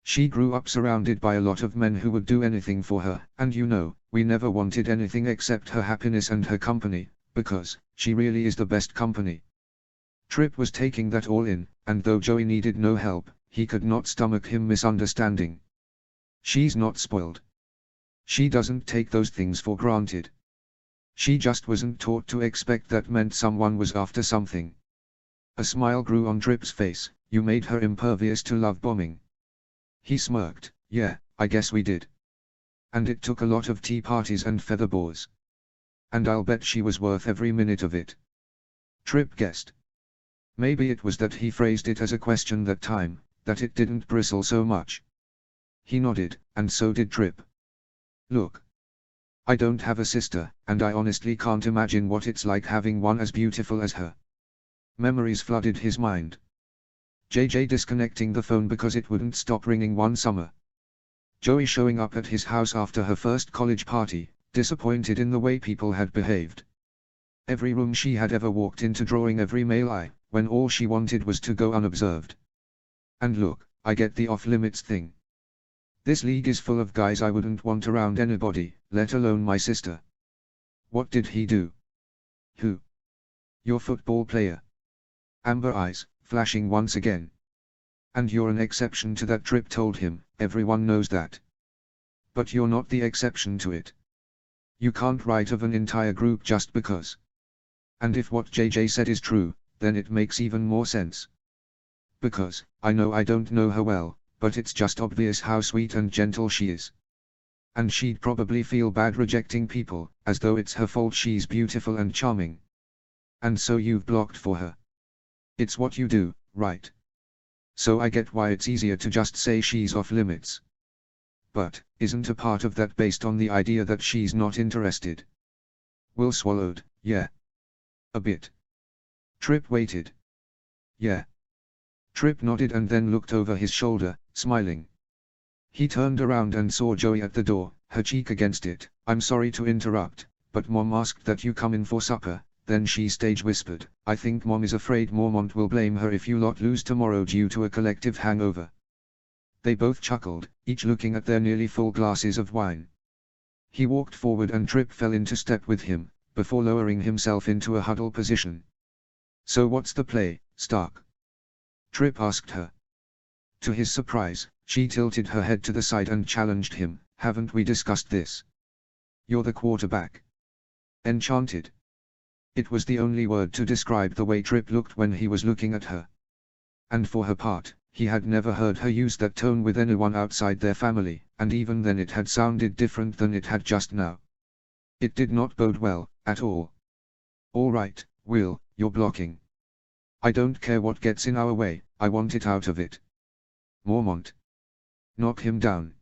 She grew up surrounded by a lot of men who would do anything for her, and you know, we never wanted anything except her happiness and her company, because she really is the best company. Trip was taking that all in, and though Joey needed no help, he could not stomach him misunderstanding. She's not spoiled. She doesn't take those things for granted. She just wasn't taught to expect that meant someone was after something. A smile grew on Trip's face. You made her impervious to love bombing. He smirked. Yeah, I guess we did. And it took a lot of tea parties and feather boas. And I'll bet she was worth every minute of it. Trip guessed. Maybe it was that he phrased it as a question that time, that it didn't bristle so much. He nodded, and so did Trip. Look. I don't have a sister, and I honestly can't imagine what it's like having one as beautiful as her. Memories flooded his mind. JJ disconnecting the phone because it wouldn't stop ringing one summer. Joey showing up at his house after her first college party, disappointed in the way people had behaved. Every room she had ever walked into drawing every male eye, when all she wanted was to go unobserved. And look, I get the off-limits thing. This league is full of guys I wouldn't want around anybody, let alone my sister. What did he do? Who? Your football player. Amber eyes, flashing once again. And you're an exception to that, Trip told him, everyone knows that. But you're not the exception to it. You can't write of an entire group just because. And if what JJ said is true, then it makes even more sense. Because, I know I don't know her well, but it's just obvious how sweet and gentle she is. And she'd probably feel bad rejecting people, as though it's her fault she's beautiful and charming. And so you've blocked for her. It's what you do, right? So I get why it's easier to just say she's off limits. But, isn't a part of that based on the idea that she's not interested? Will swallowed. Yeah. A bit. Trip waited. Yeah. Trip nodded and then looked over his shoulder, smiling. He turned around and saw Joey at the door, her cheek against it. I'm sorry to interrupt, but Mom asked that you come in for supper. Then she stage whispered, I think Mom is afraid Mormont will blame her if you lot lose tomorrow due to a collective hangover. They both chuckled, each looking at their nearly full glasses of wine. He walked forward and Trip fell into step with him, before lowering himself into a huddle position. So what's the play, Stark? Trip asked her. To his surprise, she tilted her head to the side and challenged him, haven't we discussed this? You're the quarterback. Enchanted. It was the only word to describe the way Trip looked when he was looking at her. And for her part, he had never heard her use that tone with anyone outside their family, and even then it had sounded different than it had just now. It did not bode well, at all. All right, Will, you're blocking. I don't care what gets in our way, I want it out of it. Mormont. Knock him down.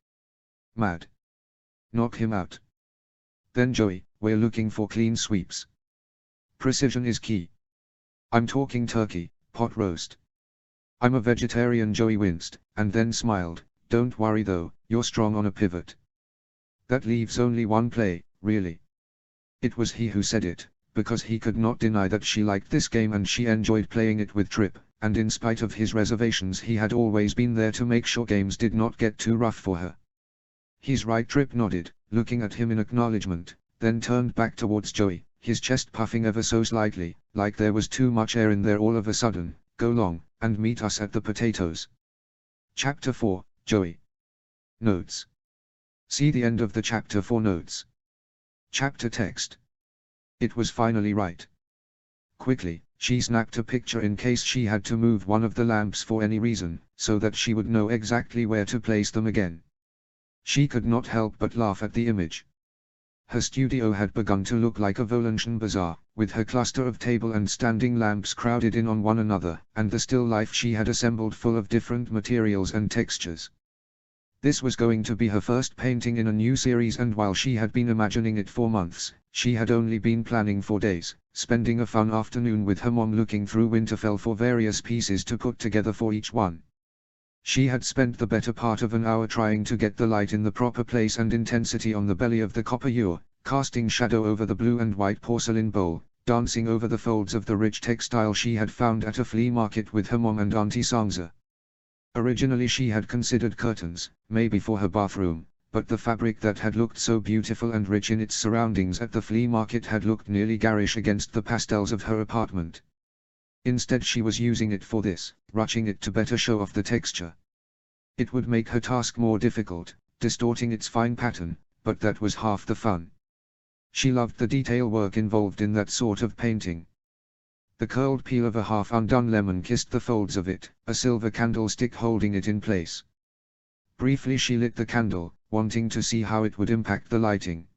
Mad. Knock him out. Then Joey, we're looking for clean sweeps. Precision is key. I'm talking turkey, pot roast. I'm a vegetarian. Joey winced, and then smiled, don't worry though, you're strong on a pivot. That leaves only one play, really. It was he who said it, because he could not deny that she liked this game and she enjoyed playing it with Trip, and in spite of his reservations he had always been there to make sure games did not get too rough for her. He's right. Trip nodded, looking at him in acknowledgement, then turned back towards Joey, his chest puffing ever so slightly, like there was too much air in there all of a sudden. Go long, and meet us at the potatoes. Chapter 4, Joey. Notes. See the end of the chapter for notes. Chapter text. It was finally right. Quickly, she snapped a picture in case she had to move one of the lamps for any reason, so that she would know exactly where to place them again. She could not help but laugh at the image. Her studio had begun to look like a Valencian bazaar, with her cluster of table and standing lamps crowded in on one another, and the still life she had assembled full of different materials and textures. This was going to be her first painting in a new series, and while she had been imagining it for months, she had only been planning for days, spending a fun afternoon with her mom looking through Winterfell for various pieces to put together for each one. She had spent the better part of an hour trying to get the light in the proper place and intensity on the belly of the copper ewer, casting shadow over the blue and white porcelain bowl, dancing over the folds of the rich textile she had found at a flea market with her mom and Auntie Sansa. Originally she had considered curtains, maybe for her bathroom, but the fabric that had looked so beautiful and rich in its surroundings at the flea market had looked nearly garish against the pastels of her apartment. Instead she was using it for this, ruching it to better show off the texture. It would make her task more difficult, distorting its fine pattern, but that was half the fun. She loved the detail work involved in that sort of painting. The curled peel of a half-undone lemon kissed the folds of it, a silver candlestick holding it in place. Briefly she lit the candle, wanting to see how it would impact the lighting.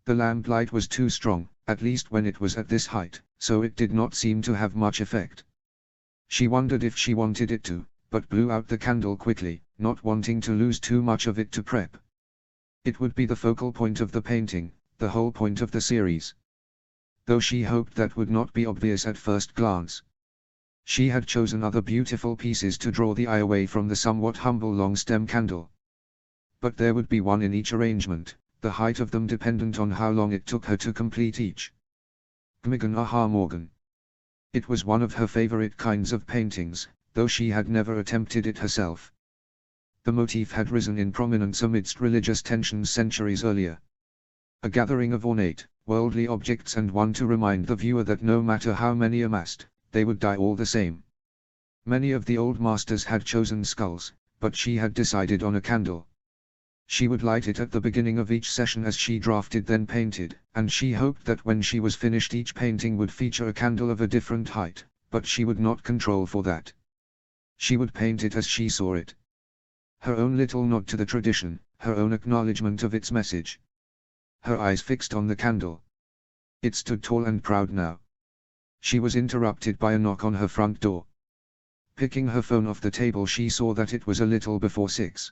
The lamplight was too strong, at least when it was at this height, so it did not seem to have much effect. She wondered if she wanted it to, but blew out the candle quickly, not wanting to lose too much of it to prep. It would be the focal point of the painting, the whole point of the series. Though she hoped that would not be obvious at first glance. She had chosen other beautiful pieces to draw the eye away from the somewhat humble long stem candle. But there would be one in each arrangement, the height of them dependent on how long it took her to complete each. Gmigan Aha Morgan. It was one of her favorite kinds of paintings, though she had never attempted it herself. The motif had risen in prominence amidst religious tensions centuries earlier. A gathering of ornate, worldly objects, and one to remind the viewer that no matter how many amassed, they would die all the same. Many of the old masters had chosen skulls, but she had decided on a candle. She would light it at the beginning of each session as she drafted then painted, and she hoped that when she was finished each painting would feature a candle of a different height, but she would not control for that. She would paint it as she saw it. Her own little nod to the tradition, her own acknowledgement of its message. Her eyes fixed on the candle. It stood tall and proud now. She was interrupted by a knock on her front door. Picking her phone off the table she saw that it was a little before 6.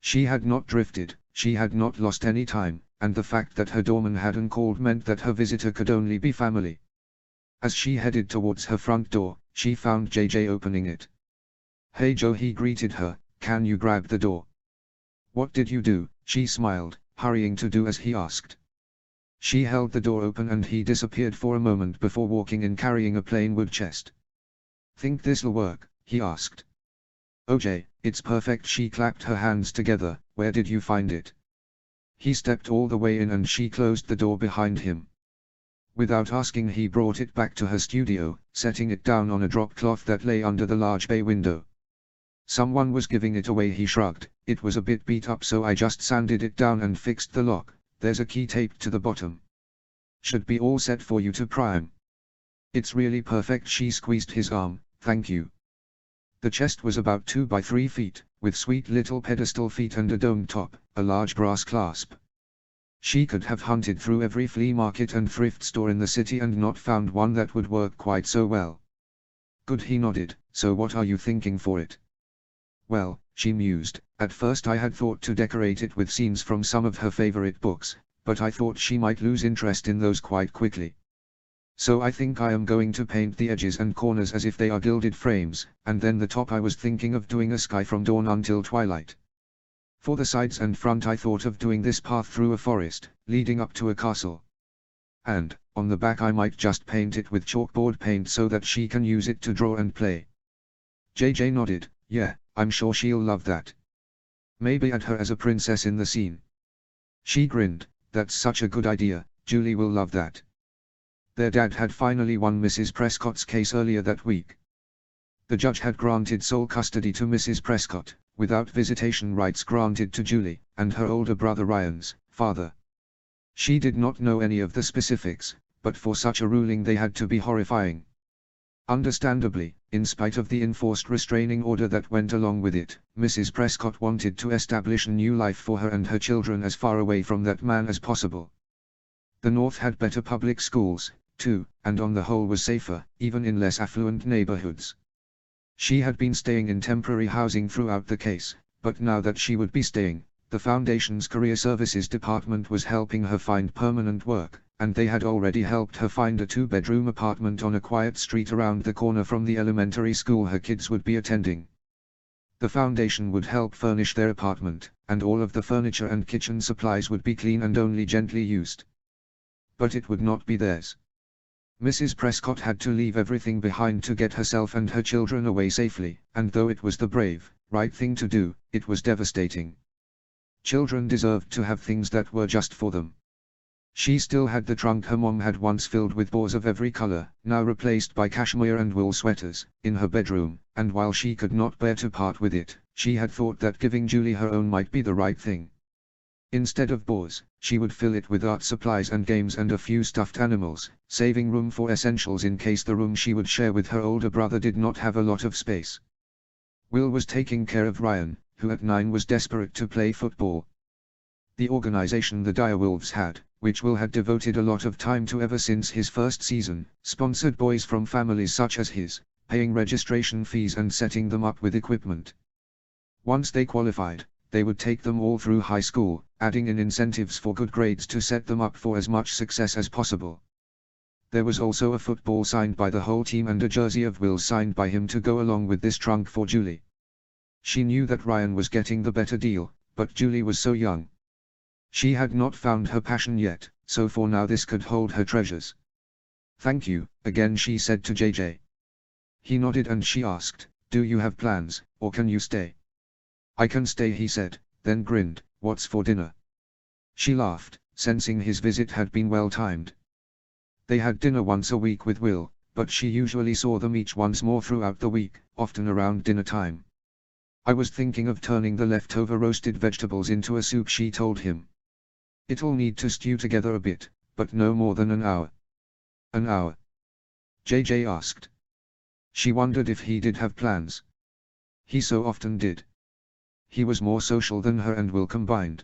She had not drifted, she had not lost any time, and the fact that her doorman hadn't called meant that her visitor could only be family. As she headed towards her front door, she found JJ opening it. "Hey Joe," he greeted her, "can you grab the door?" "What did you do?" she smiled, hurrying to do as he asked. She held the door open and he disappeared for a moment before walking in carrying a plain wood chest. "Think this'll work?" he asked. "Oh Jay, it's perfect." She clapped her hands together. "Where did you find it?" He stepped all the way in and she closed the door behind him. Without asking he brought it back to her studio, setting it down on a drop cloth that lay under the large bay window. "Someone was giving it away," he shrugged. "It was a bit beat up so I just sanded it down and fixed the lock. There's a key taped to the bottom. Should be all set for you to prime." "It's really perfect." She squeezed his arm. "Thank you." The chest was about 2 by 3 feet, with sweet little pedestal feet and a domed top, a large brass clasp. She could have hunted through every flea market and thrift store in the city and not found one that would work quite so well. "Good," he nodded. "So what are you thinking for it?" "Well," she mused, "at first I had thought to decorate it with scenes from some of her favorite books, but I thought she might lose interest in those quite quickly. So I think I am going to paint the edges and corners as if they are gilded frames, and then the top I was thinking of doing a sky from dawn until twilight. For the sides and front I thought of doing this path through a forest, leading up to a castle. And, on the back I might just paint it with chalkboard paint so that she can use it to draw and play." JJ nodded. "Yeah, I'm sure she'll love that. Maybe add her as a princess in the scene." She grinned. "That's such a good idea, Julie will love that." Their dad had finally won Mrs. Prescott's case earlier that week. The judge had granted sole custody to Mrs. Prescott, without visitation rights granted to Julie, and her older brother Ryan's father. She did not know any of the specifics, but for such a ruling they had to be horrifying. Understandably, in spite of the enforced restraining order that went along with it, Mrs. Prescott wanted to establish a new life for her and her children as far away from that man as possible. The North had better public schools, too, and on the whole was safer, even in less affluent neighborhoods. She had been staying in temporary housing throughout the case, but now that she would be staying, the Foundation's Career Services Department was helping her find permanent work, and they had already helped her find a two-bedroom apartment on a quiet street around the corner from the elementary school her kids would be attending. The Foundation would help furnish their apartment, and all of the furniture and kitchen supplies would be clean and only gently used. But it would not be theirs. Mrs. Prescott had to leave everything behind to get herself and her children away safely, and though it was the brave, right thing to do, it was devastating. Children deserved to have things that were just for them. She still had the trunk her mom had once filled with bows of every color, now replaced by cashmere and wool sweaters, in her bedroom, and while she could not bear to part with it, she had thought that giving Julie her own might be the right thing. Instead of bows, she would fill it with art supplies and games and a few stuffed animals, saving room for essentials in case the room she would share with her older brother did not have a lot of space. Will was taking care of Ryan, who at 9 was desperate to play football. The organization the Direwolves had, which Will had devoted a lot of time to ever since his first season, sponsored boys from families such as his, paying registration fees and setting them up with equipment. Once they qualified, they would take them all through high school, adding in incentives for good grades to set them up for as much success as possible. There was also a football signed by the whole team and a jersey of Will's signed by him to go along with this trunk for Julie. She knew that Ryan was getting the better deal, but Julie was so young. She had not found her passion yet, so for now this could hold her treasures. "Thank you," again she said to JJ. He nodded and she asked, "Do you have plans, or can you stay?" "I can stay," he said, then grinned, "What's for dinner?" She laughed, sensing his visit had been well timed. They had dinner once a week with Will, but she usually saw them each once more throughout the week, often around dinner time. "I was thinking of turning the leftover roasted vegetables into a soup," she told him. "It'll need to stew together a bit, but no more than an hour." "An hour?" JJ asked. She wondered if he did have plans. He so often did. He was more social than her and Will combined.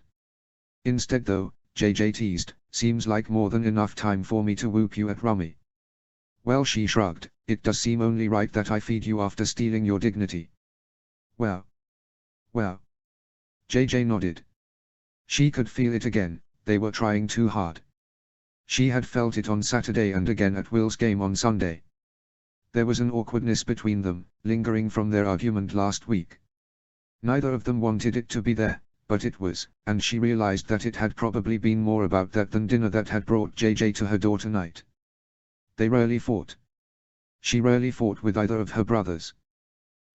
Instead though, JJ teased, "Seems like more than enough time for me to whoop you at rummy." "Well," she shrugged, "it does seem only right that I feed you after stealing your dignity." Well. JJ nodded. She could feel it again, they were trying too hard. She had felt it on Saturday and again at Will's game on Sunday. There was an awkwardness between them, lingering from their argument last week. Neither of them wanted it to be there, but it was, and she realized that it had probably been more about that than dinner that had brought JJ to her door tonight. They rarely fought. She rarely fought with either of her brothers.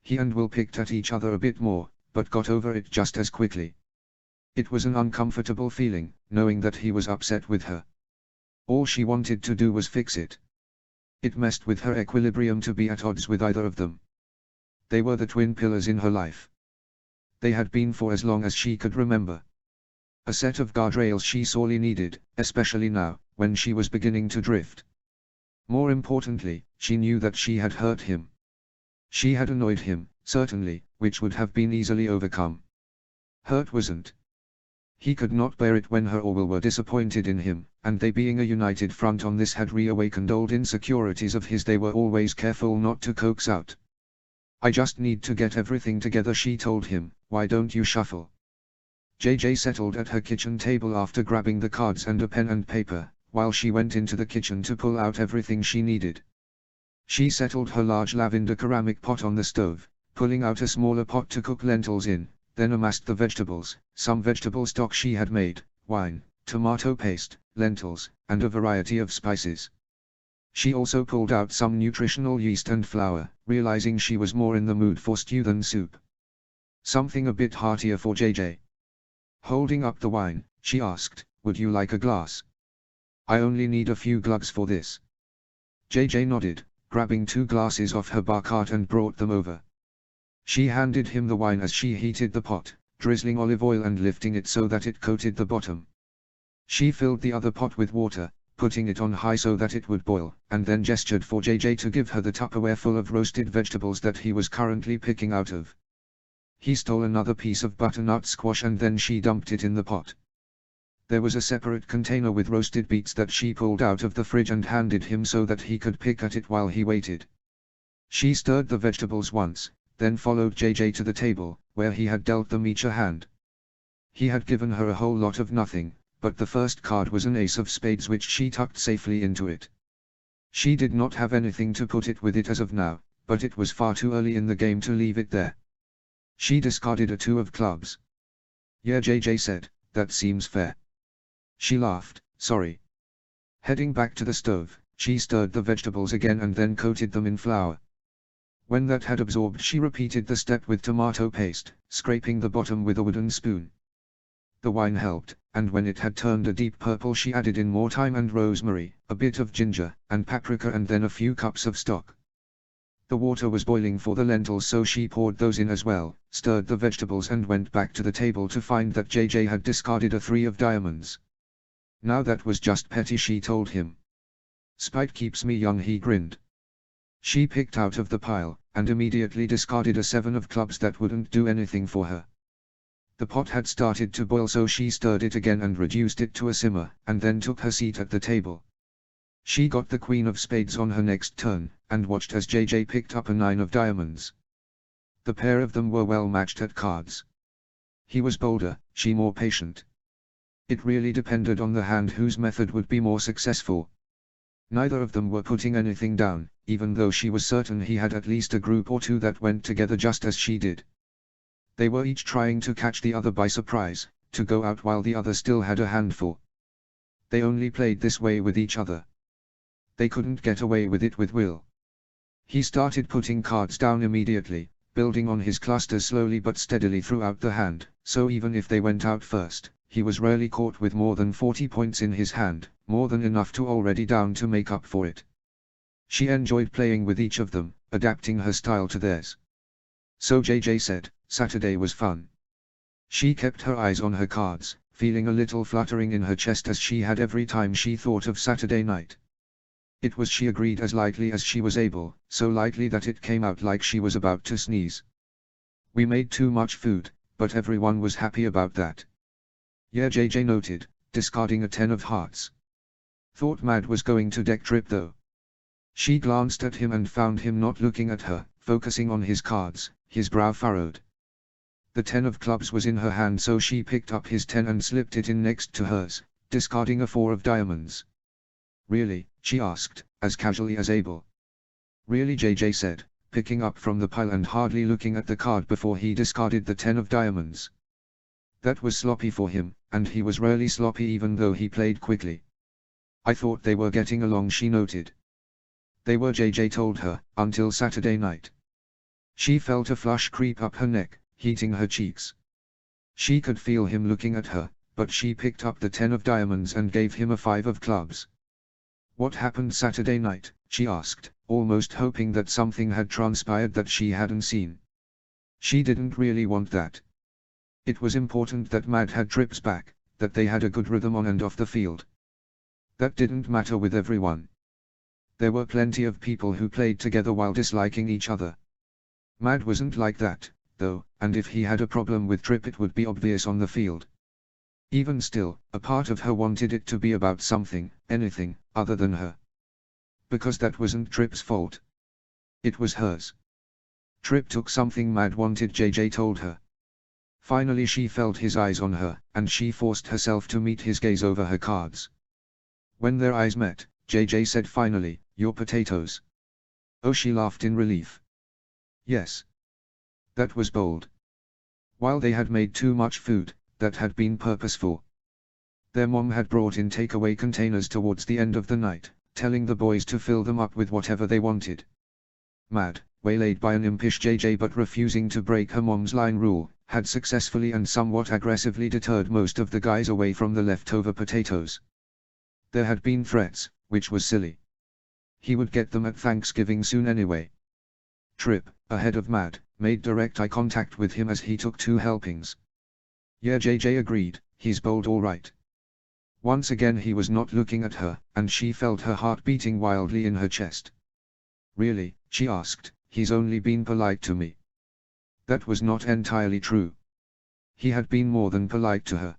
He and Will picked at each other a bit more, but got over it just as quickly. It was an uncomfortable feeling, knowing that he was upset with her. All she wanted to do was fix it. It messed with her equilibrium to be at odds with either of them. They were the twin pillars in her life. They had been for as long as she could remember. A set of guardrails she sorely needed, especially now, when she was beginning to drift. More importantly, she knew that she had hurt him. She had annoyed him, certainly, which would have been easily overcome. Hurt wasn't. He could not bear it when her or Will were disappointed in him, and they being a united front on this had reawakened old insecurities of his they were always careful not to coax out. "I just need to get everything together," she told him, "why don't you shuffle?" JJ settled at her kitchen table after grabbing the cards and a pen and paper, while she went into the kitchen to pull out everything she needed. She settled her large lavender ceramic pot on the stove, pulling out a smaller pot to cook lentils in, then amassed the vegetables, some vegetable stock she had made, wine, tomato paste, lentils, and a variety of spices. She also pulled out some nutritional yeast and flour, realizing she was more in the mood for stew than soup. Something a bit heartier for JJ. Holding up the wine, she asked, "Would you like a glass?" "I only need a few glugs for this." JJ nodded, grabbing 2 glasses off her bar cart and brought them over. She handed him the wine as she heated the pot, drizzling olive oil and lifting it so that it coated the bottom. She filled the other pot with water, putting it on high so that it would boil, and then gestured for JJ to give her the Tupperware full of roasted vegetables that he was currently picking out of. He stole another piece of butternut squash and then she dumped it in the pot. There was a separate container with roasted beets that she pulled out of the fridge and handed him so that he could pick at it while he waited. She stirred the vegetables once, then followed JJ to the table, where he had dealt them each a hand. He had given her a whole lot of nothing, but the first card was an ace of spades which she tucked safely into it. She did not have anything to put it with it as of now, but it was far too early in the game to leave it there. She discarded a 2 of clubs. "Yeah," JJ said, "that seems fair." She laughed, "Sorry." Heading back to the stove, she stirred the vegetables again and then coated them in flour. When that had absorbed, she repeated the step with tomato paste, scraping the bottom with a wooden spoon. The wine helped, and when it had turned a deep purple she added in more thyme and rosemary, a bit of ginger, and paprika and then a few cups of stock. The water was boiling for the lentils so she poured those in as well, stirred the vegetables and went back to the table to find that JJ had discarded a 3 of diamonds. Now that was just petty, she told him. "Spite keeps me young," he grinned. She picked out of the pile, and immediately discarded a 7 of clubs that wouldn't do anything for her. The pot had started to boil so she stirred it again and reduced it to a simmer, and then took her seat at the table. She got the queen of spades on her next turn, and watched as JJ picked up a 9 of diamonds. The pair of them were well matched at cards. He was bolder, she more patient. It really depended on the hand whose method would be more successful. Neither of them were putting anything down, even though she was certain he had at least a group or 2 that went together just as she did. They were each trying to catch the other by surprise, to go out while the other still had a handful. They only played this way with each other. They couldn't get away with it with Will. He started putting cards down immediately, building on his clusters slowly but steadily throughout the hand, so even if they went out first, he was rarely caught with more than 40 points in his hand, more than enough to already down to make up for it. She enjoyed playing with each of them, adapting her style to theirs. So JJ said, "Saturday was fun." She kept her eyes on her cards, feeling a little fluttering in her chest as she had every time she thought of Saturday night. It was, she agreed, as lightly as she was able, so lightly that it came out like she was about to sneeze. "We made too much food, but everyone was happy about that." "Yeah," JJ noted, discarding a 10 of hearts. "Thought Mad was going to deck Trip though." She glanced at him and found him not looking at her, focusing on his cards, his brow furrowed. The 10 of clubs was in her hand so she picked up his 10 and slipped it in next to hers, discarding a 4 of diamonds. "Really?" she asked, as casually as able. "Really," JJ said, picking up from the pile and hardly looking at the card before he discarded the 10 of diamonds. That was sloppy for him, and he was rarely sloppy even though he played quickly. "I thought they were getting along," she noted. They were, JJ told her, until Saturday night. She felt a flush creep up her neck, heating her cheeks. She could feel him looking at her, but she picked up the 10 of diamonds and gave him a 5 of clubs. "What happened Saturday night?" she asked, almost hoping that something had transpired that she hadn't seen. She didn't really want that. It was important that Mad had Trips back, that they had a good rhythm on and off the field. That didn't matter with everyone. There were plenty of people who played together while disliking each other. Mad wasn't like that, though, and if he had a problem with Trip it would be obvious on the field. Even still, a part of her wanted it to be about something, anything, other than her. Because that wasn't Trip's fault. It was hers. Trip took something Mad wanted, JJ told her. Finally she felt his eyes on her, and she forced herself to meet his gaze over her cards. When their eyes met, JJ said finally, "Your potatoes." Oh, she laughed in relief. Yes. That was bold. While they had made too much food, that had been purposeful. Their mom had brought in takeaway containers towards the end of the night, telling the boys to fill them up with whatever they wanted. Mad, waylaid by an impish JJ but refusing to break her mom's line rule, had successfully and somewhat aggressively deterred most of the guys away from the leftover potatoes. There had been threats, which was silly. He would get them at Thanksgiving soon anyway. Trip, ahead of Mad, made direct eye contact with him as he took 2 helpings. Yeah, JJ agreed, he's bold all right. Once again he was not looking at her, and she felt her heart beating wildly in her chest. Really, she asked, he's only been polite to me. That was not entirely true. He had been more than polite to her.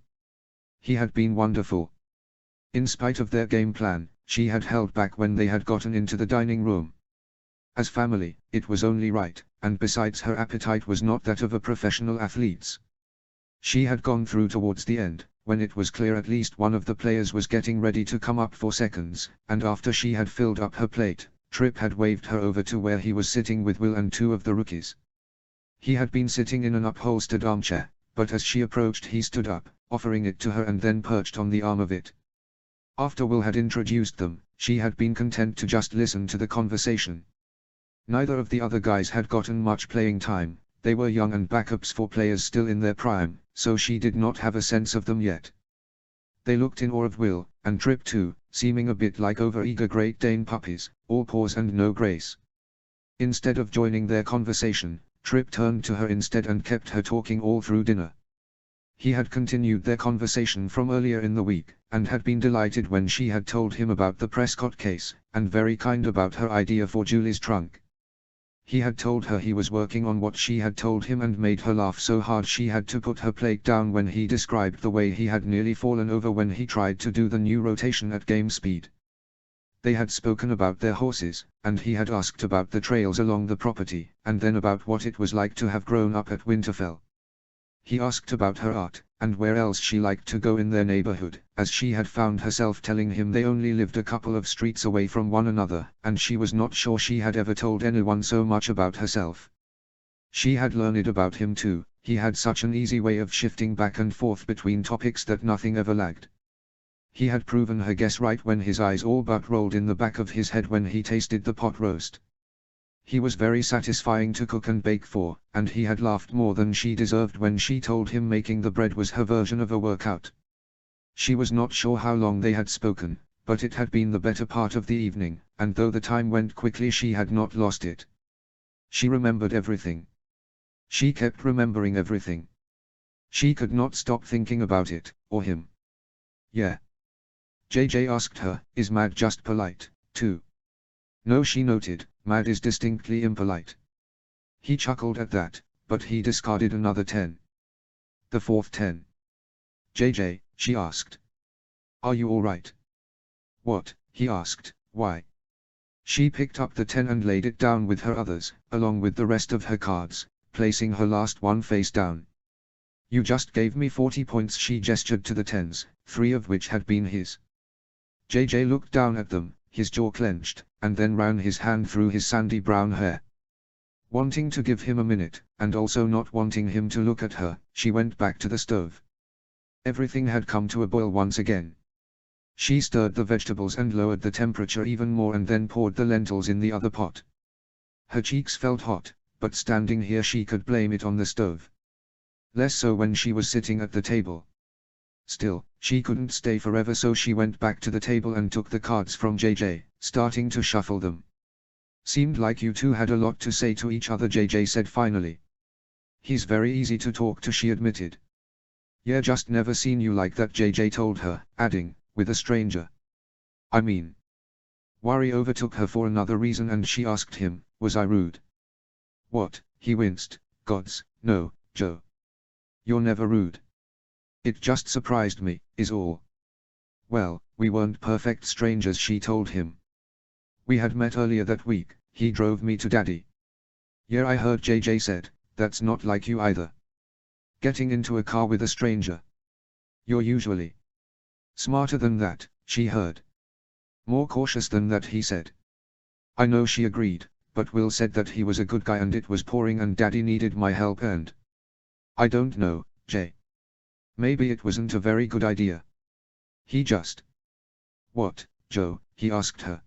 He had been wonderful. In spite of their game plan, she had held back when they had gotten into the dining room. As family, it was only right, and besides her appetite was not that of a professional athlete's. She had gone through towards the end, when it was clear at least one of the players was getting ready to come up for seconds, and after she had filled up her plate, Trip had waved her over to where he was sitting with Will and 2 of the rookies. He had been sitting in an upholstered armchair, but as she approached he stood up, offering it to her and then perched on the arm of it. After Will had introduced them, she had been content to just listen to the conversation. Neither of the other guys had gotten much playing time, they were young and backups for players still in their prime, so she did not have a sense of them yet. They looked in awe of Will, and Trip too, seeming a bit like overeager Great Dane puppies, all paws and no grace. Instead of joining their conversation, Trip turned to her instead and kept her talking all through dinner. He had continued their conversation from earlier in the week, and had been delighted when she had told him about the Prescott case, and very kind about her idea for Julie's trunk. He had told her he was working on what she had told him and made her laugh so hard she had to put her plate down when he described the way he had nearly fallen over when he tried to do the new rotation at game speed. They had spoken about their horses, and he had asked about the trails along the property, and then about what it was like to have grown up at Winterfell. He asked about her art, and where else she liked to go in their neighborhood, as she had found herself telling him they only lived a couple of streets away from one another, and she was not sure she had ever told anyone so much about herself. She had learned about him too, he had such an easy way of shifting back and forth between topics that nothing ever lagged. He had proven her guess right when his eyes all but rolled in the back of his head when he tasted the pot roast. He was very satisfying to cook and bake for, and he had laughed more than she deserved when she told him making the bread was her version of a workout. She was not sure how long they had spoken, but it had been the better part of the evening, and though the time went quickly she had not lost it. She remembered everything. She kept remembering everything. She could not stop thinking about it, or him. Yeah. JJ asked her, is Mad just polite, too? No, she noted, Mad is distinctly impolite. He chuckled at that, but he discarded another 10. The fourth 10. JJ, she asked. Are you all right? What, he asked, why? She picked up the 10 and laid it down with her others, along with the rest of her cards, placing her last one face down. You just gave me 40 points. She gestured to the 10s, 3 of which had been his. JJ looked down at them, his jaw clenched, and then ran his hand through his sandy brown hair. Wanting to give him a minute, and also not wanting him to look at her, she went back to the stove. Everything had come to a boil once again. She stirred the vegetables and lowered the temperature even more and then poured the lentils in the other pot. Her cheeks felt hot, but standing here she could blame it on the stove. Less so when she was sitting at the table. Still, she couldn't stay forever, so she went back to the table and took the cards from JJ, starting to shuffle them. Seemed like you two had a lot to say to each other, JJ said finally. He's very easy to talk to, she admitted. Yeah, just never seen you like that, JJ told her, adding, with a stranger. I mean. Worry overtook her for another reason and she asked him, was I rude? What? He winced. Gods, no, Joe. You're never rude. It just surprised me, is all. Well, we weren't perfect strangers, she told him. We had met earlier that week, he drove me to Daddy. Yeah, I heard, JJ said, that's not like you either. Getting into a car with a stranger. You're usually smarter than that, she heard. More cautious than that, he said. I know, she agreed, but Will said that he was a good guy and it was pouring and Daddy needed my help and... I don't know, Jay. Maybe it wasn't a very good idea. He just... What, Joe? He asked her.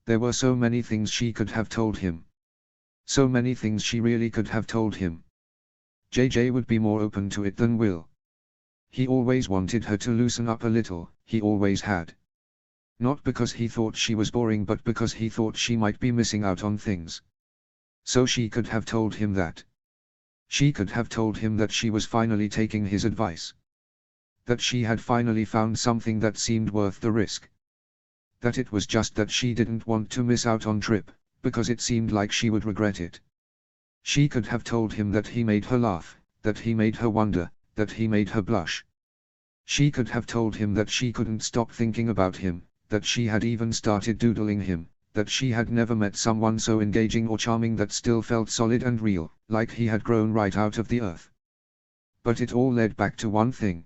There were so many things she could have told him. So many things she really could have told him. JJ would be more open to it than Will. He always wanted her to loosen up a little, he always had. Not because he thought she was boring, but because he thought she might be missing out on things. So she could have told him that. She could have told him that she was finally taking his advice. That she had finally found something that seemed worth the risk. That it was just that she didn't want to miss out on Trip, because it seemed like she would regret it. She could have told him that he made her laugh, that he made her wonder, that he made her blush. She could have told him that she couldn't stop thinking about him, that she had even started doodling him, that she had never met someone so engaging or charming that still felt solid and real, like he had grown right out of the earth. But it all led back to one thing.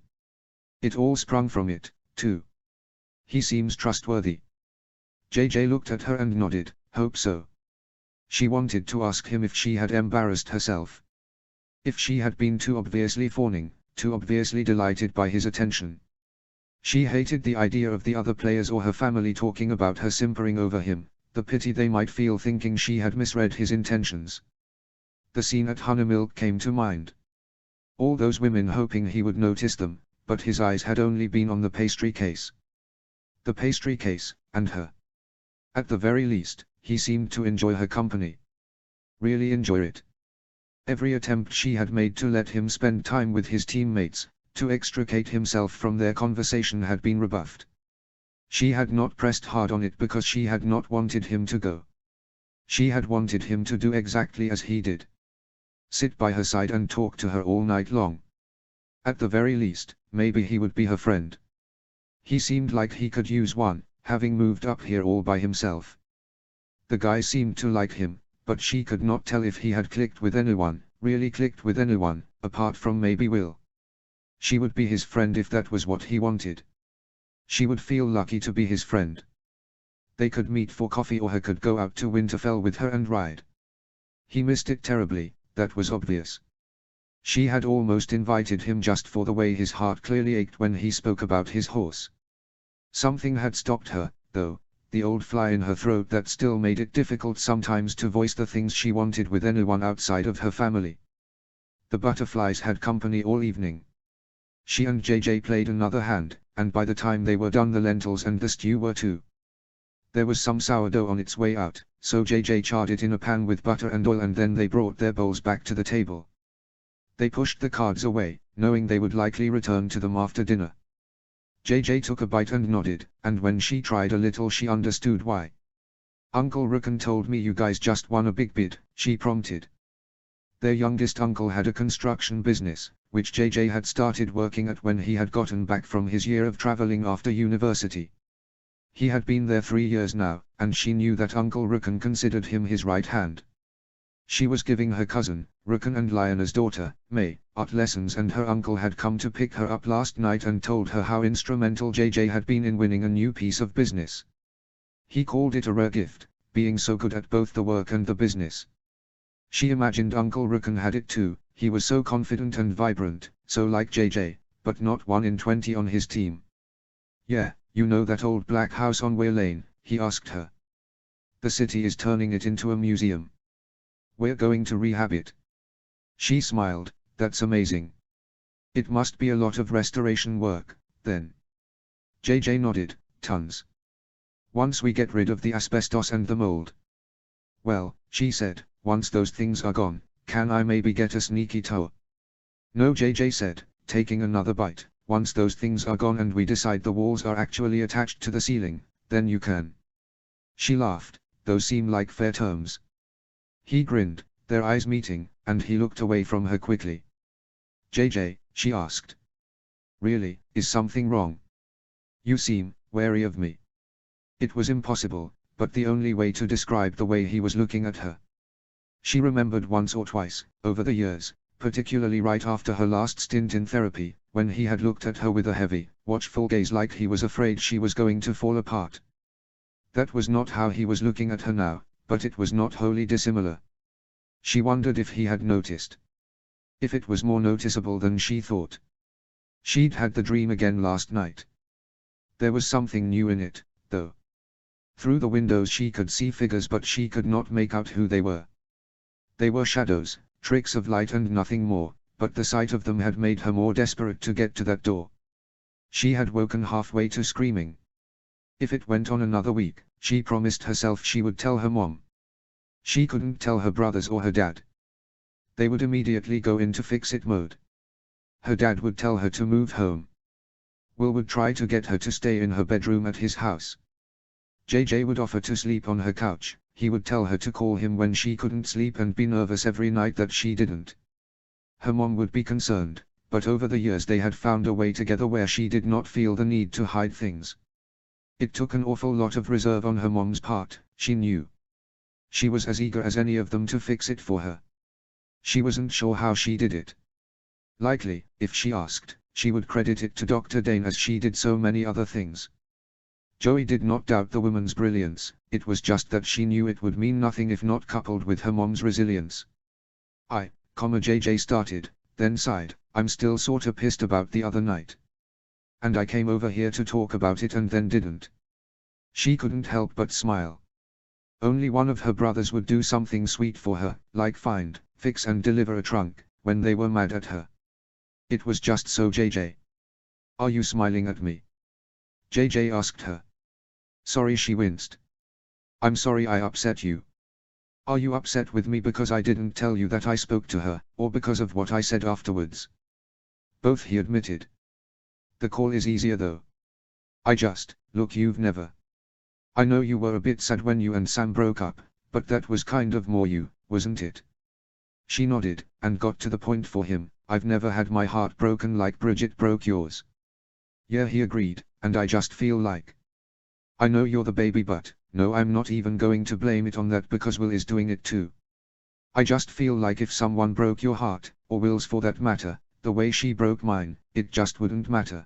It all sprung from it, too. He seems trustworthy. JJ looked at her and nodded, hope so. She wanted to ask him if she had embarrassed herself. If she had been too obviously fawning, too obviously delighted by his attention. She hated the idea of the other players or her family talking about her simpering over him, the pity they might feel thinking she had misread his intentions. The scene at Honeymilk came to mind. All those women hoping he would notice them, but his eyes had only been on the pastry case. The pastry case, and her. At the very least, he seemed to enjoy her company. Really enjoy it. Every attempt she had made to let him spend time with his teammates, to extricate himself from their conversation, had been rebuffed. She had not pressed hard on it because she had not wanted him to go. She had wanted him to do exactly as he did. Sit by her side and talk to her all night long. At the very least, maybe he would be her friend. He seemed like he could use one, having moved up here all by himself. The guy seemed to like him, but she could not tell if he had clicked with anyone, really clicked with anyone, apart from maybe Will. She would be his friend if that was what he wanted. She would feel lucky to be his friend. They could meet for coffee, or he could go out to Winterfell with her and ride. He missed it terribly, that was obvious. She had almost invited him just for the way his heart clearly ached when he spoke about his horse. Something had stopped her, though, the old fly in her throat that still made it difficult sometimes to voice the things she wanted with anyone outside of her family. The butterflies had company all evening. She and JJ played another hand, and by the time they were done the lentils and the stew were too. There was some sourdough on its way out, so JJ charred it in a pan with butter and oil, and then they brought their bowls back to the table. They pushed the cards away, knowing they would likely return to them after dinner. JJ took a bite and nodded, and when she tried a little she understood why. "Uncle Rukan told me you guys just won a big bid," she prompted. Their youngest uncle had a construction business, which JJ had started working at when he had gotten back from his year of traveling after university. He had been there 3 years now, and she knew that Uncle Rukan considered him his right hand. She was giving her cousin, Rukan and Lyanna's daughter, May, art lessons, and her uncle had come to pick her up last night and told her how instrumental JJ had been in winning a new piece of business. He called it a rare gift, being so good at both the work and the business. She imagined Uncle Rukan had it too. He was so confident and vibrant, so like JJ, but not 1 in 20 on his team. "Yeah, you know that old black house on Weir Lane?" he asked her. "The city is turning it into a museum. We're going to rehab it." She smiled. "That's amazing. It must be a lot of restoration work, then." JJ nodded. "Tons. Once we get rid of the asbestos and the mold." "Well," she said, "once those things are gone, can I maybe get a sneaky tour?" "No," JJ said, taking another bite. "Once those things are gone and we decide the walls are actually attached to the ceiling, then you can." She laughed. "Those seem like fair terms." He grinned, their eyes meeting, and he looked away from her quickly. "JJ," she asked. "Really, is something wrong? You seem wary of me." It was impossible, but the only way to describe the way he was looking at her. She remembered once or twice, over the years, particularly right after her last stint in therapy, when he had looked at her with a heavy, watchful gaze like he was afraid she was going to fall apart. That was not how he was looking at her now, but it was not wholly dissimilar. She wondered if he had noticed. If it was more noticeable than she thought. She'd had the dream again last night. There was something new in it, though. Through the windows she could see figures, but she could not make out who they were. They were shadows, tricks of light and nothing more, but the sight of them had made her more desperate to get to that door. She had woken halfway to screaming. If it went on another week, she promised herself she would tell her mom. She couldn't tell her brothers or her dad. They would immediately go into fix-it mode. Her dad would tell her to move home. Will would try to get her to stay in her bedroom at his house. JJ would offer to sleep on her couch. He would tell her to call him when she couldn't sleep and be nervous every night that she didn't. Her mom would be concerned, but over the years they had found a way together where she did not feel the need to hide things. It took an awful lot of reserve on her mom's part, she knew. She was as eager as any of them to fix it for her. She wasn't sure how she did it. Likely, if she asked, she would credit it to Dr. Dane as she did so many other things. Joey did not doubt the woman's brilliance, it was just that she knew it would mean nothing if not coupled with her mom's resilience. JJ started, then sighed, I'm still sorta pissed about the other night. And I came over here to talk about it and then didn't. She couldn't help but smile. Only one of her brothers would do something sweet for her, like find, fix and deliver a trunk, when they were mad at her. It was just so. JJ. Are you smiling at me? JJ asked her. Sorry, she winced. I'm sorry I upset you. Are you upset with me because I didn't tell you that I spoke to her, or because of what I said afterwards? Both, he admitted. The call is easier though. Look, you've never. I know you were a bit sad when you and Sam broke up, but that was kind of more you, wasn't it? She nodded, and got to the point for him, I've never had my heart broken like Bridget broke yours. Yeah, he agreed, and I just feel like. I know you're the baby, but, no, I'm not even going to blame it on that because Will is doing it too. I just feel like if someone broke your heart, or Will's for that matter, the way she broke mine, it just wouldn't matter.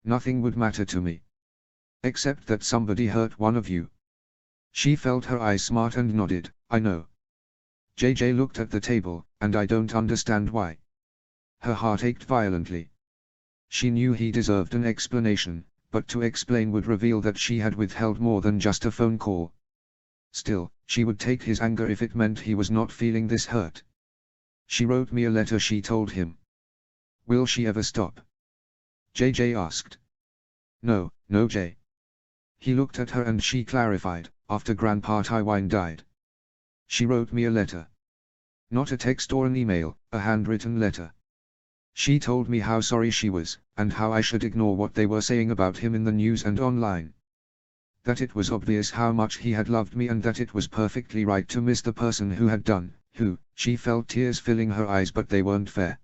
Nothing would matter to me. Except that somebody hurt one of you. She felt her eyes smart and nodded, I know. JJ looked at the table, and I don't understand why. Her heart ached violently. She knew he deserved an explanation, but to explain would reveal that she had withheld more than just a phone call. Still, she would take his anger if it meant he was not feeling this hurt. She wrote me a letter, she told him. Will she ever stop? JJ asked. No, Jay. He looked at her and she clarified, after Grandpa Tywine died. She wrote me a letter. Not a text or an email, a handwritten letter. She told me how sorry she was, and how I should ignore what they were saying about him in the news and online. That it was obvious how much he had loved me and that it was perfectly right to miss the person who had done, she felt tears filling her eyes, but they weren't fair.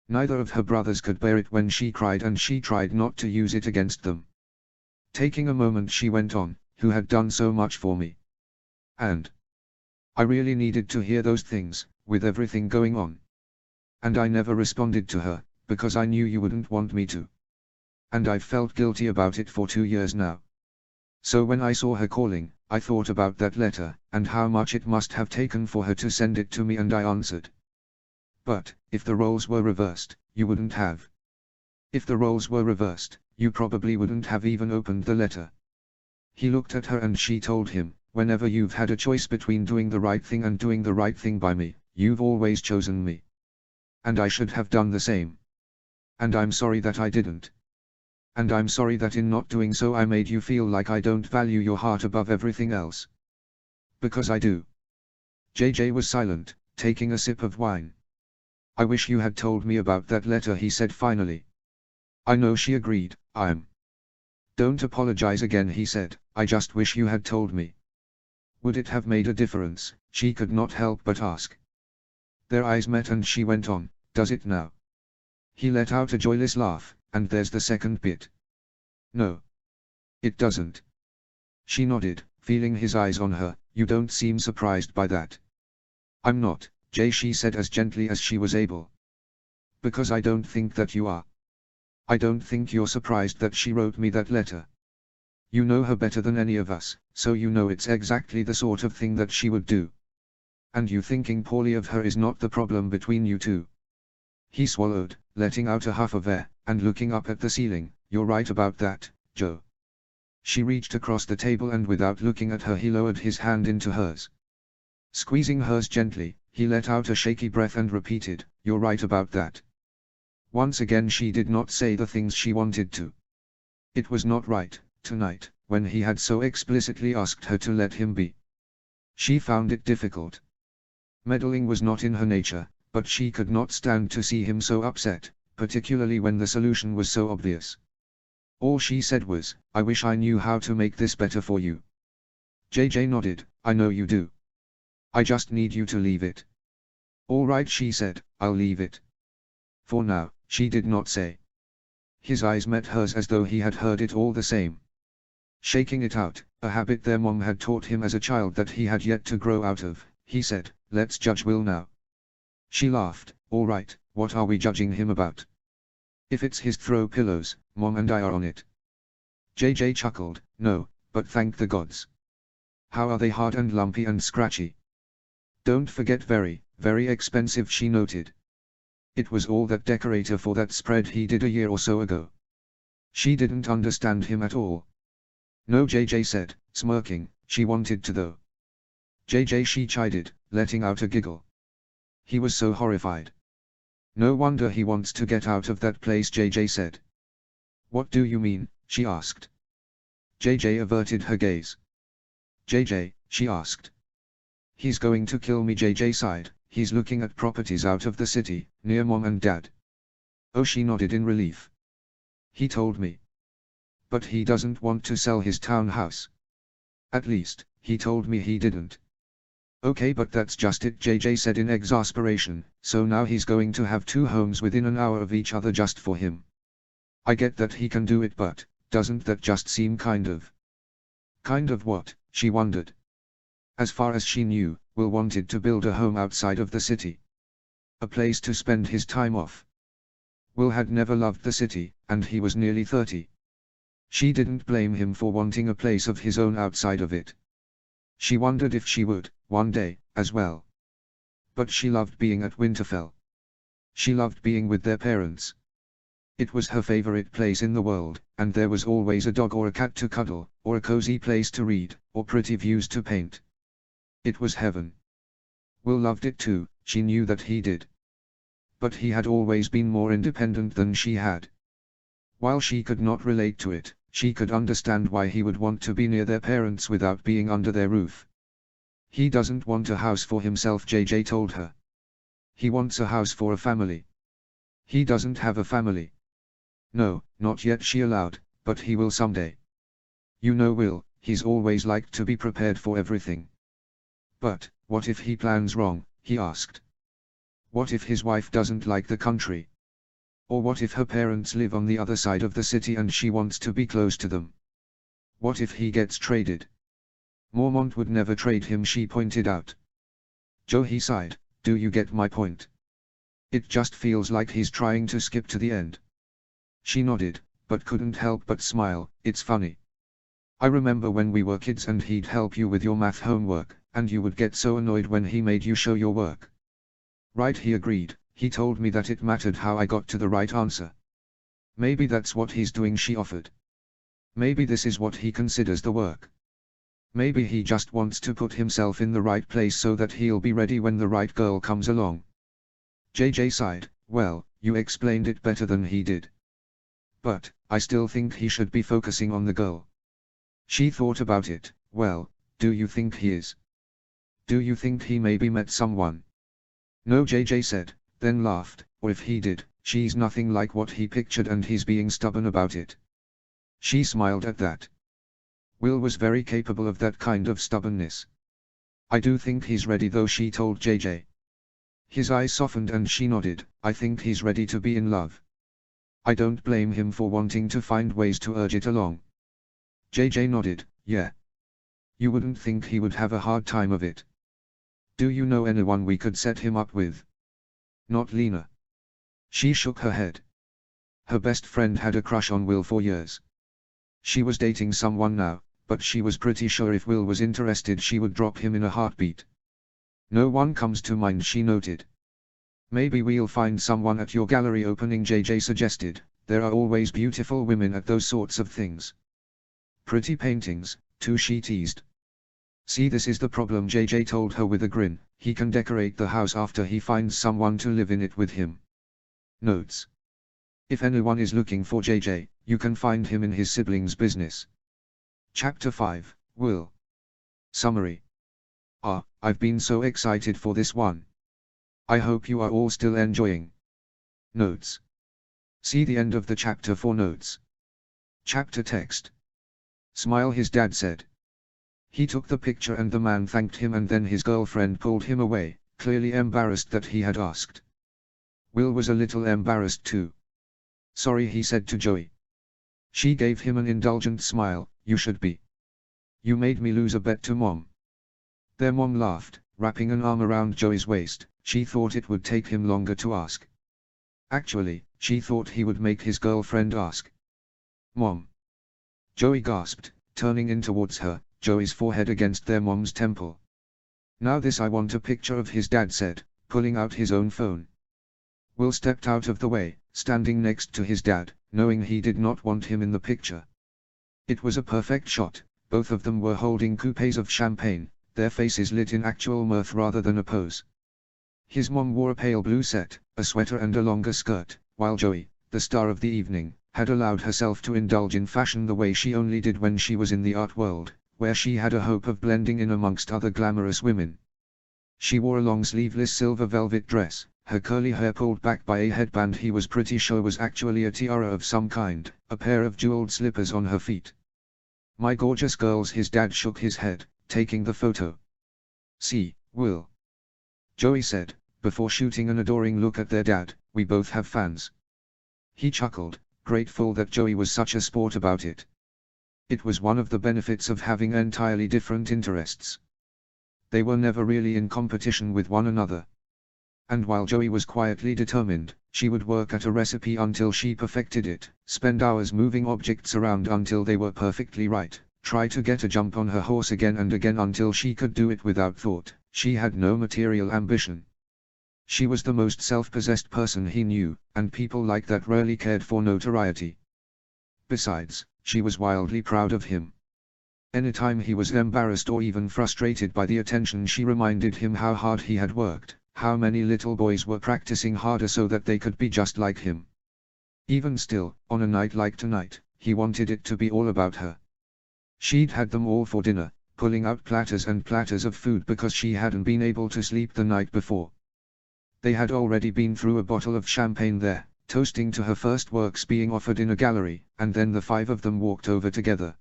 Neither of her brothers could bear it when she cried, and she tried not to use it against them. Taking a moment, she went on, who had done so much for me. And I really needed to hear those things, with everything going on. And I never responded to her, because I knew you wouldn't want me to. And I've felt guilty about it for 2 years now. So when I saw her calling, I thought about that letter, and how much it must have taken for her to send it to me, and I answered. But, if the roles were reversed, you wouldn't have. If the roles were reversed, you probably wouldn't have even opened the letter. He looked at her and she told him, whenever you've had a choice between doing the right thing and doing the right thing by me, you've always chosen me. And I should have done the same. And I'm sorry that I didn't. And I'm sorry that in not doing so I made you feel like I don't value your heart above everything else. Because I do. JJ was silent, taking a sip of wine. I wish you had told me about that letter, he said finally. I know, she agreed, Don't apologize again, he said, I just wish you had told me. Would it have made a difference? She could not help but ask. Their eyes met and she went on, does it now? He let out a joyless laugh, and there's the second bit. No. It doesn't. She nodded, feeling his eyes on her, you don't seem surprised by that. I'm not, Jay, she said as gently as she was able. Because I don't think that you are. I don't think you're surprised that she wrote me that letter. You know her better than any of us, so you know it's exactly the sort of thing that she would do. And you thinking poorly of her is not the problem between you two. He swallowed, letting out a huff of air, and looking up at the ceiling. You're right about that, Joe. She reached across the table and without looking at her he lowered his hand into hers. Squeezing hers gently, he let out a shaky breath and repeated, you're right about that. Once again she did not say the things she wanted to. It was not right, tonight, when he had so explicitly asked her to let him be. She found it difficult. Meddling was not in her nature, but she could not stand to see him so upset, particularly when the solution was so obvious. All she said was, "I wish I knew how to make this better for you." JJ nodded, "I know you do. I just need you to leave it." "All right," she said, "I'll leave it. For now," she did not say. His eyes met hers as though he had heard it all the same. Shaking it out, a habit their mom had taught him as a child that he had yet to grow out of, he said, "Let's judge Will now." She laughed, "All right, what are we judging him about?" "If it's his throw pillows, Mom and I are on it." JJ chuckled, "No, but thank the gods. How are they, hard and lumpy and scratchy?" "Don't forget very, very expensive," she noted. It was all that decorator for that spread he did a year or so ago. She didn't understand him at all. "No," JJ said, smirking, "she wanted to though." JJ, she chided, letting out a giggle. He was so horrified. "No wonder he wants to get out of that place," JJ said. "What do you mean?" she asked. JJ averted her gaze. "JJ," she asked. "He's going to kill me," JJ sighed. "He's looking at properties out of the city, near Mom and Dad." "Oh," she nodded in relief. "He told me. But he doesn't want to sell his townhouse. At least, he told me he didn't." "Okay, but that's just it," JJ said in exasperation, "so now he's going to have two homes within an hour of each other just for him. I get that he can do it, but doesn't that just seem kind of..." "Kind of what?" she wondered. As far as she knew, Will wanted to build a home outside of the city. A place to spend his time off. Will had never loved the city, and he was nearly 30. She didn't blame him for wanting a place of his own outside of it. She wondered if she would, one day, as well. But she loved being at Winterfell. She loved being with their parents. It was her favorite place in the world, and there was always a dog or a cat to cuddle, or a cozy place to read, or pretty views to paint. It was heaven. Will loved it too, she knew that he did. But he had always been more independent than she had. While she could not relate to it, she could understand why he would want to be near their parents without being under their roof. "He doesn't want a house for himself," JJ told her. "He wants a house for a family. He doesn't have a family." "No, not yet," she allowed, "but he will someday. You know Will, he's always liked to be prepared for everything." "But, what if he plans wrong?" he asked. "What if his wife doesn't like the country? Or what if her parents live on the other side of the city and she wants to be close to them? What if he gets traded?" "Mormont would never trade him," she pointed out. "Joe," he sighed, "do you get my point? It just feels like he's trying to skip to the end." She nodded, but couldn't help but smile. "It's funny. I remember when we were kids and he'd help you with your math homework, and you would get so annoyed when he made you show your work." "Right," he agreed, "he told me that it mattered how I got to the right answer." "Maybe that's what he's doing," she offered. "Maybe this is what he considers the work. Maybe he just wants to put himself in the right place so that he'll be ready when the right girl comes along." JJ sighed, "Well, you explained it better than he did. But, I still think he should be focusing on the girl." She thought about it. "Well, do you think he is? Do you think he maybe met someone?" "No," JJ said, then laughed, "or if he did, she's nothing like what he pictured and he's being stubborn about it." She smiled at that. Will was very capable of that kind of stubbornness. "I do think he's ready though," she told JJ. His eyes softened and she nodded, "I think he's ready to be in love. I don't blame him for wanting to find ways to urge it along." JJ nodded, "Yeah. You wouldn't think he would have a hard time of it. Do you know anyone we could set him up with?" "Not Lena." She shook her head. Her best friend had a crush on Will for years. She was dating someone now, but she was pretty sure if Will was interested she would drop him in a heartbeat. "No one comes to mind," she noted. "Maybe we'll find someone at your gallery opening," JJ suggested. "There are always beautiful women at those sorts of things." "Pretty paintings, too," she teased. "See, this is the problem," JJ told her with a grin. "He can decorate the house after he finds someone to live in it with him." Notes: if anyone is looking for JJ, you can find him in his siblings' business. Chapter 5, Will. Summary. I've been so excited for this one. I hope you are all still enjoying. Notes. See the end of the chapter for notes. Chapter text. Smile, his dad said. He took the picture and the man thanked him, and then his girlfriend pulled him away, clearly embarrassed that he had asked. Will was a little embarrassed too. Sorry, he said to Joey. She gave him an indulgent smile. You should be. You made me lose a bet to Mom. Their mom laughed, wrapping an arm around Joey's waist. She thought it would take him longer to ask. Actually, she thought he would make his girlfriend ask. Mom. Joey gasped, turning in towards her, Joey's forehead against their mom's temple. Now this, I want a picture of, his dad said, pulling out his own phone. Will stepped out of the way, standing next to his dad, knowing he did not want him in the picture. It was a perfect shot. Both of them were holding coupes of champagne, their faces lit in actual mirth rather than a pose. His mom wore a pale blue set, a sweater and a longer skirt, while Joey, the star of the evening, had allowed herself to indulge in fashion the way she only did when she was in the art world, where she had a hope of blending in amongst other glamorous women. She wore a long sleeveless silver velvet dress, her curly hair pulled back by a headband he was pretty sure was actually a tiara of some kind, a pair of jeweled slippers on her feet. My gorgeous girls, his dad shook his head, taking the photo. See, Will. Joey said, before shooting an adoring look at their dad, we both have fans. He chuckled, grateful that Joey was such a sport about it. It was one of the benefits of having entirely different interests. They were never really in competition with one another. And while Joey was quietly determined, she would work at a recipe until she perfected it, spend hours moving objects around until they were perfectly right, try to get a jump on her horse again and again until she could do it without thought. She had no material ambition. She was the most self-possessed person he knew, and people like that rarely cared for notoriety. Besides, she was wildly proud of him. Anytime he was embarrassed or even frustrated by the attention, she reminded him how hard he had worked, how many little boys were practicing harder so that they could be just like him. Even still, on a night like tonight, he wanted it to be all about her. She'd had them all for dinner, pulling out platters and platters of food because she hadn't been able to sleep the night before. They had already been through a bottle of champagne there, toasting to her first works being offered in a gallery, and then the five of them walked over together.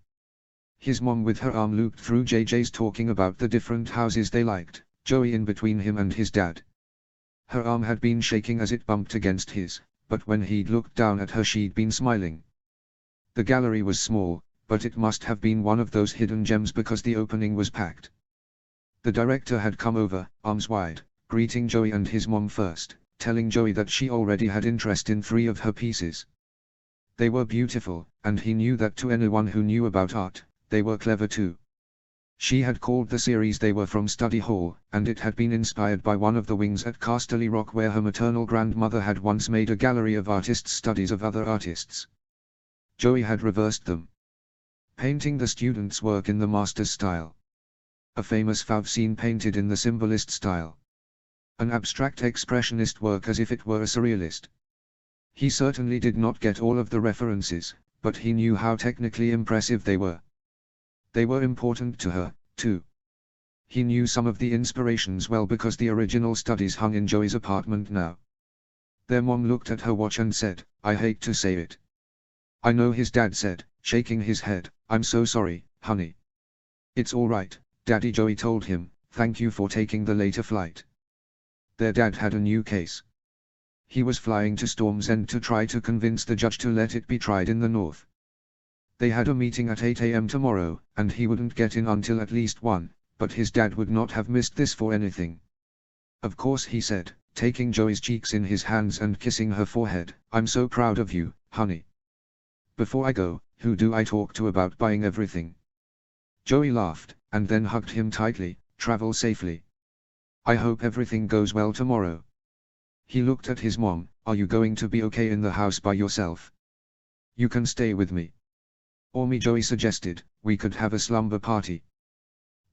His mom with her arm looped through JJ's talking about the different houses they liked, Joey in between him and his dad. Her arm had been shaking as it bumped against his, but when he'd looked down at her she'd been smiling. The gallery was small, but it must have been one of those hidden gems because the opening was packed. The director had come over, arms wide, greeting Joey and his mom first, telling Joey that she already had interest in 3 of her pieces. They were beautiful, and he knew that to anyone who knew about art, they were clever too. She had called the series they were from Study Hall, and it had been inspired by one of the wings at Casterly Rock where her maternal grandmother had once made a gallery of artists' studies of other artists. Joey had reversed them, painting the students' work in the master's style. A famous Fauve scene painted in the symbolist style. An abstract expressionist work as if it were a surrealist. He certainly did not get all of the references, but he knew how technically impressive they were. They were important to her, too. He knew some of the inspirations well because the original studies hung in Joey's apartment now. Their mom looked at her watch and said, I hate to say it. I know, his dad said, shaking his head, I'm so sorry, honey. It's all right, Daddy, Joey told him, thank you for taking the later flight. Their dad had a new case. He was flying to Storm's End to try to convince the judge to let it be tried in the north. They had a meeting at 8 a.m. tomorrow, and he wouldn't get in until at least 1, but his dad would not have missed this for anything. Of course, he said, taking Joey's cheeks in his hands and kissing her forehead, I'm so proud of you, honey. Before I go, who do I talk to about buying everything? Joey laughed, and then hugged him tightly. Travel safely. I hope everything goes well tomorrow. He looked at his mom, are you going to be okay in the house by yourself? You can stay with me. Or me, Joey suggested, we could have a slumber party.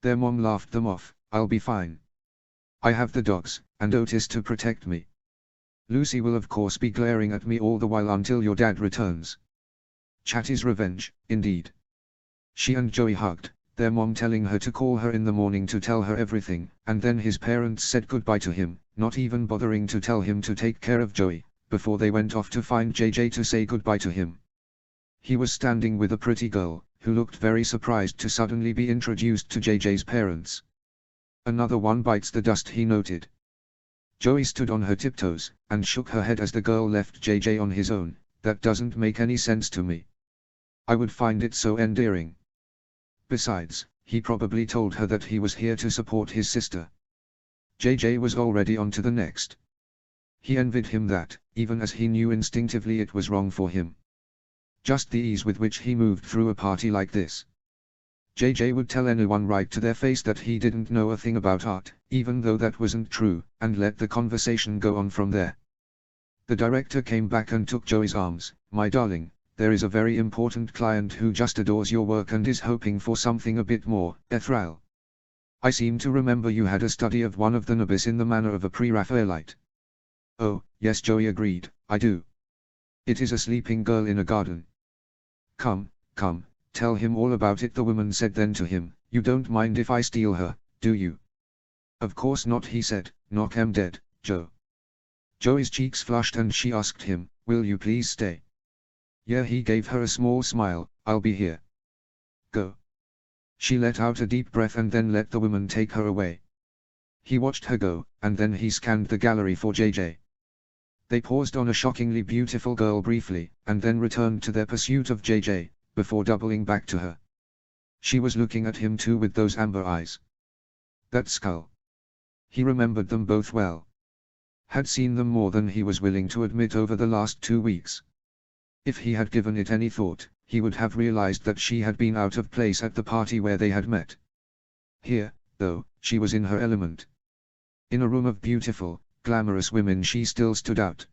Their mom laughed them off, I'll be fine. I have the dogs, and Otis to protect me. Lucy will of course be glaring at me all the while until your dad returns. Chatty's revenge, indeed. She and Joey hugged, their mom telling her to call her in the morning to tell her everything, and then his parents said goodbye to him, not even bothering to tell him to take care of Joey, before they went off to find JJ to say goodbye to him. He was standing with a pretty girl, who looked very surprised to suddenly be introduced to JJ's parents. Another one bites the dust, he noted. Joey stood on her tiptoes, and shook her head as the girl left JJ on his own. That doesn't make any sense to me. I would find it so endearing. Besides, he probably told her that he was here to support his sister. JJ was already on to the next. He envied him that, even as he knew instinctively it was wrong for him. Just the ease with which he moved through a party like this. JJ would tell anyone right to their face that he didn't know a thing about art, even though that wasn't true, and let the conversation go on from there. The director came back and took Joey's arms. My darling, there is a very important client who just adores your work and is hoping for something a bit more ethereal. I seem to remember you had a study of one of the Nabis in the manner of a pre-Raphaelite. Oh, yes, Joey agreed, I do. It is a sleeping girl in a garden. Come, come, tell him all about it, the woman said then to him. You don't mind if I steal her, do you? Of course not, he said. Knock 'em dead, Joe. Joey's cheeks flushed and she asked him, will you please stay? Yeah, he gave her a small smile. I'll be here. Go. She let out a deep breath and then let the woman take her away. He watched her go, and then he scanned the gallery for JJ. They paused on a shockingly beautiful girl briefly, and then returned to their pursuit of JJ, before doubling back to her. She was looking at him too with those amber eyes. That skull. He remembered them both well. Had seen them more than he was willing to admit over the last 2 weeks. If he had given it any thought, he would have realized that she had been out of place at the party where they had met. Here, though, she was in her element. In a room of beautiful, glamorous women she still stood out.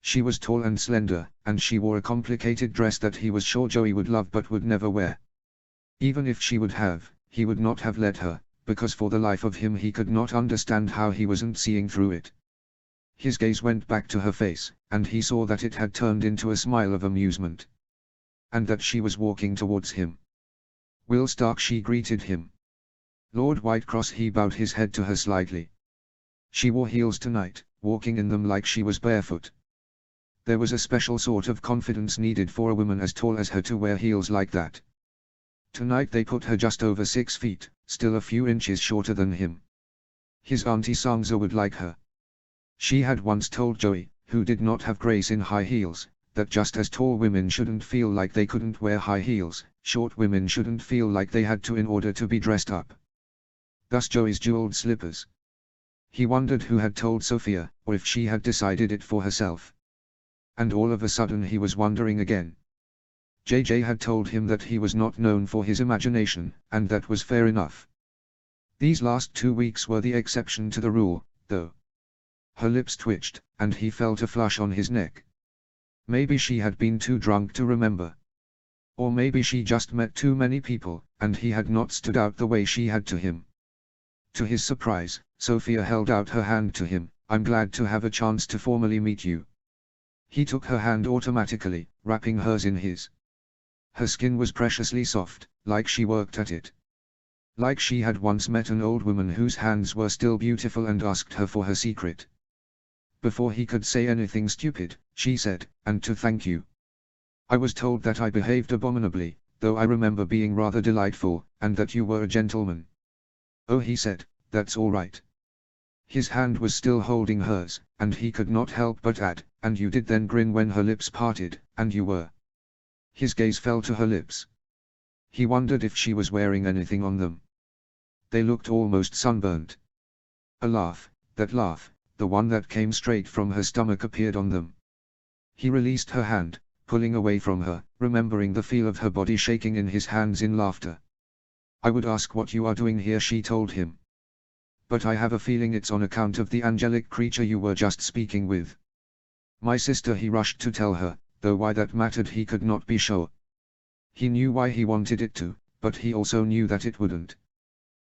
She was tall and slender, and she wore a complicated dress that he was sure Joey would love but would never wear. Even if she would have, he would not have let her, because for the life of him he could not understand how he wasn't seeing through it. His gaze went back to her face, and he saw that it had turned into a smile of amusement. And that she was walking towards him. Will Stark, she greeted him. Lord Whitecross, he bowed his head to her slightly. She wore heels tonight, walking in them like she was barefoot. There was a special sort of confidence needed for a woman as tall as her to wear heels like that. Tonight they put her just over 6 feet, still a few inches shorter than him. His auntie Sangza would like her. She had once told Joey, who did not have grace in high heels, that just as tall women shouldn't feel like they couldn't wear high heels, short women shouldn't feel like they had to in order to be dressed up. Thus Joey's jeweled slippers. He wondered who had told Sophia, or if she had decided it for herself. And all of a sudden he was wondering again. JJ had told him that he was not known for his imagination, and that was fair enough. These last 2 weeks were the exception to the rule, though. Her lips twitched, and he felt a flush on his neck. Maybe she had been too drunk to remember. Or maybe she just met too many people, and he had not stood out the way she had to him. To his surprise, Sophia held out her hand to him. I'm glad to have a chance to formally meet you. He took her hand automatically, wrapping hers in his. Her skin was preciously soft, like she worked at it. Like she had once met an old woman whose hands were still beautiful and asked her for her secret. Before he could say anything stupid, she said, and to thank you. I was told that I behaved abominably, though I remember being rather delightful, and that you were a gentleman. Oh, he said, that's all right. His hand was still holding hers, and he could not help but add, and you did then grin when her lips parted, and you were. His gaze fell to her lips. He wondered if she was wearing anything on them. They looked almost sunburnt. A laugh, that laugh, the one that came straight from her stomach, appeared on them. He released her hand, pulling away from her, remembering the feel of her body shaking in his hands in laughter. I would ask what you are doing here, she told him. But I have a feeling it's on account of the angelic creature you were just speaking with. My sister, he rushed to tell her, though why that mattered he could not be sure. He knew why he wanted it to, but he also knew that it wouldn't.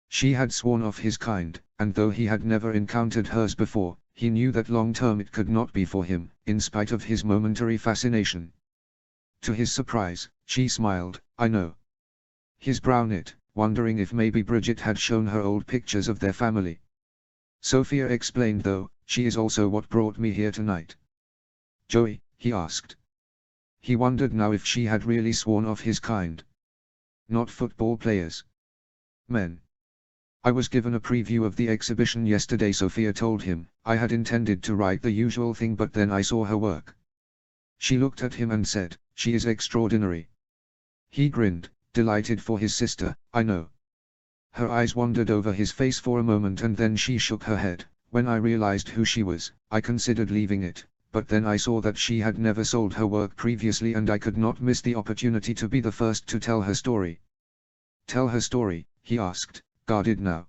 She had sworn off his kind, and though he had never encountered hers before, he knew that long-term it could not be for him, in spite of his momentary fascination. To his surprise, she smiled. I know. His brow knit, wondering if maybe Bridget had shown her old pictures of their family. Sophia explained though, she is also what brought me here tonight. Joey, he asked. He wondered now if she had really sworn off his kind. Not football players. Men. I was given a preview of the exhibition yesterday, Sophia told him. I had intended to write the usual thing, but then I saw her work. She looked at him and said, she is extraordinary. He grinned, delighted for his sister. I know. Her eyes wandered over his face for a moment and then she shook her head. When I realized who she was, I considered leaving it, but then I saw that she had never sold her work previously and I could not miss the opportunity to be the first to tell her story. Tell her story, he asked, guarded now.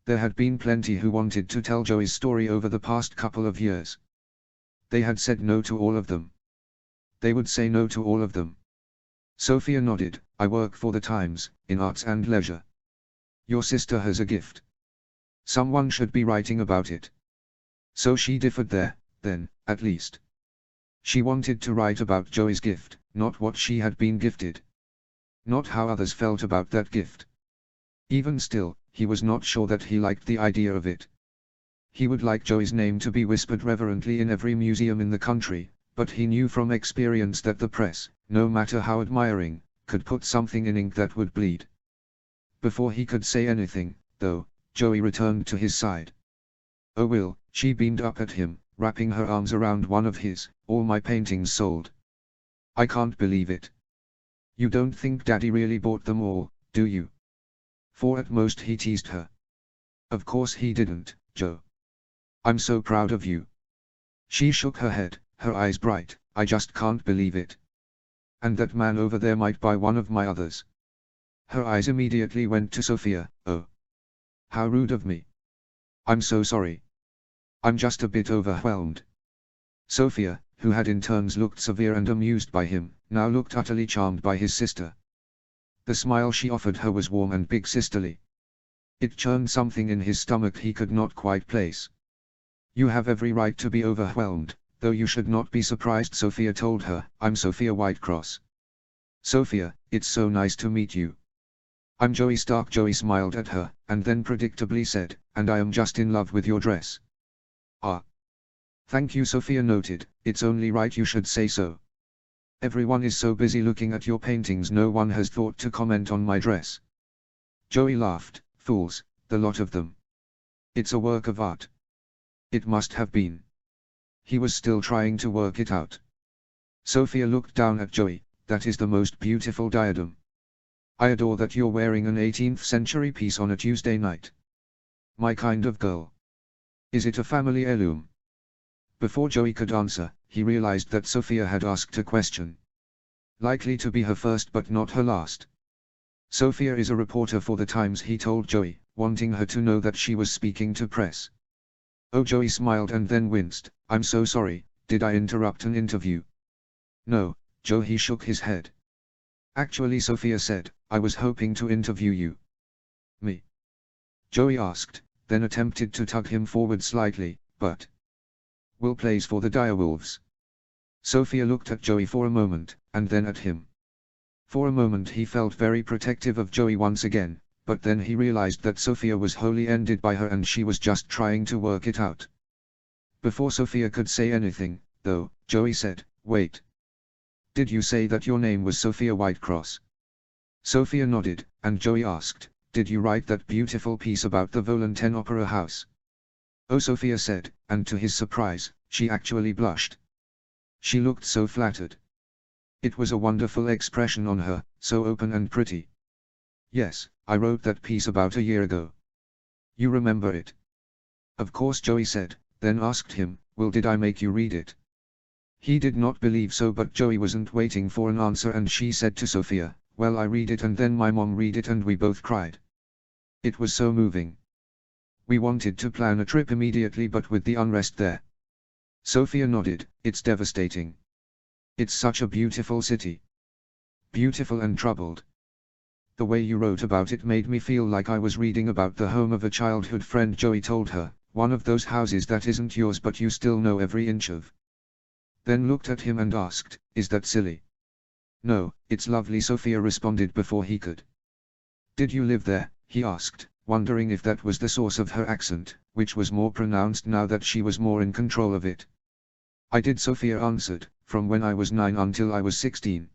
There had been plenty who wanted to tell Joey's story over the past couple of years. They had said no to all of them. They would say no to all of them. Sophia nodded. I work for the Times, in arts and leisure. Your sister has a gift. Someone should be writing about it. So she differed there, then, at least. She wanted to write about Joey's gift, not what she had been gifted. Not how others felt about that gift. Even still, he was not sure that he liked the idea of it. He would like Joey's name to be whispered reverently in every museum in the country, but he knew from experience that the press, no matter how admiring, could put something in ink that would bleed. Before he could say anything, though, Joey returned to his side. Oh Will, she beamed up at him, wrapping her arms around one of his. All my paintings sold. I can't believe it. You don't think Daddy really bought them all, do you? For at most he teased her. Of course he didn't, Joe. I'm so proud of you. She shook her head, her eyes bright. I just can't believe it. And that man over there might buy one of my others. Her eyes immediately went to Sophia. Oh. How rude of me. I'm so sorry. I'm just a bit overwhelmed. Sophia, who had in turns looked severe and amused by him, now looked utterly charmed by his sister. The smile she offered her was warm and big sisterly. It churned something in his stomach he could not quite place. You have every right to be overwhelmed, though you should not be surprised, Sophia told her. I'm Sophia Whitecross. Sophia, it's so nice to meet you. I'm Joey Stark. Joey smiled at her, and then predictably said, and I am just in love with your dress. Ah. Thank you, Sophia noted. It's only right you should say so. Everyone is so busy looking at your paintings, no one has thought to comment on my dress. Joey laughed. Fools, the lot of them. It's a work of art. It must have been. He was still trying to work it out. Sophia looked down at Joey. That is the most beautiful diadem. I adore that you're wearing an 18th century piece on a Tuesday night. My kind of girl. Is it a family heirloom? Before Joey could answer, he realized that Sophia had asked a question. Likely to be her first but not her last. Sophia is a reporter for the Times, he told Joey, wanting her to know that she was speaking to press. Oh, Joey smiled and then winced. I'm so sorry, did I interrupt an interview? No, Joe, he shook his head. Actually, Sophia said, I was hoping to interview you. Me? Joey asked, then attempted to tug him forward slightly, but Will plays for the Direwolves. Sophia looked at Joey for a moment, and then at him. For a moment he felt very protective of Joey once again, but then he realized that Sophia was wholly ended by her and she was just trying to work it out. Before Sophia could say anything, though, Joey said, wait. Did you say that your name was Sophia Whitecross? Sophia nodded, and Joey asked, did you write that beautiful piece about the Volontaire Opera House? Oh, Sophia said, and to his surprise, she actually blushed. She looked so flattered. It was a wonderful expression on her, so open and pretty. Yes, I wrote that piece about a year ago. You remember it? Of course, Joey said, then asked him, well, did I make you read it? He did not believe so, but Joey wasn't waiting for an answer and she said to Sophia, well, I read it and then my mom read it and we both cried. It was so moving. We wanted to plan a trip immediately, but with the unrest there. Sophia nodded. It's devastating. It's such a beautiful city. Beautiful and troubled. The way you wrote about it made me feel like I was reading about the home of a childhood friend, Joey told her, one of those houses that isn't yours but you still know every inch of. Then looked at him and asked, is that silly? No, it's lovely, Sophia responded before he could Did you live there? He asked, wondering if that was the source of her accent, which was more pronounced now that she was more in control of it. I did, Sophia answered, from when I was 9 until I was 16.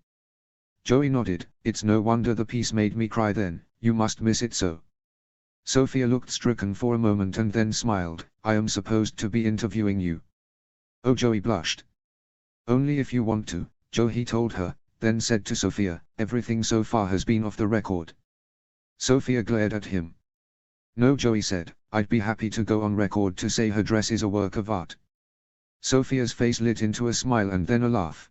Joey nodded. It's no wonder the piece made me cry then, you must miss it so. Sophia looked stricken for a moment and then smiled. I am supposed to be interviewing you. Oh, Joey blushed. Only if you want to, Joe, he told her, then said to Sophia, everything so far has been off the record. Sophia glared at him. No, Joey said, I'd be happy to go on record to say her dress is a work of art. Sophia's face lit into a smile and then a laugh.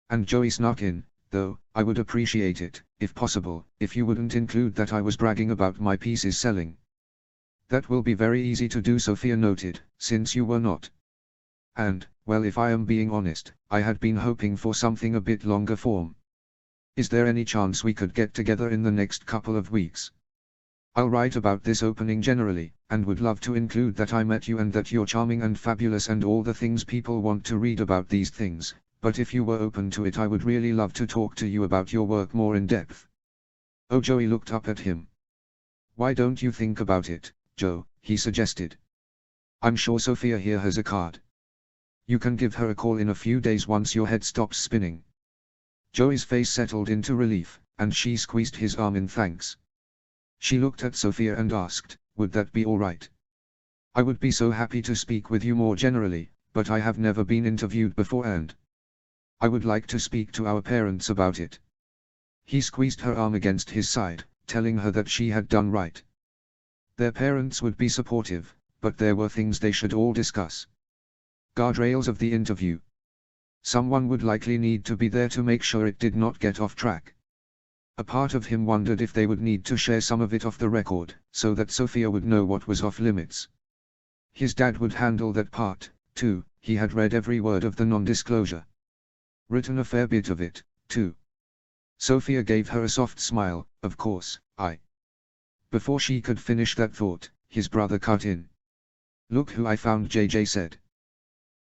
And Joey snuck in, though, I would appreciate it, if possible, if you wouldn't include that I was bragging about my pieces selling. That will be very easy to do, Sophia noted, since you were not. And, well, if I am being honest, I had been hoping for something a bit longer form. Is there any chance we could get together in the next couple of weeks? I'll write about this opening generally, and would love to include that I met you and that you're charming and fabulous and all the things people want to read about these things, but if you were open to it I would really love to talk to you about your work more in depth. Oh, Joey looked up at him. Why don't you think about it, Joe, he suggested. I'm sure Sophia here has a card. You can give her a call in a few days once your head stops spinning. Joey's face settled into relief, and she squeezed his arm in thanks. She looked at Sophia and asked, would that be all right? I would be so happy to speak with you more generally, but I have never been interviewed before and I would like to speak to our parents about it. He squeezed her arm against his side, telling her that she had done right. Their parents would be supportive, but there were things they should all discuss. Guardrails of the interview. Someone would likely need to be there to make sure it did not get off track. A part of him wondered if they would need to share some of it off the record, so that Sophia would know what was off limits. His dad would handle that part, too. He had read every word of the non-disclosure. Written a fair bit of it, too. Sophia gave her a soft smile. Of course, I. Before she could finish that thought, his brother cut in. Look who I found, JJ said.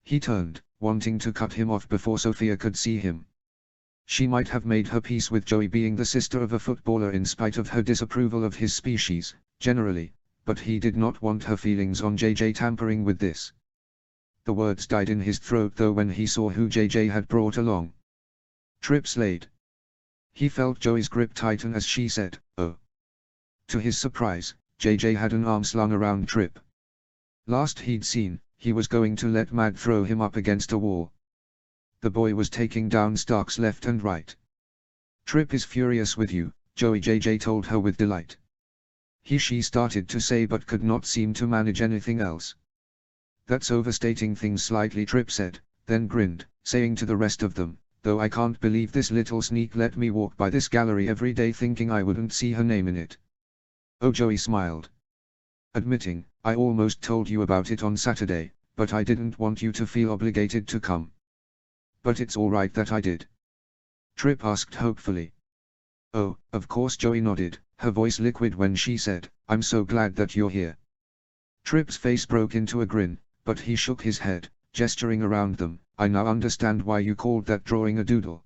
He turned, wanting to cut him off before Sophia could see him. She might have made her peace with Joey being the sister of a footballer in spite of her disapproval of his species, generally, but he did not want her feelings on JJ tampering with this. The words died in his throat though when he saw who JJ had brought along. Tripp Slade. He felt Joey's grip tighten as she said, oh. To his surprise, JJ had an arm slung around Tripp. Last he'd seen, he was going to let Mad throw him up against a wall. The boy was taking down Starks left and right. Tripp is furious with you, Joey, JJ told her with delight. She started to say but could not seem to manage anything else. That's overstating things slightly, Tripp said, then grinned, saying to the rest of them, though I can't believe this little sneak let me walk by this gallery every day thinking I wouldn't see her name in it. Oh, Joey smiled. Admitting, I almost told you about it on Saturday, but I didn't want you to feel obligated to come. But it's all right that I did. Tripp asked hopefully. Oh, of course, Joey nodded, her voice liquid when she said, I'm so glad that you're here. Tripp's face broke into a grin, but he shook his head, gesturing around them. I now understand why you called that drawing a doodle.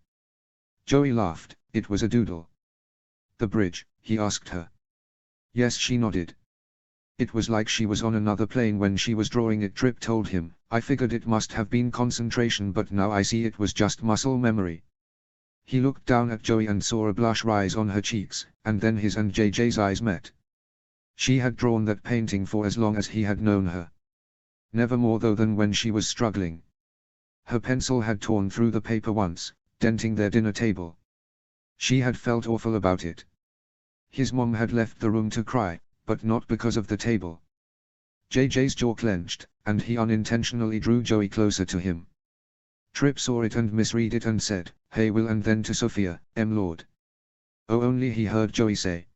Joey laughed. It was a doodle. The bridge, he asked her. Yes, she nodded. It was like she was on another plane when she was drawing it, Tripp told him. I figured it must have been concentration, but now I see it was just muscle memory. He looked down at Joey and saw a blush rise on her cheeks, and then his and JJ's eyes met. She had drawn that painting for as long as he had known her. Never more though than when she was struggling. Her pencil had torn through the paper once, denting their dinner table. She had felt awful about it. His mom had left the room to cry, but not because of the table. JJ's jaw clenched, and he unintentionally drew Joey closer to him. Tripp saw it and misread it and said, Hey Will, and then to Sophia, Lord. Oh, only he heard Joey say.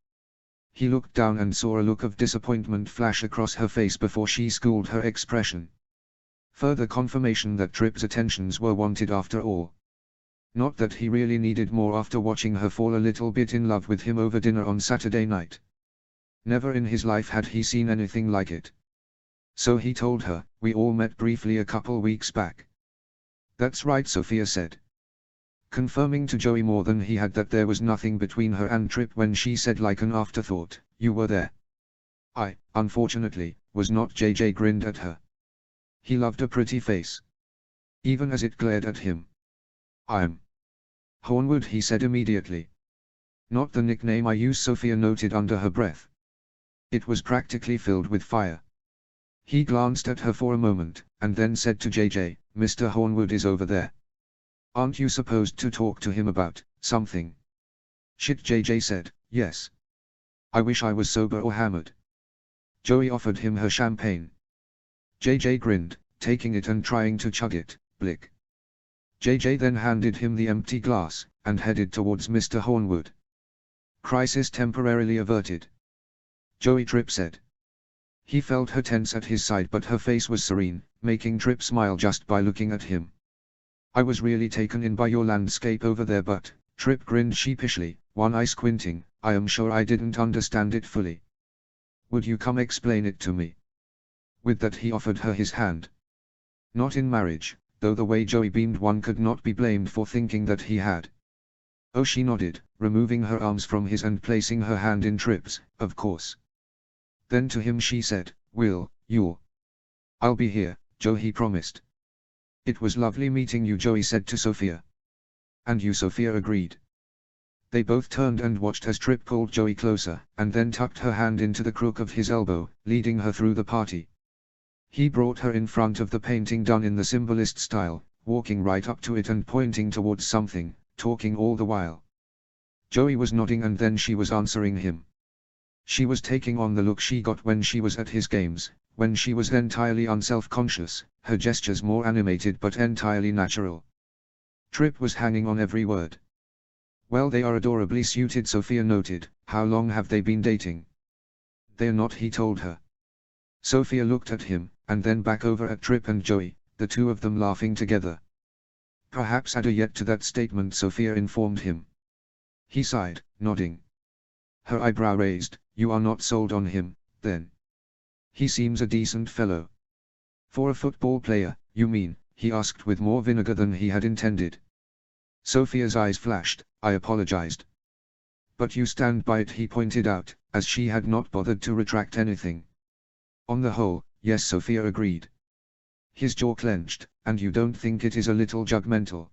He looked down and saw a look of disappointment flash across her face before she schooled her expression. Further confirmation that Tripp's attentions were wanted after all. Not that he really needed more after watching her fall a little bit in love with him over dinner on Saturday night. Never in his life had he seen anything like it. So he told her, we all met briefly a couple weeks back. That's right, Sophia said. confirming to Joey more than he had that there was nothing between her and Tripp when she said like an afterthought, "You were there." "I, unfortunately, was not." JJ grinned at her. He loved a pretty face, even as it glared at him. "I'm Hornwood," he said immediately. "Not the nickname I use," Sophia noted under her breath. It was practically filled with fire. He glanced at her for a moment, and then said to JJ, "Mr. Hornwood is over there. Aren't you supposed to talk to him about something?" "Shit," JJ said, "yes. I wish I was sober or hammered." Joey offered him her champagne. JJ grinned, taking it and trying to chug it. Blick. JJ then handed him the empty glass, and headed towards Mr. Hornwood. "Crisis temporarily averted," Joey, Tripp said. He felt her tense at his side, but her face was serene, making Tripp smile just by looking at him. "I was really taken in by your landscape over there, but," Tripp grinned sheepishly, one eye squinting, "I am sure I didn't understand it fully. Would you come explain it to me?" With that he offered her his hand. Not in marriage, though the way Joey beamed, one could not be blamed for thinking that he had. "Oh," she nodded, removing her arms from his and placing her hand in Tripp's, "of course." Then to him she said, "I'll be here, Joe," he promised. "It was lovely meeting you," Joey said to Sophia. "And you," Sophia agreed. They both turned and watched as Tripp pulled Joey closer, and then tucked her hand into the crook of his elbow, leading her through the party. He brought her in front of the painting done in the symbolist style, walking right up to it and pointing towards something, talking all the while. Joey was nodding and then she was answering him. She was taking on the look she got when she was at his games, when she was entirely unself-conscious, her gestures more animated but entirely natural. Tripp was hanging on every word. "Well, they are adorably suited," Sophia noted. "How long have they been dating?" "They're not," he told her. Sophia looked at him, and then back over at Tripp and Joey, the two of them laughing together. "Perhaps add a yet to that statement," Sophia informed him. He sighed, nodding. Her eyebrow raised. "You are not sold on him, then?" "He seems a decent fellow." "For a football player, you mean?" he asked with more vinegar than he had intended. Sophia's eyes flashed. "I apologized." "But you stand by it," he pointed out, as she had not bothered to retract anything. "On the whole, yes," Sophia agreed. His jaw clenched. "And you don't think it is a little judgmental?"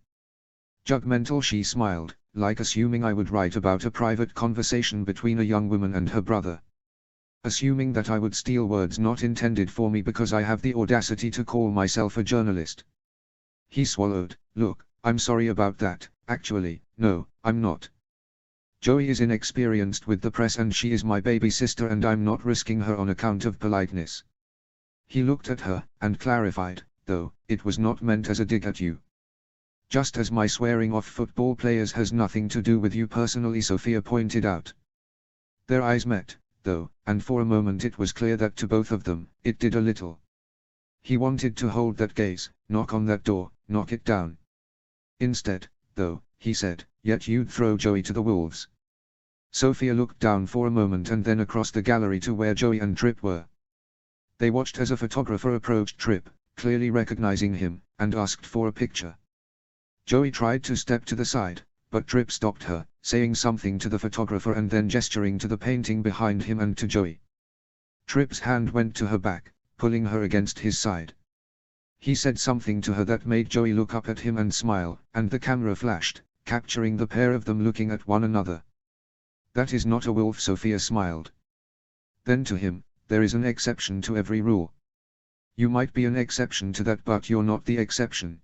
"Judgmental?" she smiled, "like assuming I would write about a private conversation between a young woman and her brother. Assuming that I would steal words not intended for me because I have the audacity to call myself a journalist." He swallowed. "Look, I'm sorry about that, actually, no, I'm not. Joey is inexperienced with the press and she is my baby sister and I'm not risking her on account of politeness." He looked at her, and clarified, "Though, it was not meant as a dig at you. Just as my swearing off football players has nothing to do with you personally," Sophia pointed out. Their eyes met, though, and for a moment it was clear that to both of them, it did a little. He wanted to hold that gaze, knock on that door, knock it down. "Instead, though," he said, "yet you'd throw Joey to the wolves." Sophia looked down for a moment and then across the gallery to where Joey and Tripp were. They watched as a photographer approached Tripp, clearly recognizing him, and asked for a picture. Joey tried to step to the side, but Tripp stopped her, saying something to the photographer and then gesturing to the painting behind him and to Joey. Tripp's hand went to her back, pulling her against his side. He said something to her that made Joey look up at him and smile, and the camera flashed, capturing the pair of them looking at one another. "That is not a wolf," Sophia smiled. Then to him, "There is an exception to every rule. You might be an exception to that, but you're not the exception."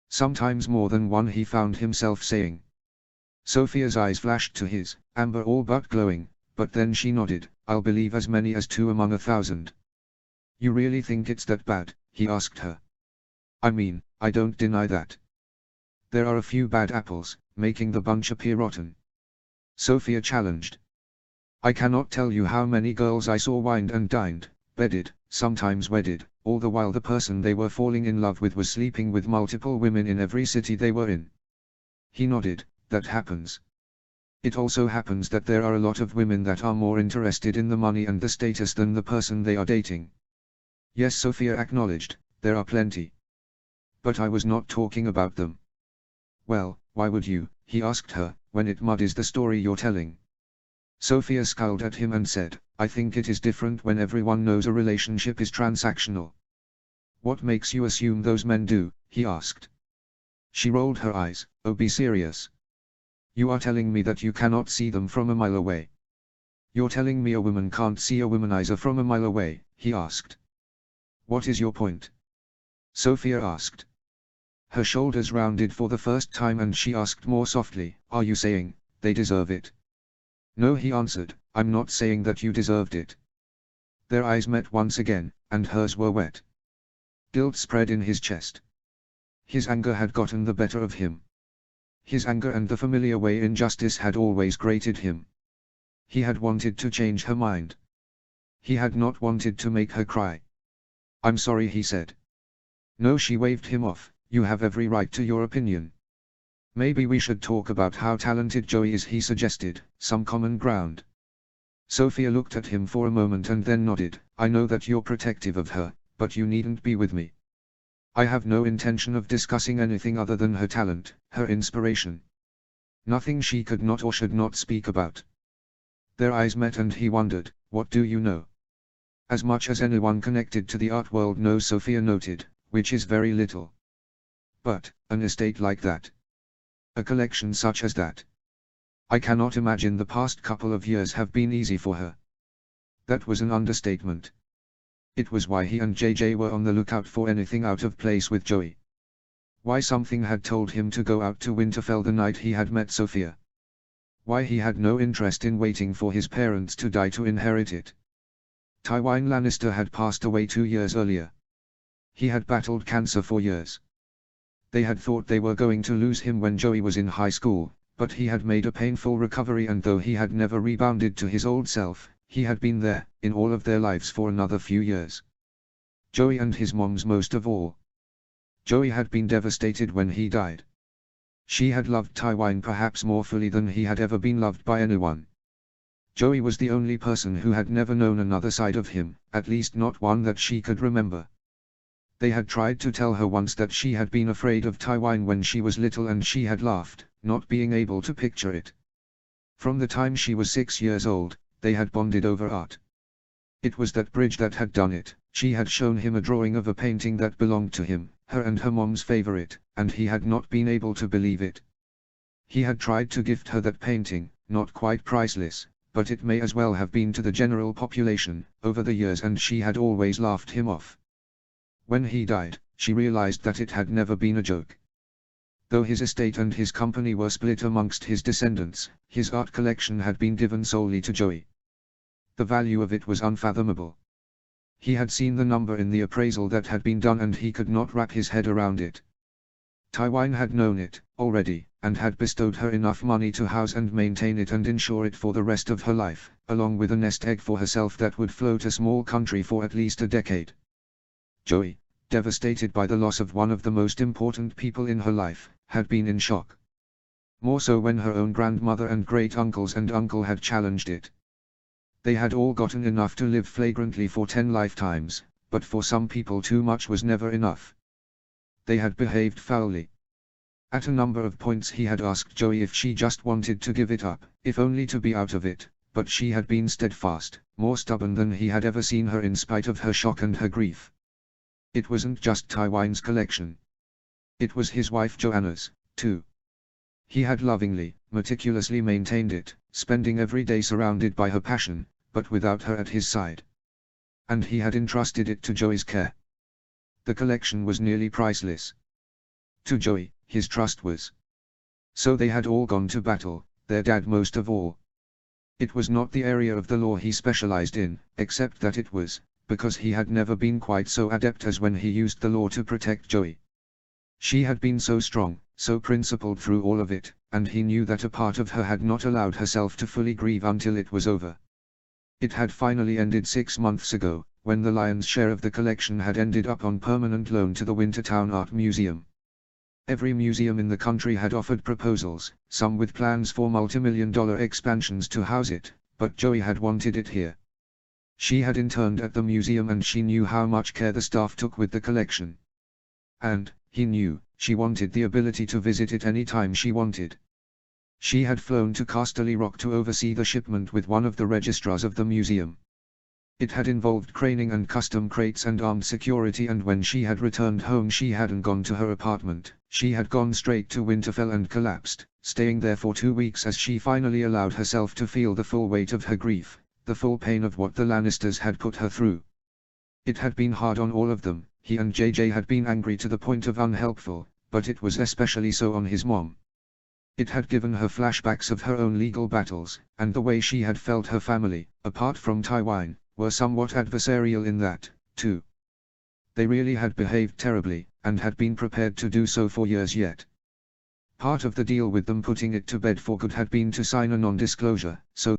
"Sometimes more than one," he found himself saying. Sophia's eyes flashed to his, amber all but glowing, but then she nodded. "I'll believe as many as 2 among 1,000. "You really think it's that bad?" he asked her. "I mean, I don't deny that. There are a few bad apples, making the bunch appear rotten," Sophia challenged. "I cannot tell you how many girls I saw wined and dined, bedded, sometimes wedded, all the while the person they were falling in love with was sleeping with multiple women in every city they were in." He nodded. "That happens. It also happens that there are a lot of women that are more interested in the money and the status than the person they are dating." "Yes," Sophia acknowledged, "there are plenty. But I was not talking about them." "Well, Why would you, he asked her, when it muddies the story you're telling? Sophia scowled at him and said, I think it is different when everyone knows a relationship is transactional. What makes you assume those men do, he asked. She rolled her eyes. Oh, be serious. You are telling me that you cannot see them from a mile away. You're telling me a woman can't see a womanizer from a mile away, he asked. What is your point? Sophia asked. Her shoulders rounded for the first time and she asked more softly, are you saying, they deserve it? No, he answered, I'm not saying that you deserved it. Their eyes met once again, and hers were wet. Guilt spread in his chest. His anger had gotten the better of him. His anger and the familiar way injustice had always grated him. He had wanted to change her mind. He had not wanted to make her cry. I'm sorry, he said. No, she waved him off, you have every right to your opinion. Maybe we should talk about how talented Joey is, he suggested, some common ground. Sophia looked at him for a moment and then nodded. I know that you're protective of her, but you needn't be with me. I have no intention of discussing anything other than her talent, her inspiration. Nothing she could not or should not speak about. Their eyes met and he wondered, what do you know? As much as anyone connected to the art world knows, Sophia noted, which is very little. But, an estate like that. A collection such as that. I cannot imagine the past couple of years have been easy for her. That was an understatement. It was why he and JJ were on the lookout for anything out of place with Joey. Why something had told him to go out to Winterfell the night he had met Sophia. Why he had no interest in waiting for his parents to die to inherit it. Tywin Lannister had passed away 2 years earlier. He had battled cancer for years. They had thought they were going to lose him when Joey was in high school, but he had made a painful recovery, and though he had never rebounded to his old self, he had been there, in all of their lives for another few years. Joey and his moms most of all. Joey had been devastated when he died. She had loved Tywin perhaps more fully than he had ever been loved by anyone. Joey was the only person who had never known another side of him, at least not one that she could remember. They had tried to tell her once that she had been afraid of Tywin when she was little, and she had laughed, not being able to picture it. From the time she was 6 years old, they had bonded over art. It was that bridge that had done it. She had shown him a drawing of a painting that belonged to him, her and her mom's favorite, and he had not been able to believe it. He had tried to gift her that painting, not quite priceless, but it may as well have been to the general population, over the years, and she had always laughed him off. When he died, she realized that it had never been a joke. Though his estate and his company were split amongst his descendants, his art collection had been given solely to Joey. The value of it was unfathomable. He had seen the number in the appraisal that had been done and he could not wrap his head around it. Tywin had known it, already, and had bestowed her enough money to house and maintain it and insure it for the rest of her life, along with a nest egg for herself that would float a small country for at least a decade. Joey, devastated by the loss of one of the most important people in her life, had been in shock. More so when her own grandmother and great-uncles and uncle had challenged it. They had all gotten enough to live flagrantly for 10 lifetimes, but for some people too much was never enough. They had behaved foully. At a number of points he had asked Joey if she just wanted to give it up, if only to be out of it, but she had been steadfast, more stubborn than he had ever seen her in spite of her shock and her grief. It wasn't just Tywin's collection. It was his wife Joanna's, too. He had lovingly, meticulously maintained it, spending every day surrounded by her passion, but without her at his side. And he had entrusted it to Joey's care. The collection was nearly priceless. To Joey, his trust was. So they had all gone to battle, their dad most of all. It was not the area of the law he specialized in, except that it was, because he had never been quite so adept as when he used the law to protect Joey. She had been so strong, so principled through all of it, and he knew that a part of her had not allowed herself to fully grieve until it was over. It had finally ended 6 months ago, when the lion's share of the collection had ended up on permanent loan to the Wintertown Art Museum. Every museum in the country had offered proposals, some with plans for multimillion-dollar expansions to house it, but Joey had wanted it here. She had interned at the museum and she knew how much care the staff took with the collection. And, he knew, she wanted the ability to visit it any time she wanted. She had flown to Casterly Rock to oversee the shipment with one of the registrars of the museum. It had involved craning and custom crates and armed security, and when she had returned home she hadn't gone to her apartment, she had gone straight to Winterfell and collapsed, staying there for 2 weeks as she finally allowed herself to feel the full weight of her grief, the full pain of what the Lannisters had put her through. It had been hard on all of them, he and JJ had been angry to the point of unhelpful, but it was especially so on his mom. It had given her flashbacks of her own legal battles, and the way she had felt her family, apart from Tywin, were somewhat adversarial in that, too. They really had behaved terribly, and had been prepared to do so for years yet. Part of the deal with them putting it to bed for good had been to sign a non-disclosure, so